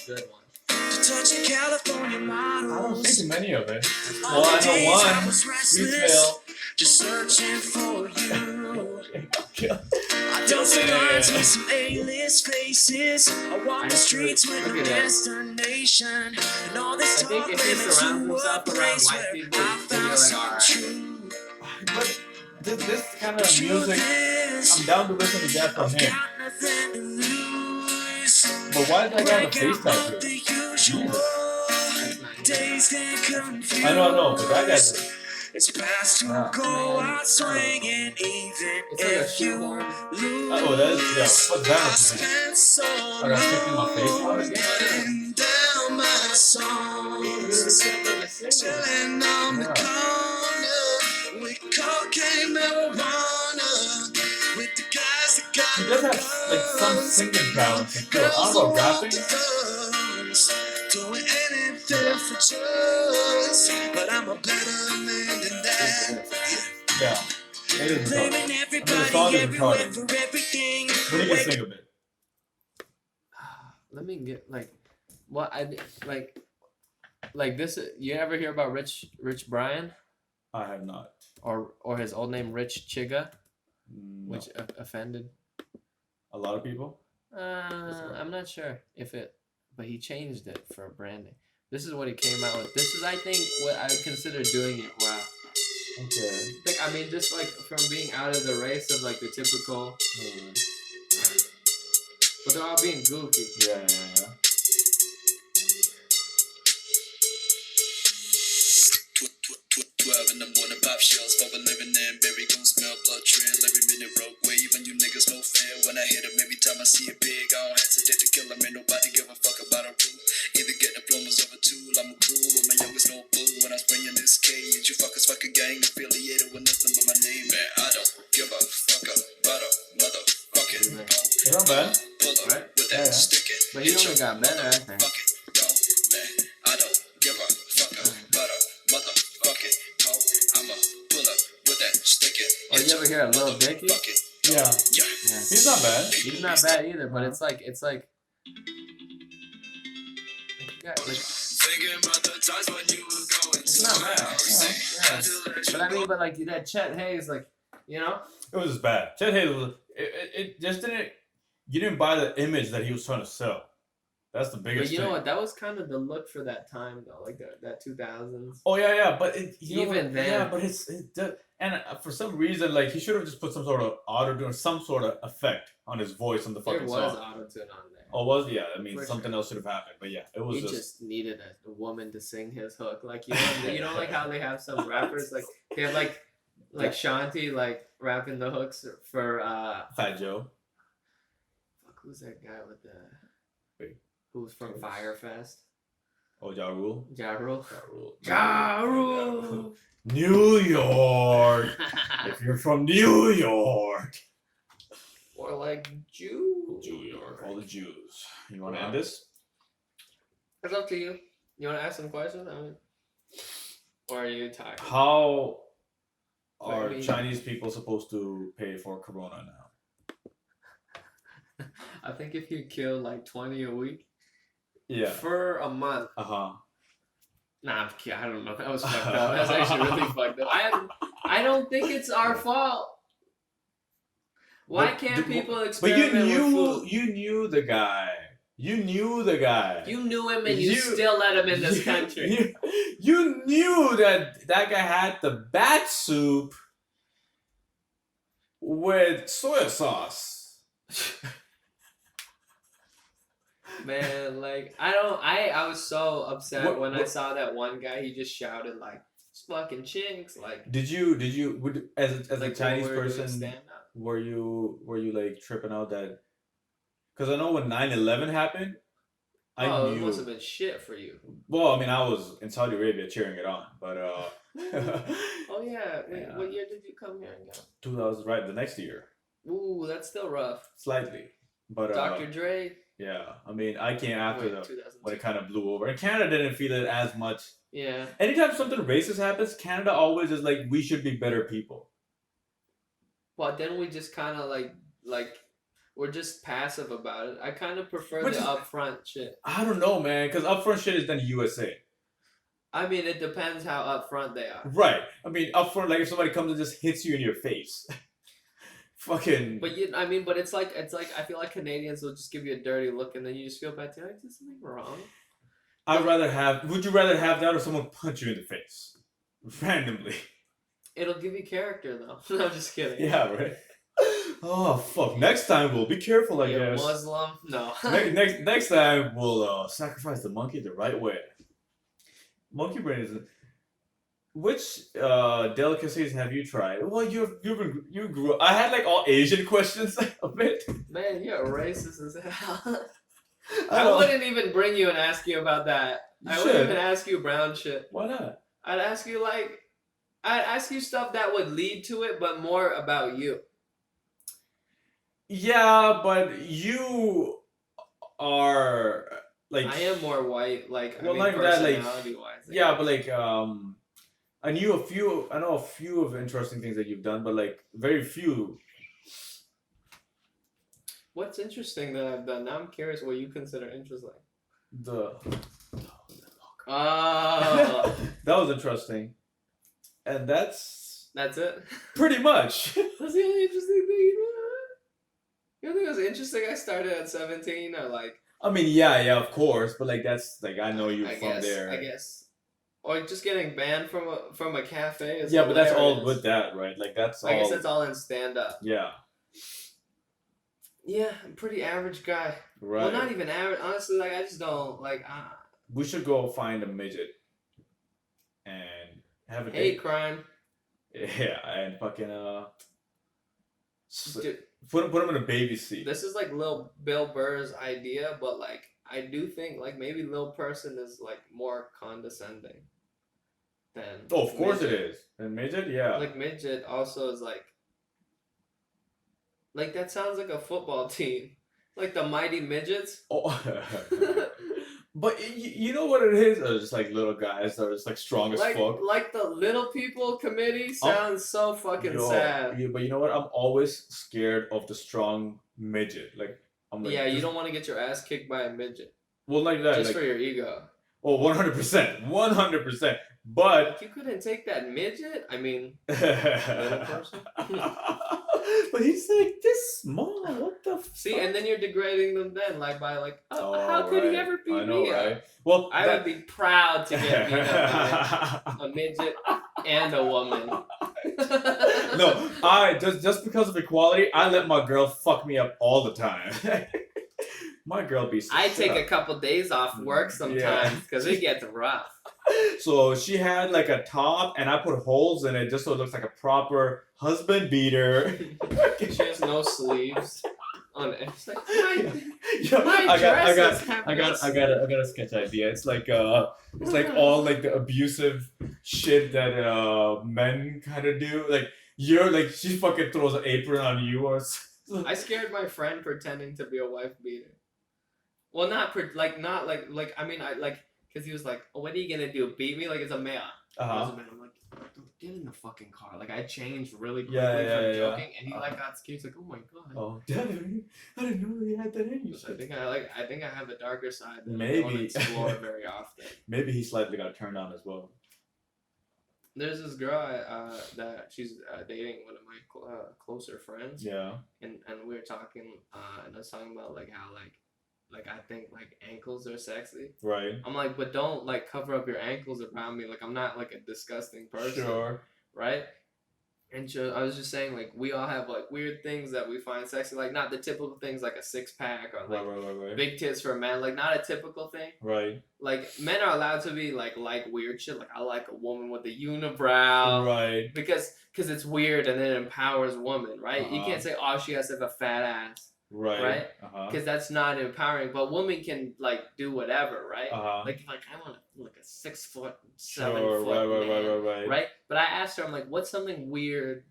it's hard to be a good one. I don't see too many of it. Well, I know one. Retail. Just searching for you. I Don't say lines with some A-list faces. I walk the streets with no destination. And all this I think talk if he limits surrounds to himself a around place white where people, I he'll be found like, some alright. true. But this kind of music, I'm down to listen to that from him. Got nothing to lose. But why is that guy on the face tattoo? The usual days get confused. I know, but that guy's. It's best to Yeah. go out swinging, even It's like a if you shoehorn. lose. Oh, that is. Yeah, what's that represent? Spent so I got stick in my face on it. writing down my songs, chilling on the corner with cocaine marijuana, with the guys that got He does have like some singing talent. Still, I don't know, rapping. doing anything for trust, but I'm a better man than that. Yeah. It is Blaming retarded. I mean, the everybody song is everywhere retarded. for everything. But he can sing a bit. Let me get what I like this. You ever hear about Rich Brian I have not. or his old name Rich Chiga, No. which offended A lot of people? I'm not sure if it, but he changed it for branding. This is what he came out with. This is, I think, what I would consider doing it well. Okay. Like, I mean, just like from being out of the race of like the typical, but they're all being goofy. Yeah. 12 in the morning, pop shells for a living and berry gon' smell blood trail every minute rogue wave and you niggas no fair. When I hit 'em every time I see it big, I don't hesitate to kill 'em. Ain't nobody give a fuck about a rule. Either get diplomas of a tool, I'm a cool with my youngest no boo. When I spring in this cage, you fuckers fucking gang affiliated with nothing but my name. Man, I don't give a fuck about a motherfucking pole. It's not bad. Pull up Right? with that Yeah. stick it. But he only got better, I think. Fucking go, man. I don't give a fuck about a motherfucking hoe. I'ma pull up with that stick it. Or you ever hear a Lil Dicky? Yeah. Yeah. He's not bad. He's not bad either, but it's like yeah, like Thinking about the times when you were going it's not bad. Yeah. But I mean, but like that Chet Hayes, like, you know, It was just bad. Chet Hayes was. It just didn't. You didn't buy the image that he was trying to sell. That's the biggest but you thing. know what? That was kind of the look for that time though, like that 2000s. Oh yeah, but you know Even what? then. Yeah, but and for some reason, like he should have just put some sort of auto-tune, some sort of effect on his voice on the There fucking was song. auto-tune on there. Oh, was yeah? I mean, For something sure. else should have happened, but yeah, it was He just. just needed a woman to sing his hook, like you know like how they have some rappers like they have like Shanti like rapping the hooks for Fat Joe. fuck, who's that guy with the Wait. who's from Firefest? Oh, Ja Rule. Ja Rule. Ja Ja Rule. New York. If you're from New York. Or like Jew. New York. All the Jews. You want to end this? It's up to you. You want to ask some questions? I mean, or are you tired? How are Maybe. Chinese people supposed to pay for Corona now? I think if you kill like 20 a week Yeah. for a month. Nah, I'm kidding. I don't know. That was fucked up. That's actually really fucked up. I don't think it's our fault. Why can't people experiment But with food? you knew the guy. You knew the guy. You knew him and you still let him in this country. You knew that guy had the bat soup with soy sauce. Man, like I was so upset when I what- saw that one guy. He just shouted like, "It's fucking chinks!" Like, Did you as a like Chinese when we were doing person stand-up. were you like tripping out that? Because I know when 9/11 happened, I Oh, it knew. must have been shit for you. Well, I mean, I was in Saudi Arabia cheering it on, but Oh yeah. Wait, Yeah. what year did you come here again? 2000 right the next year, Ooh, that's still rough. slightly, but Dr. Dre. yeah, I mean, I came after Wait, when 2002. it kind of blew over, and Canada didn't feel it as much. Yeah. Anytime something racist happens, Canada always is like, we should be better people. Well, then we just kind of like we're just passive about it. I kind of prefer Which the is- upfront shit. I don't know, man, because upfront shit is done USA. I mean, it depends how upfront they are. Right. I mean, upfront, like if somebody comes and just hits you in your face. Fucking. But but it's like I feel like Canadians will just give you a dirty look and then you just feel bad. Like, is something wrong? Would you rather have that or someone punch you in the face? Randomly. It'll give you character though. No, I'm just kidding. Yeah, right? Oh, fuck. Next time we'll be careful, I You're guess. Muslim? No. Next time we'll sacrifice the monkey the right way. Monkey brain is. Which delicacies have you tried? Well, you grew up. I had like all Asian questions a bit. Man, you're racist as hell. I I don't- wouldn't even bring you and ask you about that. You I wouldn't should. even ask you brown shit. Why not? I'd ask you stuff that would lead to it, but more about you. Yeah, but you are like I am more white, like Well, I mean, not even that, like, personality wise. yeah, but like I know a few of interesting things that you've done, but like very few. What's interesting that I've done? Now I'm curious what you consider interesting. The Oh, that was interesting, and that's it. pretty much. That's the only interesting thing you know. You don't think it was interesting? I started at 17, or like. I mean, yeah, of course, but like that's like I know you I from guess, there. I guess. Or just getting banned from a cafe is Yeah, but that's all hilarious. with that, right? Like that's all. I guess that's all in stand up. Yeah. Yeah, I'm a pretty average guy. Right. Well, not even average. Honestly, like I just don't like. We should go find a midget and have a Hate date. crime. Yeah, and fucking Dude, put him in a baby seat. this is like Lil Bill Burr's idea, but like I do think like maybe Lil Person is like more condescending than. Oh, of course midget. it is. And midget, yeah. Like midget also is like that sounds like a football team, like the Mighty Midgets. Oh. But you know what it is? Just like little guys that are just like strong as fuck. Like the Little People Committee sounds so fucking sad. Yeah, but you know what? I'm always scared of the strong midget. Like I'm like, Yeah, you don't want to get your ass kicked by a midget. Well, like that. Just like, for your ego. Oh, 100%. 100%. But You couldn't take that midget? I mean, little person? but he's like this small. What the fuck? See, and then you're degrading them then, like by like, how could right. he ever beat I know, me right? up? Well, I would be proud to get beat up by a midget and a woman. No, I just because of equality, I let my girl fuck me up all the time. My girl be. I take a couple days off work sometimes because it gets rough. So she had like a top, and I put holes in it just so it looks like a proper husband beater. She has no sleeves on it. It's like, I got a sketch idea. It's like all like the abusive shit that men kind of do. Like you're like she fucking throws an apron on you or. I scared my friend pretending to be a wife beater. Well, not like I mean I like because he was like, oh, what are you gonna do? Beat me like it's a man. I'm like, get in the fucking car. Like I changed really quickly from joking, and he like got scared. He's like, oh my god. Oh, damn! I didn't know you had that in you. So I think I have a darker side that Maybe. I don't explore very often. Maybe he slightly got turned on as well. There's this girl that she's dating one of my closer friends. Yeah. And we were talking, and I was talking about like how like I think like ankles are sexy. Right. I'm like, but don't like cover up your ankles around me. Like I'm not like a disgusting person. Sure. Right. And so I was just saying like we all have like weird things that we find sexy. Like not the typical things like a 6-pack or like right. big tits for a man. Like not a typical thing. Right. Like men are allowed to be like weird shit. Like I like a woman with a unibrow. Right. Because it's weird and it empowers women, right? You can't say, oh, she has to have a fat ass. Right? Because that's not empowering. But women can like do whatever, right? Like I want to like a 6 foot, 7 foot man, right? But I asked her, I'm like, what's something weird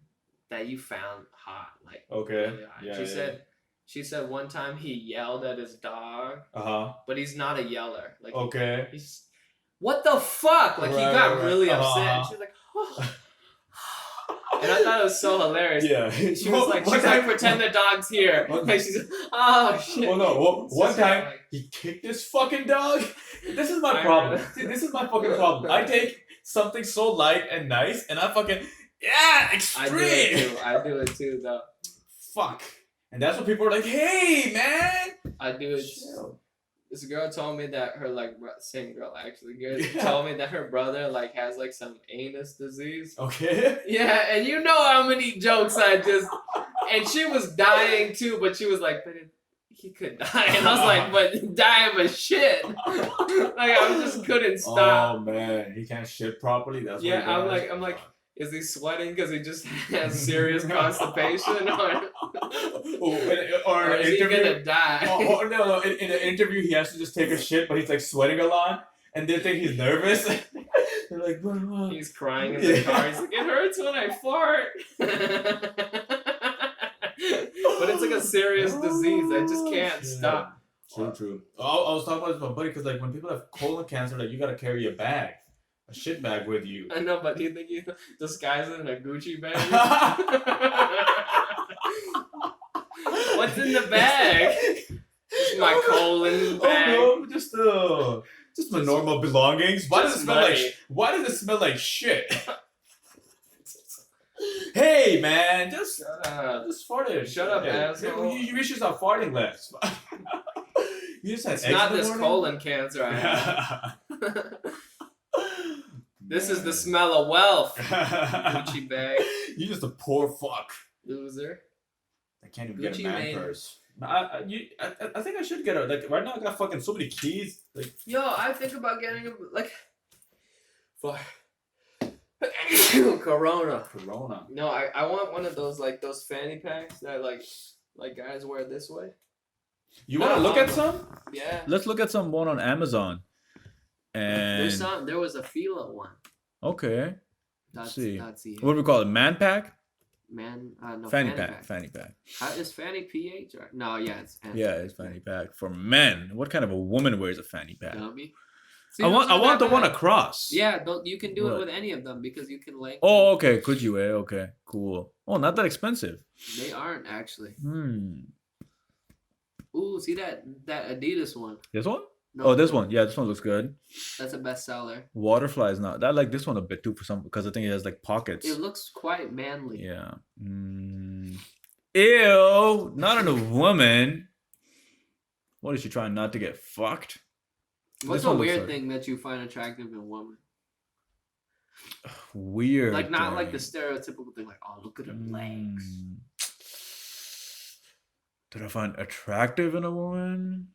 that you found hot? Like okay, really hot? She said one time he yelled at his dog. But he's not a yeller. Like okay. He's what the fuck? Like he got really upset. She's like, oh. And I thought it was so hilarious. Yeah. She was like, pretend the dog's here. And she's like, oh shit. Well, no. One time he kicked this fucking dog. This is my problem. See, this is my fucking problem. I take something so light and nice, and I fucking extreme. I do it too, though. Fuck. And that's what people are like, hey man. I do it. Chill. This girl told me that her same girl actually told me that her brother like has like some anus disease. Okay. Yeah, and you know how many jokes I just and she was dying too, but she was like, but he could die, and I was like, but die of a shit. Like I just couldn't stop. Oh man, he can't shit properly. That's yeah. I'm like. Is he sweating because he just has serious constipation, or is he gonna die? No. In an interview, he has to just take a shit, but he's like sweating a lot, and they think he's nervous. They're like, bro. He's crying in the car. He's like, it hurts when I fart. But it's like a serious disease. I just can't stop. True. Oh, I was talking about this with my buddy because like when people have colon cancer, like you gotta carry a bag, a shit bag with you. I know, but do you think you disguise it in a Gucci bag? What's in the bag? It's my colon bag. Oh no, just my normal belongings. Why does it smell money. Why does it smell like shit? Hey man, just fart it. Shut up, asshole. You should stop farting less. You just had It's eggs not in the this morning? colon cancer I have. This is the smell of wealth. Gucci bag. You just a poor fuck. Loser. I can't even Gucci get a man made- purse. I think I should get a like right now. I got fucking so many keys. Like Yo, I think about getting a like. fuck. Corona. Corona. No, I want one of those like those fanny packs that like guys wear this way. You want to look at some? Yeah. Let's look at some one on Amazon. And There was a Fila one. okay, That's see. That's it. what do we call it? Man pack? Man, no, Fanny pack. Fanny pack. How is fanny PH or no? Yeah, it's N. Yeah, it's fanny pack for men. What kind of a woman wears a fanny pack? Dummy. See, I those want aren't the that one bad. across. Yeah, you can do What? it with any of them because you can link. Oh, okay. Could you? Okay, cool. Oh, not that expensive. They aren't actually. Hmm. Ooh, see that Adidas one? This one? No, Oh, this one. Yeah, this one looks good. That's a bestseller. Waterfly is not. I like this one a bit too for some because I think it has like pockets. It looks quite manly. Yeah. Ew! Not on a woman. What is she trying not to get fucked? What's This a one looks weird like- thing that you find attractive in women? Weird. Like not like the thing. stereotypical thing, like oh look at her legs. Mm. Did I find attractive in a woman?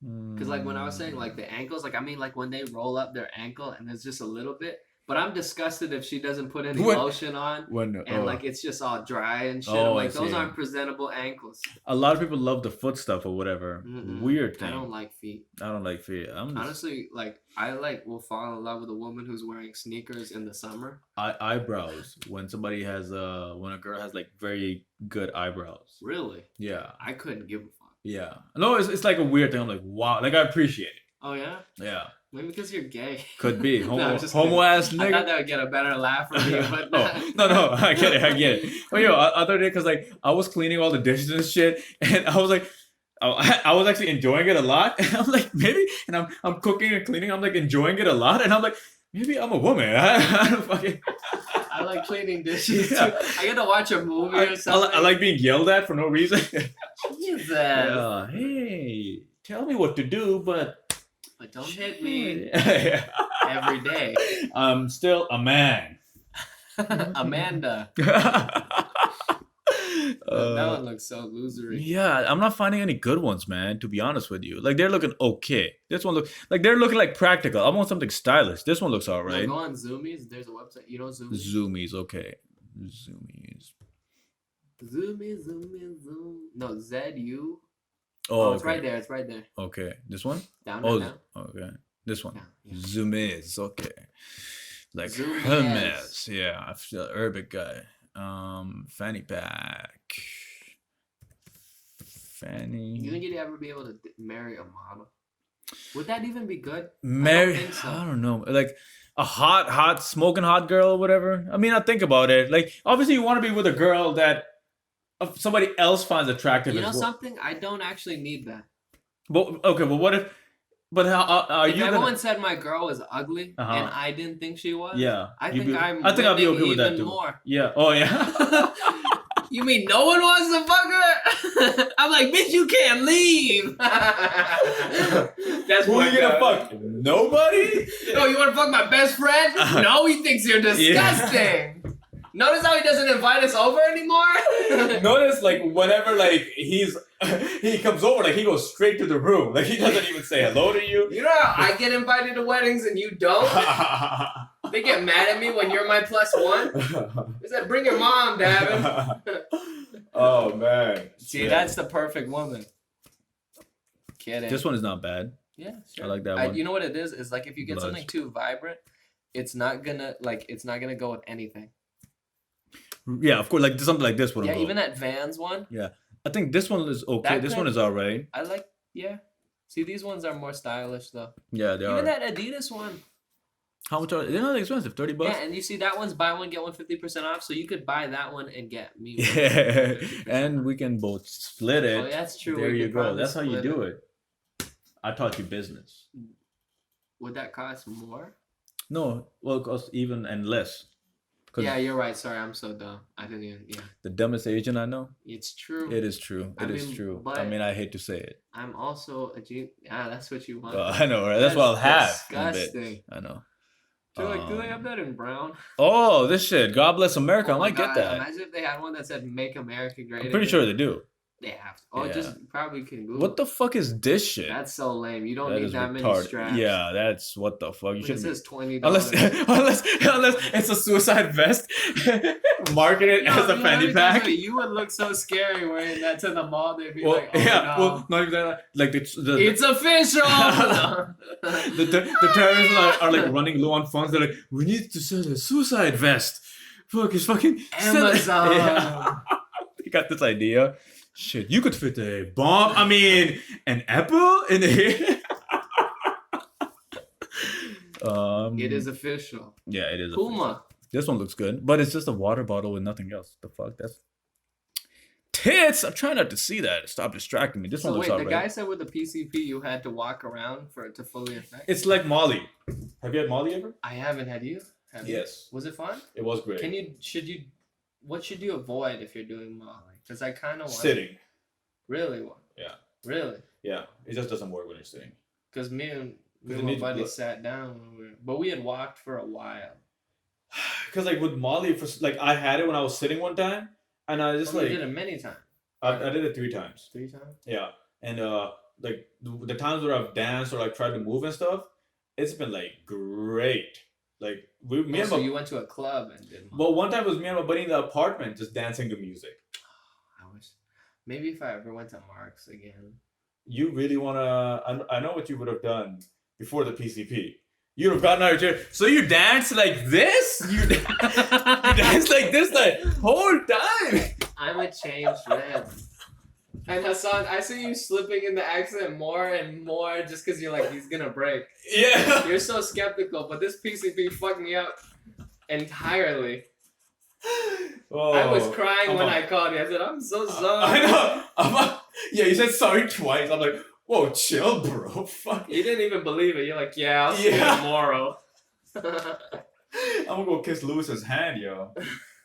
Because like when I was saying like the ankles, like I mean like when they roll up their ankle and there's just a little bit. But I'm disgusted if she doesn't put any When- lotion on When and like it's just all dry and shit. Oh, I'm I like those see. aren't presentable ankles. a lot of people love the foot stuff or whatever. Mm-mm. Weird thing. I don't like feet. I don't like feet. I'm just, Honestly, like I will fall in love with a woman who's wearing sneakers in the summer. eyebrows. When somebody has when a girl has like very good eyebrows. Really, Yeah. I couldn't give a fuck. Yeah. No, it's like a weird thing. I'm like, wow. Like I appreciate it. Oh yeah, Yeah. maybe because you're gay. Could be. No, Homo, I'm just homo ass I thought nigga. that would get a better laugh from you, but Oh, no, I get it. Oh, yo, other day, because like I was cleaning all the dishes and shit, and I was like, I was actually enjoying it a lot, and I'm like, maybe, and I'm cooking and cleaning, I'm like enjoying it a lot, and I'm like, maybe I'm a woman. I don't fucking. I like cleaning dishes Yeah. too. I get to watch a movie or something. I like being yelled at for no reason. Jesus. Yeah, hey, tell me what to do, but But don't hit me Yeah. every day. I'm still a man. Amanda. Uh, that one looks so losery. Yeah, I'm not finding any good ones, man. To be honest with you, like they're looking okay. This one looks like they're looking like practical. I want something stylish. This one looks Now alright. go on Zoomies. There's a website. You know Zoomies? Zoomies, okay. Zoomies. Zoom. No, Z-U. Oh, It's okay. right there. It's right there. Okay, this one. Down, Oh, down. okay. This one. Down, yeah. Zoomies, okay. Like Zoom Hermes. Yeah, I feel Arabic guy. Fanny pack. Fanny. You think you'd ever be able to marry a model? Would that even be good? Mary, think so. I don't know, like a hot, smoking hot girl or whatever. I mean, I think about it. Like, obviously, you want to be with a girl that somebody else finds attractive. You know as well. something? I don't actually need that. But okay, but what if? But how are If you everyone gonna? said my girl was ugly Uh-huh. and I didn't think she was, Yeah, I you'd think be- I'm. I think I'll be winning okay with that even too. more. Yeah. Oh yeah. You mean no one wants to fuck her? I'm like, bitch, you can't leave. That's Who are you gonna fuck? Nobody. No, you want to fuck my best friend? No, he thinks you're disgusting. Notice how he doesn't invite us over anymore? Notice, like, whenever like he comes over, like he goes straight to the room. Like he doesn't even say hello to you. You know how I get invited to weddings and you don't? They get mad at me when you're my plus one. They said, bring your mom, Davin. Oh man. See, Yeah. that's the perfect woman. Kidding. This one is not bad. Yeah, sure. I like that one. You know what it is? Is like if you get Blush. something too vibrant, it's not gonna go with anything. Yeah, of course. Like something like this one. Yeah, even that Vans one. I think this one is okay. That This could- one is alright. I like. Yeah. See, these ones are more stylish though. Yeah, they Even are. that Adidas one. How much are they? They're not expensive. $30. Yeah, and you see that one's buy one get one 50% off, so you could buy that one and get me one. Yeah, 50% and off. we can both split it. Oh, yeah, that's true. There We you could go. probably That's how you split do it. I taught you business. Would that cost more? No, well, it costs even and less. 'Cause Yeah, you're right. Sorry, I'm so dumb. I didn't even. Yeah, the dumbest agent I know. it's true. It is true. I It is mean, true. but- I mean, I hate to say it. I'm also a G. Yeah, that's what you want. I know, right? That's what I'll have. in a bit. Disgusting. I know. Do they have that in brown? Oh, this shit. God bless America. Oh I my might get God, that. Imagine if they had one that said "Make America Great." I'm pretty sure they do. They have to. Oh, Yeah. just probably can Google. What the fuck is this shit? That's so lame. You don't That need is that many retarded. straps. Yeah, that's what the fuck. You Look, it should says $20. unless it's a suicide vest. Market it as a fanny pack. You would look so scary wearing that to the mall. They'd be Well, like, "Oh yeah, no, well, not even that. Like the it's official." the terrorists are like running low on funds. They're like, we need to sell a suicide vest. Fuck, it's fucking Amazon. Yeah. They got this idea. Shit, you could fit a bomb. I mean, an apple in here. It is official. Yeah, it is. official. Puma. This one looks good, but it's just a water bottle with nothing else. The fuck, that's tits. I'm trying not to see that. Stop distracting me. This So one looks wait, the alright. guy said with the PCP you had to walk around for it to fully affect. It's like Molly. Have you had Molly ever? I haven't had you. Have you? Yes. Was it fun? It was great. What should you avoid if you're doing Molly? Because I kind of want. Sitting. Really? Yeah. Really? Yeah. It just doesn't work when you're sitting. Because me and it my needs buddy blood. sat down, but we had walked for a while. Because like with Molly, I had it when I was sitting one time, and I just We like did it many times. I did it 3 times. 3 times. Yeah, and like the times where I've danced or like tried to move and stuff, it's been like great. Like me and So my you went to a club and did. well, one time it was me and my buddy in the apartment just dancing to music. I wish. Maybe if I ever went to Mark's again. You really wanna? I know what you would have done before the PCP. You'd have gotten out of your chair. So you dance like this? You dance like this the whole time? I'm a changed man. And Hassan, I see you slipping in the accent more and more just because you're like, he's gonna break. Yeah. You're so skeptical, but this PCP fucked me up entirely. Oh, I was crying when I called you. I said, I'm so sorry. I know. Yeah, you said sorry twice. I'm like, whoa, chill, bro. Fuck. You didn't even believe it. You're like, yeah, I'll see you tomorrow. I'm gonna go kiss Lewis's hand, yo.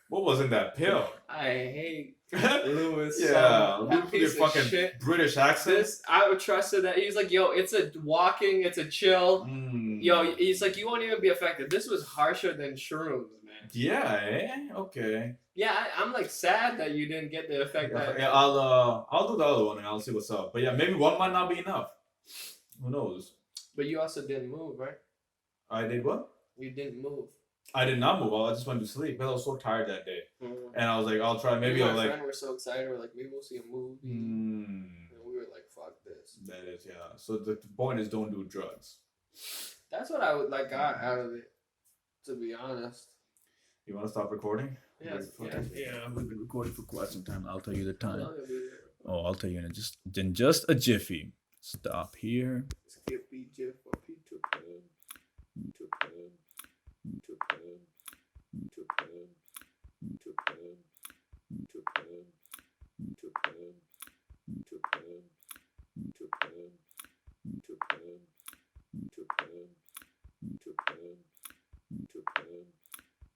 What was in that pill? I hate Yeah, Lewis. Lewis That with piece your of fucking shit. British accent. This, I would trust it that he's like, yo, it's a walking, it's a chill. Mm. Yo, he's like, you won't even be affected. This was harsher than shrooms, man. Yeah, okay. Yeah, I'm like sad that you didn't get the effect that. Yeah, I'll do the other one and I'll see what's up. But yeah, maybe one might not be enough. Who knows? But you also didn't move, right? I did what? You didn't move. I did not move. I just went to sleep because I was so tired that day. And I was like, I'll try. Maybe Me and I'll my like. friend were so excited. We're like, maybe we'll see a movie. And we were like, fuck this. That is, yeah. So the point is, don't do drugs. That's what I would like got out of it, to be honest. You want to stop recording? Yes, Yeah, we've been recording for quite some time. I'll tell you the How time. long have you been? Oh, I'll tell you in just a jiffy. Stop here. Skippy Jeff or Peter Pan. Peter Pan. Peter Pan. Peter Pan. Peter Pan. Peter Pan. Peter Pan.